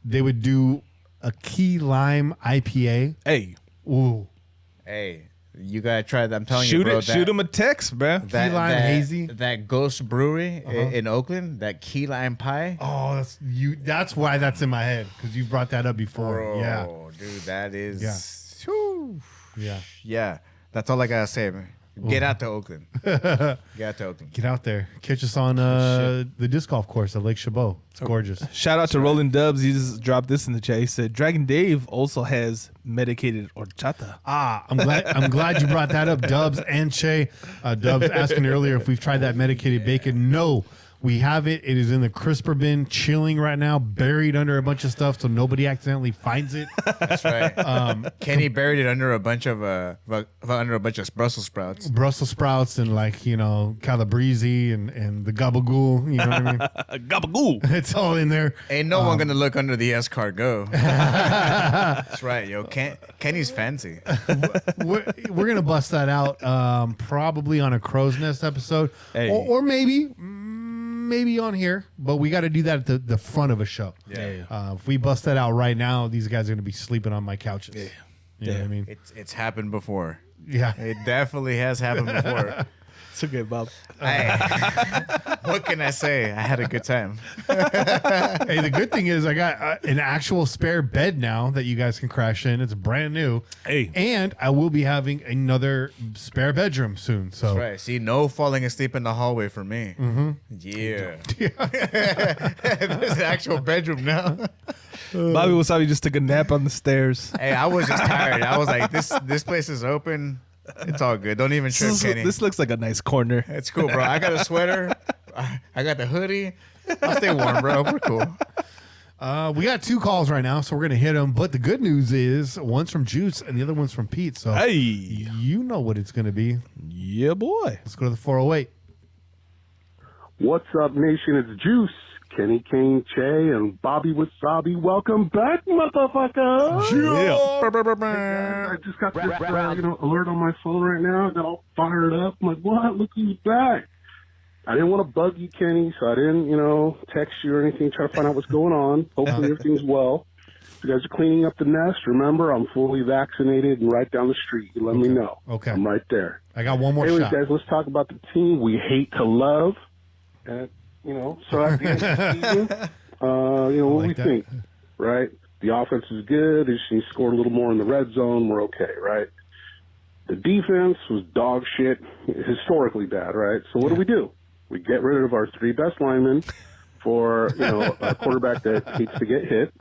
they would do a key lime IPA. Hey. Ooh. Hey. You gotta try that. I'm telling you, bro. Shoot him a text, bro. Key lime hazy. That Ghost Brewery in Oakland. That key lime pie. Oh, that's why that's in my head because you brought that up before. Bro, yeah, dude, that is. Yeah. Whew. Yeah. Yeah. That's all I gotta say, man. Get out to Oakland. Get out to Oakland. Get out there. Catch us on the disc golf course at Lake Chabot. It's gorgeous. Shout out to Rolling Dubs. He just dropped this in the chat. He said Dragon Dave also has medicated horchata. I'm glad you brought that up, Dubs and Che. Dubs asking earlier if we've tried that medicated bacon. No, we have it. It is in the crisper bin, chilling right now, buried under a bunch of stuff, so nobody accidentally finds it. That's right. Kenny buried it under a bunch of Brussels sprouts. Brussels sprouts and calabrese and the gabagool. You know what I mean? Gabagool. It's all in there. Ain't no one gonna look under the escargot. That's right, yo. Kenny's fancy. We're gonna bust that out probably on a Crow's Nest episode, or maybe on here, but we got to do that at the front of a show. Yeah. If we bust that out right now, these guys are going to be sleeping on my couches. Yeah. You know what I mean? It's happened before. Yeah. It definitely has happened before. It's okay, Bob. What can I say? I had a good time. Hey, the good thing is I got an actual spare bed now that you guys can crash in. It's brand new. Hey. And I will be having another spare bedroom soon. So That's right. See, no falling asleep in the hallway for me. Mm-hmm. Yeah. There's an actual bedroom now. Bobby Wasabi just took a nap on the stairs. Hey, I was just tired. I was like, this place is open. It's all good. Don't even trip, Kenny. This looks like a nice corner. It's cool, bro. I got a sweater. I got the hoodie. I'll stay warm, bro. We're cool. we got 2 calls right now, so we're going to hit them. But the good news is one's from Juice and the other one's from Pete. So you know what it's going to be. Yeah, boy. Let's go to the 408. What's up, nation? It's Juice. Kenny, Cain, Che, and Bobby Wasabi. Welcome back, motherfucker. Yeah. I just got this alert on my phone right now. I got all fired up. I'm like, what? Look who's back. I didn't want to bug you, Kenny, so I didn't, text you or anything, try to find out what's going on. Hopefully everything's well. If you guys are cleaning up the nest, remember, I'm fully vaccinated and right down the street. You let me know. Okay. I'm right there. I got one more Anyways, shot. guys, let's talk about the team we hate to love. And, so at the end of the season, what we think, right? The offense is good. They just need to score a little more in the red zone. We're okay, right? The defense was dog shit, historically bad, right? So what do? We get rid of our 3 best linemen for, a quarterback that hates to get hit.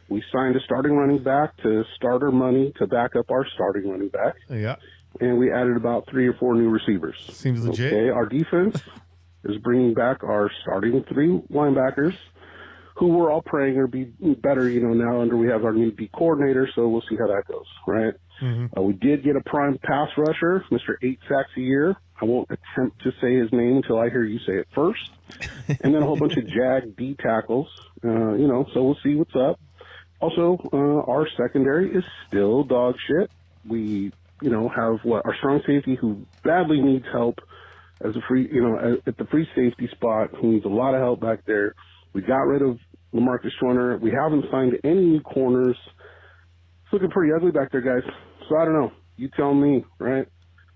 We signed a starting running back to starter money to back up our starting running back. Yeah. And we added about 3 or 4 new receivers. Seems legit. Okay, our defense is bringing back our starting 3 linebackers, who we're all praying are be better, now under we have our new D coordinator, so we'll see how that goes, right? Mm-hmm. We did get a prime pass rusher, Mr. 8 sacks a year. I won't attempt to say his name until I hear you say it first. And then a whole bunch of Jag D tackles, so we'll see what's up. Also, our secondary is still dog shit. We, have our strong safety who badly needs help as a free, at the free safety spot, who needs a lot of help back there. We got rid of LaMarcus Joyner. We haven't signed any new corners. It's looking pretty ugly back there, guys. So I don't know. You tell me, right?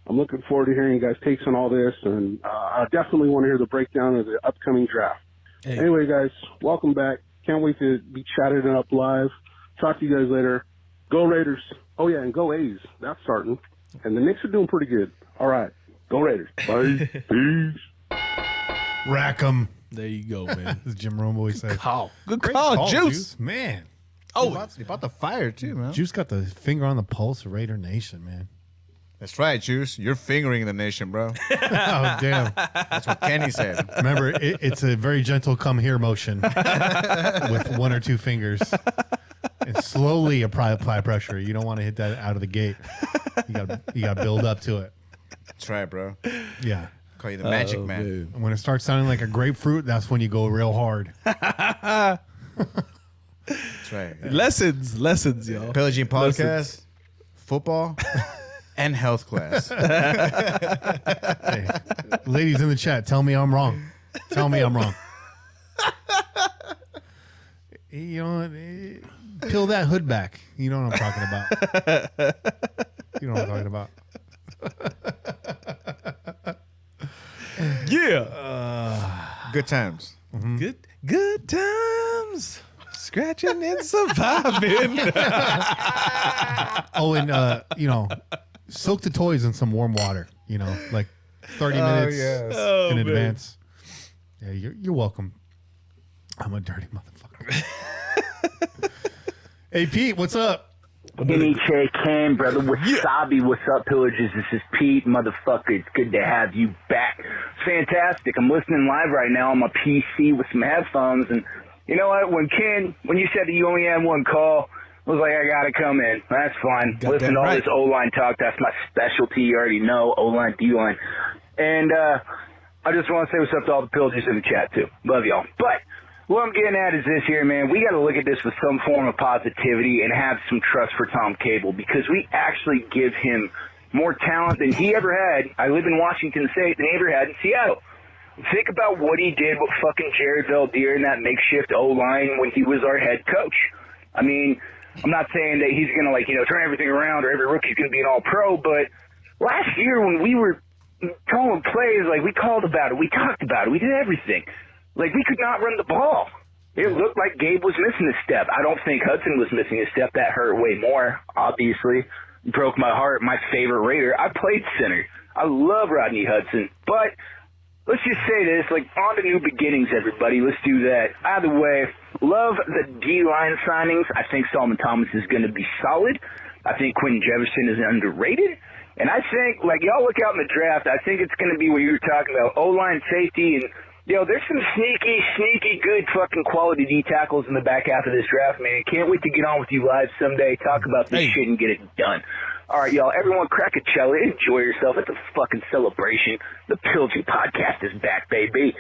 I'm looking forward to hearing you guys' takes on all this, and I definitely want to hear the breakdown of the upcoming draft. Hey. Anyway, guys, welcome back. Can't wait to be chatted up live. Talk to you guys later. Go Raiders. Oh, yeah, and go A's. That's starting. And the Knicks are doing pretty good. All right. Go Raiders. Bye. Peace. Rack 'em. There you go, man. As Jim Rome always said. Good call, Juice. Man. He bought the fire, too, man. Juice got the finger on the pulse of Raider Nation, man. That's right, Juice. You're fingering the nation, bro. Oh, damn. That's what Kenny said. Remember, it's a very gentle come here motion with 1 or 2 fingers. And slowly apply pressure. You don't want to hit that out of the gate. You got to build up to it. That's right, bro. Yeah. Call you the magic man. Dude. And when it starts sounding like a grapefruit, that's when you go real hard. That's right. Yeah. Lessons, y'all. Pillaging podcast, football, and health class. Hey, ladies in the chat, tell me I'm wrong. Tell me I'm wrong. Peel that hood back. You know what I'm talking about. You know what I'm talking about. Yeah. Good times. Mm-hmm. Good times. Scratching and surviving. Oh, and soak the toys in some warm water. Like 30 minutes in advance. Yeah, you're welcome. I'm a dirty motherfucker. Hey, Pete, what's up? NHA Cain, brother. Wasabi, what's up, pillagers? This is Pete, motherfucker. It's good to have you back. It's fantastic. I'm listening live right now on my PC with some headphones, and you know what? When you said that you only had 1 call, I was like, I gotta come in. That's fine. Listen to all this O-line talk. That's my specialty. You already know, O-line, D-line. And I just want to say what's up to all the pillagers in the chat, too. Love y'all. But what I'm getting at is this here, man. We got to look at this with some form of positivity and have some trust for Tom Cable, because we actually give him more talent than he ever had. I live in Washington State than he ever had in Seattle. Think about what he did with fucking Jared Valdir in that makeshift O-line when he was our head coach. I mean, I'm not saying that he's going to, turn everything around or every rookie's going to be an all-pro, but last year when we were calling plays, we called about it, we talked about it, we did everything. We could not run the ball. It looked like Gabe was missing a step. I don't think Hudson was missing a step. That hurt way more, obviously. Broke my heart. My favorite Raider. I played center. I love Rodney Hudson. But let's just say this, on to new beginnings, everybody. Let's do that. Either way, love the D-line signings. I think Solomon Thomas is going to be solid. I think Quinton Jefferson is underrated. And I think, y'all look out in the draft, I think it's going to be what you were talking about, O-line safety, and there's some sneaky good fucking quality D tackles in the back half of this draft, man. Can't wait to get on with you live someday, talk about this shit and get it done. All right, y'all, everyone crack a cello, enjoy yourself. It's a fucking celebration. The Pillaging Podcast is back, baby.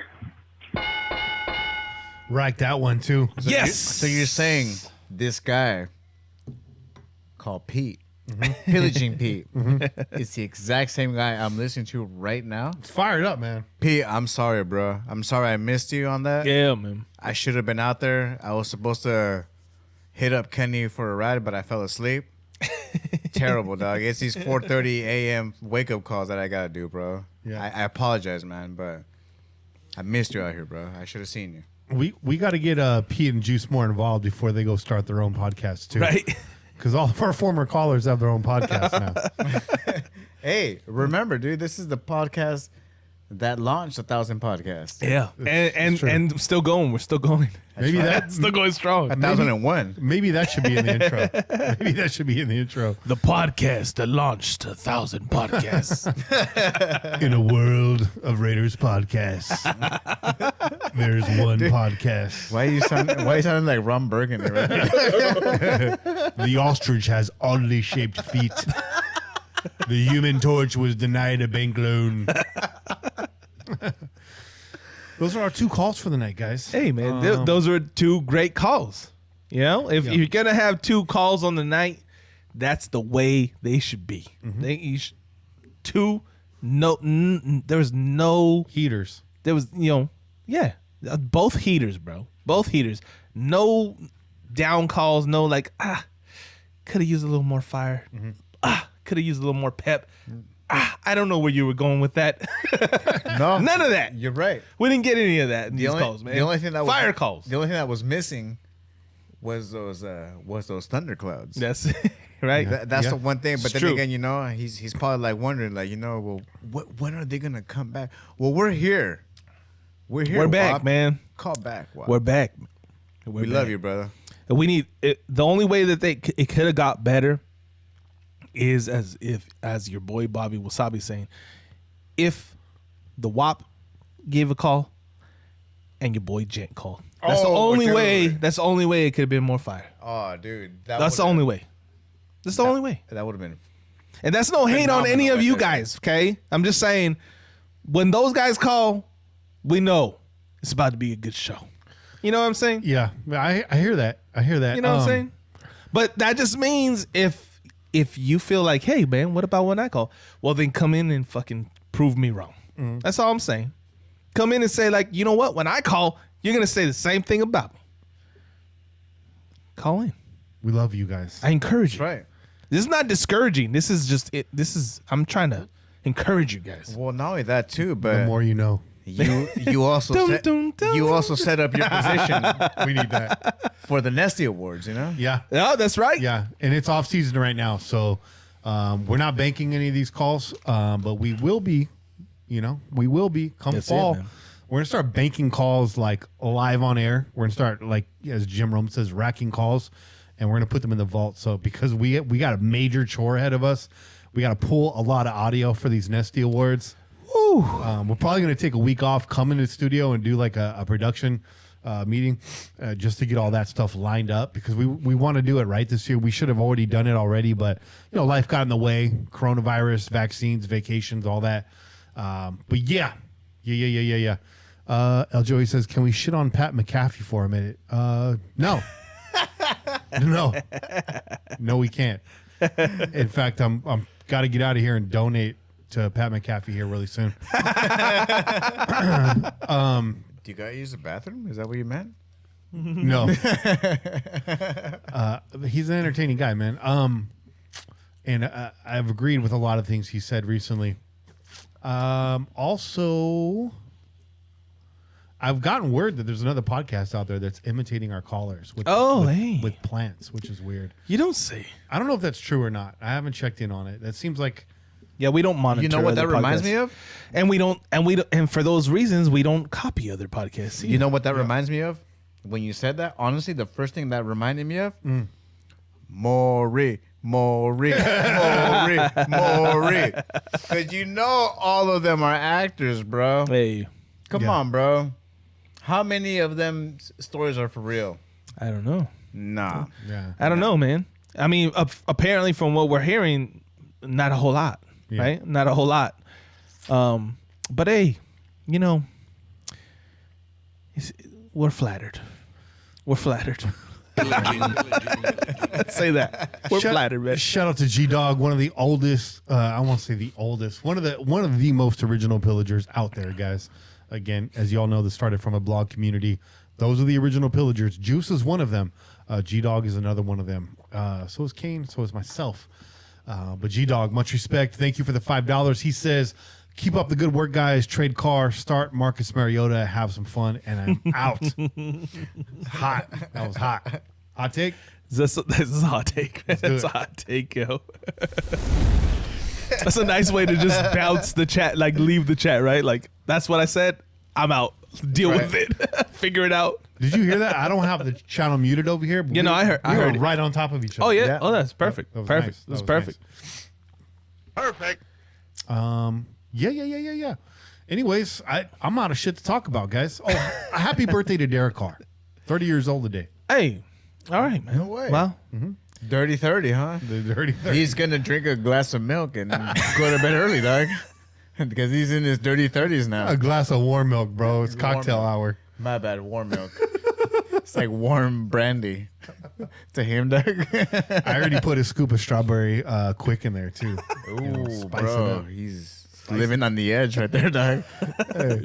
Right, that one too. Yes. So you're saying this guy called Pete, Pillaging Pete, is the exact same guy I'm listening to right now? It's fired up, man. Pete, I'm sorry, bro. I'm sorry I missed you on that. Yeah, man. I should have been out there. I was supposed to hit up Kenny for a ride, but I fell asleep. Terrible, dog. It's these 4:30 a.m. wake-up calls that I got to do, bro. Yeah. I apologize, man, but I missed you out here, bro. I should have seen you. We got to get Pete and Juice more involved before they go start their own podcast, too. Right? Because all of our former callers have their own podcast now. Hey, remember, dude, this is the podcast that launched 1,000 podcasts. Yeah, and still going. We're still going. Maybe that's still going strong. 1,001. Maybe that should be in the intro. Maybe that should be in the intro. The podcast that launched 1,000 podcasts. In a world of Raiders podcasts, there's one podcast. Why you sounding like Ron Burgundy right now? The ostrich has oddly shaped feet. The Human Torch was denied a bank loan. Those are our 2 calls for the night, guys. Hey, man, those were 2 great calls. You know, if you're going to have 2 calls on the night, that's the way they should be. Mm-hmm. There was no heaters. There was, both heaters, bro. Both heaters. No down calls, no like, could have used a little more fire. Mm-hmm. Could have used a little more pep. I don't know where you were going with that. No, none of that. You're right. We didn't get any of that in these calls, man. The only thing that fire calls. The only thing that was missing was those thunderclouds. That's right. That's the one thing. But It's then true. again, he's probably like wondering, like, well, when are they gonna come back? Well, we're here. We're here. We're back, Wap. man. Call back. Wap. We're back. We love you, brother. And we need it. The only way that it could have got better is as your boy Bobby Wasabi saying, if the WAP gave a call and your boy Gent called. That's the only way. That's the only way it could have been more fire. Oh, dude, That's the only way. That's the only way. That would have been. And that's no hate on any of you guys. Okay, I'm just saying, when those guys call, we know it's about to be a good show. You know what I'm saying? Yeah, I hear that. I hear that. You know what I'm saying? But that just means if you feel like, hey, man, what about when I call? Well, then come in and fucking prove me wrong. Mm. That's all I'm saying. Come in and say, like, you know what? When I call, you're going to say the same thing about me. Call in. We love you guys. I encourage you. That's right. This is not discouraging. This is just it. I'm trying to encourage you guys. Well, not only that too, but The more you know. you also set up your position. We need that. For the Nesty Awards, you know? Yeah. Yeah, that's right. Yeah. And it's off season right now. So we're not banking any of these calls, but we will be, come That's fall. it, man. We're going to start banking calls like live on air. We're going to start, like, as Jim Rome says, racking calls, and we're going to put them in the vault. So because we got a major chore ahead of us, we got to pull a lot of audio for these Nesty Awards. We're probably going to take a week off, come into the studio and do like a production meeting just to get all that stuff lined up because we want to do it right this year. We should have already done it already, but life got in the way, coronavirus, vaccines, vacations, all that. But yeah. El Joey says, can we shit on Pat McAfee for a minute? No. No, we can't. In fact, I'm got to get out of here and donate to Pat McAfee here really soon. Do you guys use the bathroom? Is that what you meant? No. He's an entertaining guy, man. And I've agreed with a lot of things he said recently. Also, I've gotten word that there's another podcast out there that's imitating our callers with plants, which is weird. You don't say. I don't know if that's true or not. I haven't checked in on it. That seems like we don't monitor. You know what that other reminds podcasts. me of? And for those reasons, we don't copy other podcasts. You know what that reminds me of? When you said that, honestly, the first thing that reminded me of, Maury. Because all of them are actors, bro. Hey, Come on, bro. How many of them stories are for real? I don't know. Nah. yeah. I don't know, man. I mean, apparently from what we're hearing, not a whole lot, right? Not a whole lot. But hey, we're flattered. We're flattered. Say that. We're flattered, man. Shout out to G-Dog, one of the oldest, I won't say the oldest, one of the most original pillagers out there, guys. Again, as you all know, this started from a blog community. Those are the original pillagers. Juice is one of them. G-Dog is another one of them. So is Cain. So is myself. But G-Dog, much respect. Thank you for the $5. He says, keep up the good work, guys. Trade Carr, start Marcus Mariota, have some fun, and I'm out. Hot. That was hot. Hot take? This is a hot take. That's a hot take, yo. That's a nice way to just bounce the chat, like leave the chat, right? Like, that's what I said. I'm out. Deal with it. Figure it out. Did you hear that? I don't have the channel muted over here. But I heard. We I heard were it. right on top of each other. Oh yeah. Oh, that's perfect. That was Perfect. nice. That's That was perfect. Perfect. Yeah. Anyways, I'm out of shit to talk about, guys. Oh, happy birthday to Derek Carr. 30 years old today. Hey. All right, man. No way. Well, Dirty 30, huh? The dirty 30. He's gonna drink a glass of milk and go to bed early, dog. Because he's in his dirty 30s now. A glass of warm milk, bro. It's Warm cocktail milk. hour. My bad, warm milk. It's like warm brandy to him, dog. I already put a scoop of strawberry quick in there, too. Ooh, spice it bro, up. he's living on the edge right there, dog.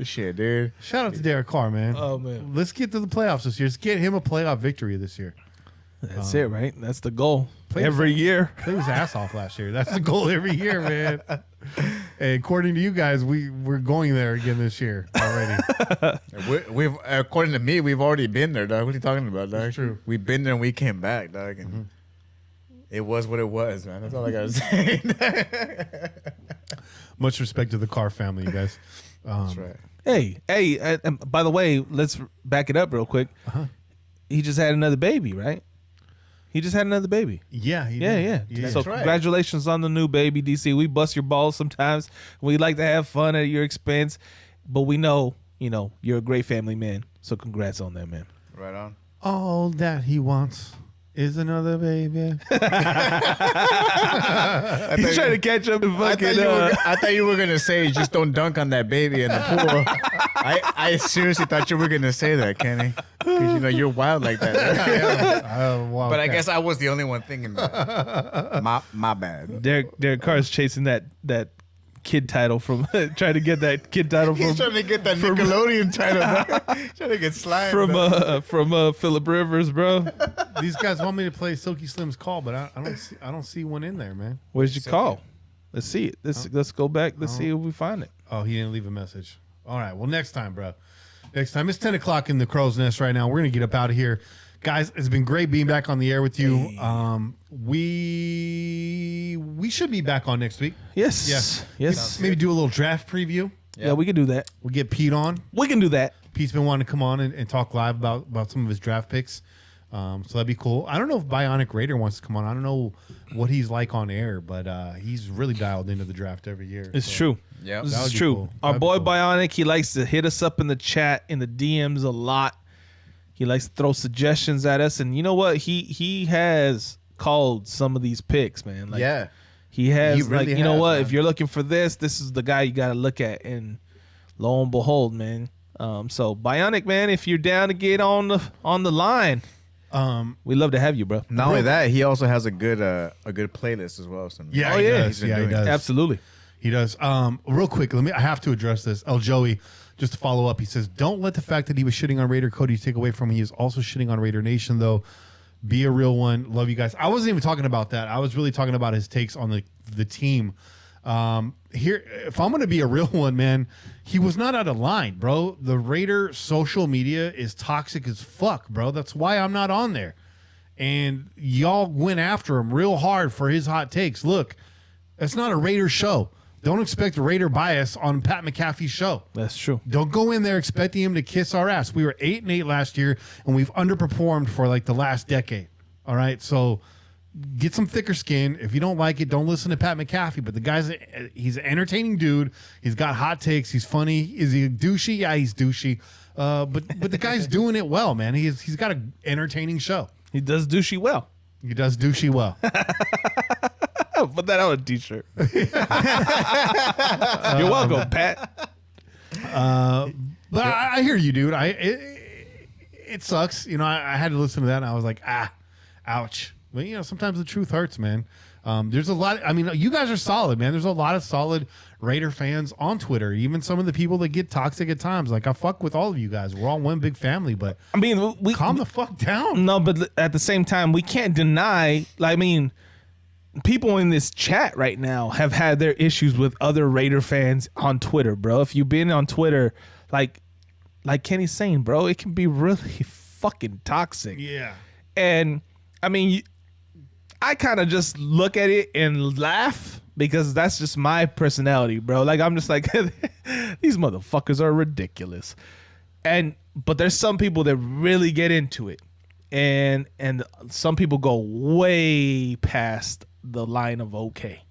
Shit, dude. Shout out to Derek Carr, man. Oh, man. Let's get to the playoffs this year. Let's get him a playoff victory this year. that's it, right? That's the goal. Play Every year. Played his ass off last year. That's the goal every year, man. And according to you guys, we're going there again this year already. We've according to me, we've already been there, dog. What are you talking about, dog? True. We've been there and we came back, dog. And it was what it was, man. That's all I gotta say. Much respect to the Carr family, you guys. That's right. Hey, and by the way, let's back it up real quick. He just had another baby, right? He just had another baby. Yeah. Yeah. So That's right. congratulations on the new baby, DC. We bust your balls sometimes. We like to have fun at your expense, but we know, you're a great family man. So congrats on that, man. Right on. All that he wants is another baby. He's trying to catch up and fucking. I thought you were gonna say just don't dunk on that baby in the pool. I seriously thought you were gonna say that, Kenny, because you're wild like that. But I guess I was the only one thinking that. My bad. Derek Carr's chasing that kid title from trying to get that kid title He's trying to get that Nickelodeon title. Trying to get slime from Phillip Rivers, bro. These guys want me to play Silky Slim's Call, but I don't see one in there, man. Where's your call? Let's see it. Let's go back. Let's see if we find it. Oh, he didn't leave a message. All right. Well, next time, bro. Next time. It's 10 o'clock in the crow's nest right now. We're going to get up out of here. Guys, it's been great being back on the air with you. We should be back on next week. Yes. Maybe do a little draft preview. Yeah, we can do that. We'll get Pete on. We can do that. Pete's been wanting to come on and talk live about some of his draft picks. So that'd be cool. I don't know if Bionic Raider wants to come on. I don't know what he's like on air, but he's really dialed into the draft every year. It's true. Yeah, This That is would be true. cool. Our That'd be boy cool. Bionic, he likes to hit us up in the chat, in the DMs a lot. He likes to throw suggestions at us, and you know what? He has called some of these picks, man. Like, Yeah. he has. He really like, you know has, what? man. If you're looking for this is the guy you got to look at, and lo and behold, man. So Bionic, man, if you're down to get on the line, we love to have you, bro. Not only that, he also has a good playlist as well. Some Yeah, Oh, he yeah. does. He's been Yeah, he doing does. Absolutely. He does. Real quick, I have to address this. El Joey, just to follow up, he says, don't let the fact that he was shitting on Raider Cody take away from him. He is also shitting on Raider Nation, though. Be a real one. Love you guys. I wasn't even talking about that. I was really talking about his takes on the team. Here, if I'm going to be a real one, man, he was not out of line, bro. The Raider social media is toxic as fuck, bro. That's why I'm not on there. And y'all went after him real hard for his hot takes. Look, it's not a Raider show. Don't expect Raider bias on Pat McAfee's show. That's true. Don't go in there expecting him to kiss our ass. We were 8-8 last year, and we've underperformed for like the last decade. All right, so get some thicker skin. If you don't like it, don't listen to Pat McAfee. But the he's an entertaining dude. He's got hot takes. He's funny. Is he douchey? Yeah, he's douchey. But the guy's doing it well, man. He's got an entertaining show. He does douchey well. He does douchey well. Put that on a t-shirt. You're welcome, Pat. But I hear you, dude. It sucks. I had to listen to that, and I was like, ouch. But sometimes the truth hurts, man. There's a lot. I mean, you guys are solid, man. There's a lot of solid Raider fans on Twitter. Even some of the people that get toxic at times. Like, I fuck with all of you guys. We're all one big family. But I mean, we calm the fuck down. No, but at the same time, we can't deny. I mean, people in this chat right now have had their issues with other Raider fans on Twitter, bro. If you've been on Twitter, like Kenny's saying, bro, it can be really fucking toxic. Yeah. And I mean, I kind of just look at it and laugh because that's just my personality, bro. Like, I'm just like, these motherfuckers are ridiculous. But there's some people that really get into it. And some people go way past the line of okay.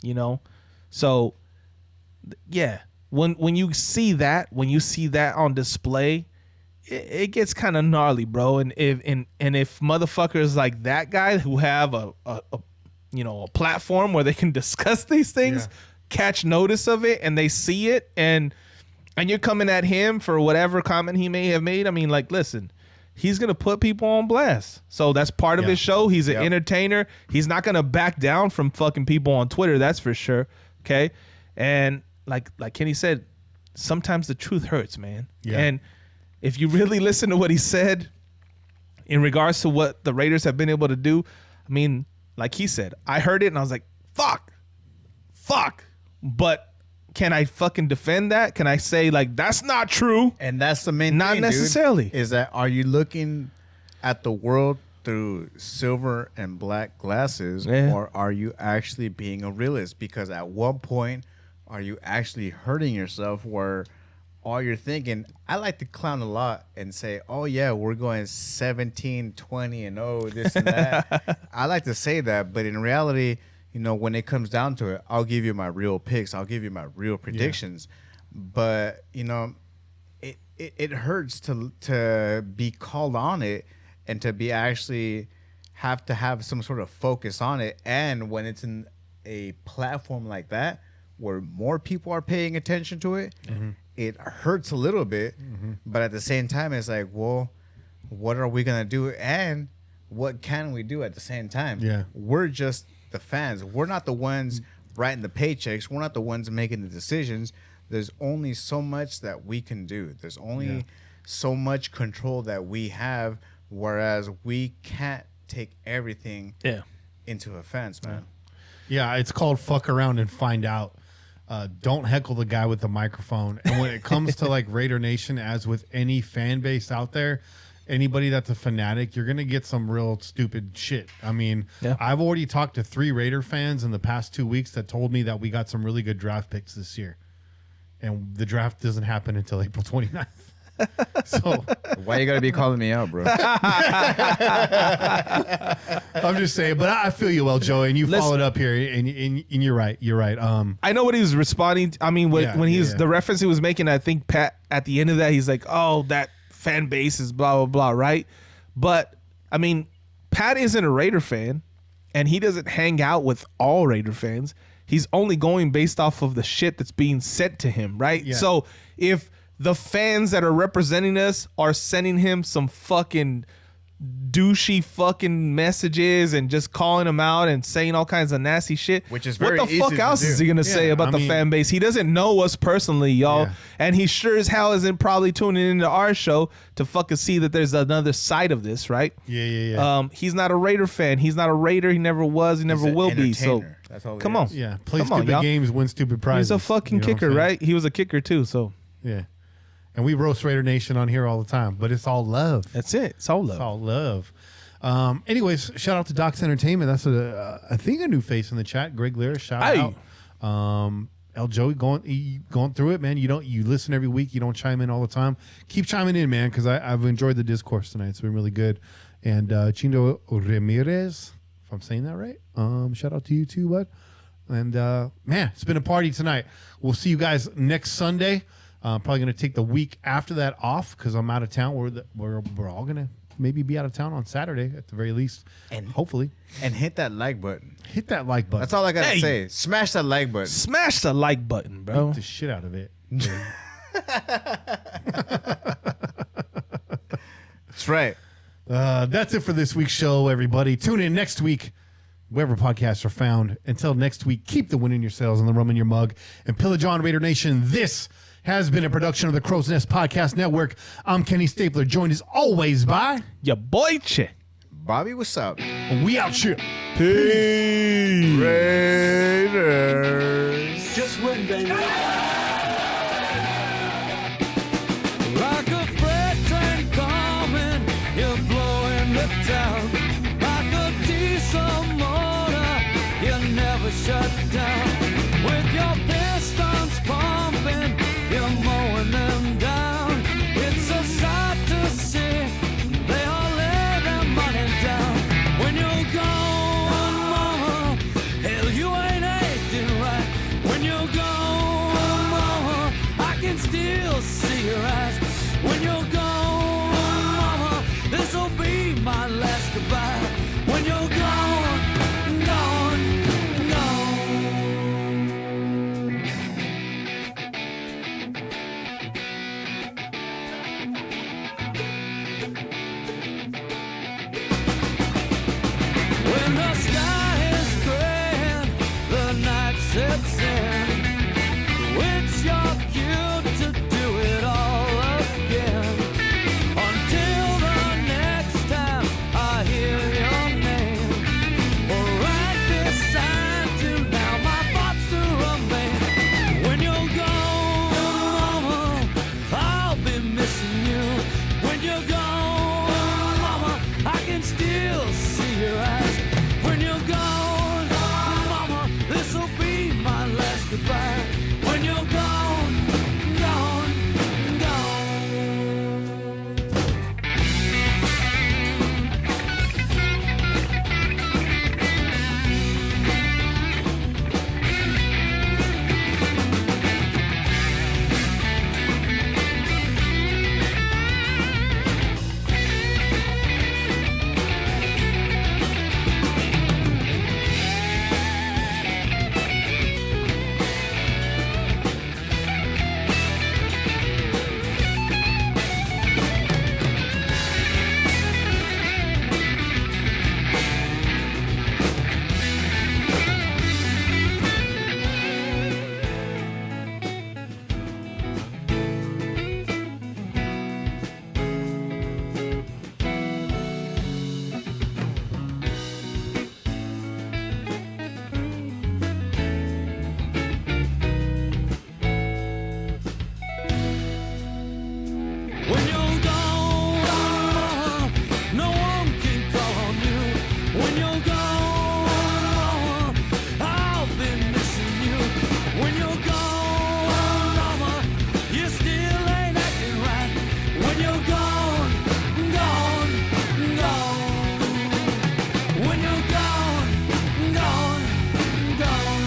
You know? So yeah, when you see that on display, it gets kind of gnarly, bro. And if motherfuckers like that guy who have a platform where they can discuss these things, catch notice of it, and they see it, and you're coming at him for whatever comment he may have made. I mean, like, listen, he's gonna put people on blast. So that's part of his show. He's an entertainer. He's not gonna back down from fucking people on Twitter. That's for sure. Okay, and like Kenny said, sometimes the truth hurts, man. Yeah. And if you really listen to what he said in regards to what the Raiders have been able to do, I mean, like he said, I heard it and I was like, fuck. But can I fucking defend that? Can I say, like, that's not true? And that's the main not thing, necessarily. Dude, is that, are you looking at the world through silver and black glasses, or are you actually being a realist? Because at one point, are you actually hurting yourself where all you're thinking, I like to clown a lot and say, oh yeah, we're going 17-20-0, this and that. I like to say that, but in reality, you know, when it comes down to it, I'll give you my real picks. I'll give you my real predictions. Yeah. But, you know, it hurts to be called on it and to be actually have to have some sort of focus on it. And when it's in a platform like that, where more people are paying attention to it, it hurts a little bit. But at the same time, it's like, well, what are we going to do? And what can we do at the same time? Yeah. We're just the fans. We're not the ones writing the paychecks. We're not the ones making the decisions. There's only so much that we can do. There's only so much control that we have, whereas we can't take everything into offense, man. Yeah, it's called fuck around and find out. Don't heckle the guy with the microphone. And when it comes to like Raider Nation, as with any fan base out there, anybody that's a fanatic, you're going to get some real stupid shit. I mean, I've already talked to 3 Raider fans in the past 2 weeks that told me that we got some really good draft picks this year. And the draft doesn't happen until April 29th. So why you gotta be calling me out, bro? I'm just saying, but I feel you well, Joey, and you followed up here, and you're right. You're right. I know what he was responding to. I mean, when he's the reference he was making, I think Pat at the end of that, he's like, "Oh, that fan base is blah blah blah," right? But I mean, Pat isn't a Raider fan, and he doesn't hang out with all Raider fans. He's only going based off of the shit that's being sent to him, right? Yeah. So if the fans that are representing us are sending him some fucking douchey fucking messages and just calling him out and saying all kinds of nasty shit, which is very what the fuck else is he gonna say about the fan base? He doesn't know us personally, y'all, and he sure as hell isn't probably tuning into our show to fucking see that there's another side of this, right? He's not a Raider fan. He's not a Raider. He never was. He never will be. So that's all. Come on, play stupid games, win stupid prizes. He's a fucking kicker, right? He was a kicker too. So and we roast Raider Nation on here all the time, but it's all love. That's it. It's all love. It's all love. Anyways, shout out to Doc's Entertainment. That's I think a new face in the chat. Greg Lear, shout out. El Joey going through it, man. You listen every week. You don't chime in all the time. Keep chiming in, man, because I've enjoyed the discourse tonight. It's been really good. And Chindo Ramirez, if I'm saying that right, shout out to you too, bud. And man, it's been a party tonight. We'll see you guys next Sunday. Probably going to take the week after that off because I'm out of town. We're all going to maybe be out of town on Saturday at the very least, and hopefully. And hit that like button. Hit that like button. That's all I got to say. Smash that like button. Smash the like button, bro. Beat the shit out of it. That's right. That's it for this week's show, everybody. Tune in next week, wherever podcasts are found. Until next week, keep the wind in your sails and the rum in your mug. And pillage on, Raider Nation. This has been a production of the Crow's Nest Podcast Network. I'm Kenny Stapler, joined as always by your boy Che. Bobby, what's up? We out here. Peace. Raiders. Just win, baby. Like a freight train coming, you're blowing the it down. Like a diesel motor, you never shut down. With your pistons pumping, you're mowing them down. It's a sight to see, they all lay their money down. When you're gone, mama, hell, you ain't acting right. When you're gone, mama, I can still see your eyes. When you're gone, mama, this'll be my last goodbye. When you're gone, gone, when the sky is gray and the night sets in, it's your cue to do it all again. Until the next time I hear your name, or write this sign to now my thoughts to remain. When you're gone, mama, I'll be missing you. When you're gone, mama, I can still see your eyes. When you're gone, mama, this'll be my last goodbye. When you're gone, gone, gone. When you're gone, no one can call on you. When you're gone, I'll be missing you. When you're gone, mama, you still ain't acting right. When you're gone, gone, gone. When you're gone, gone, gone.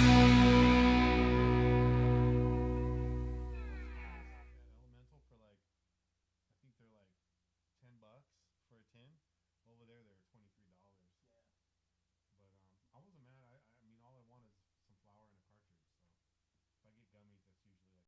Elemental for like, I think they're like $10 for a tin. Over there,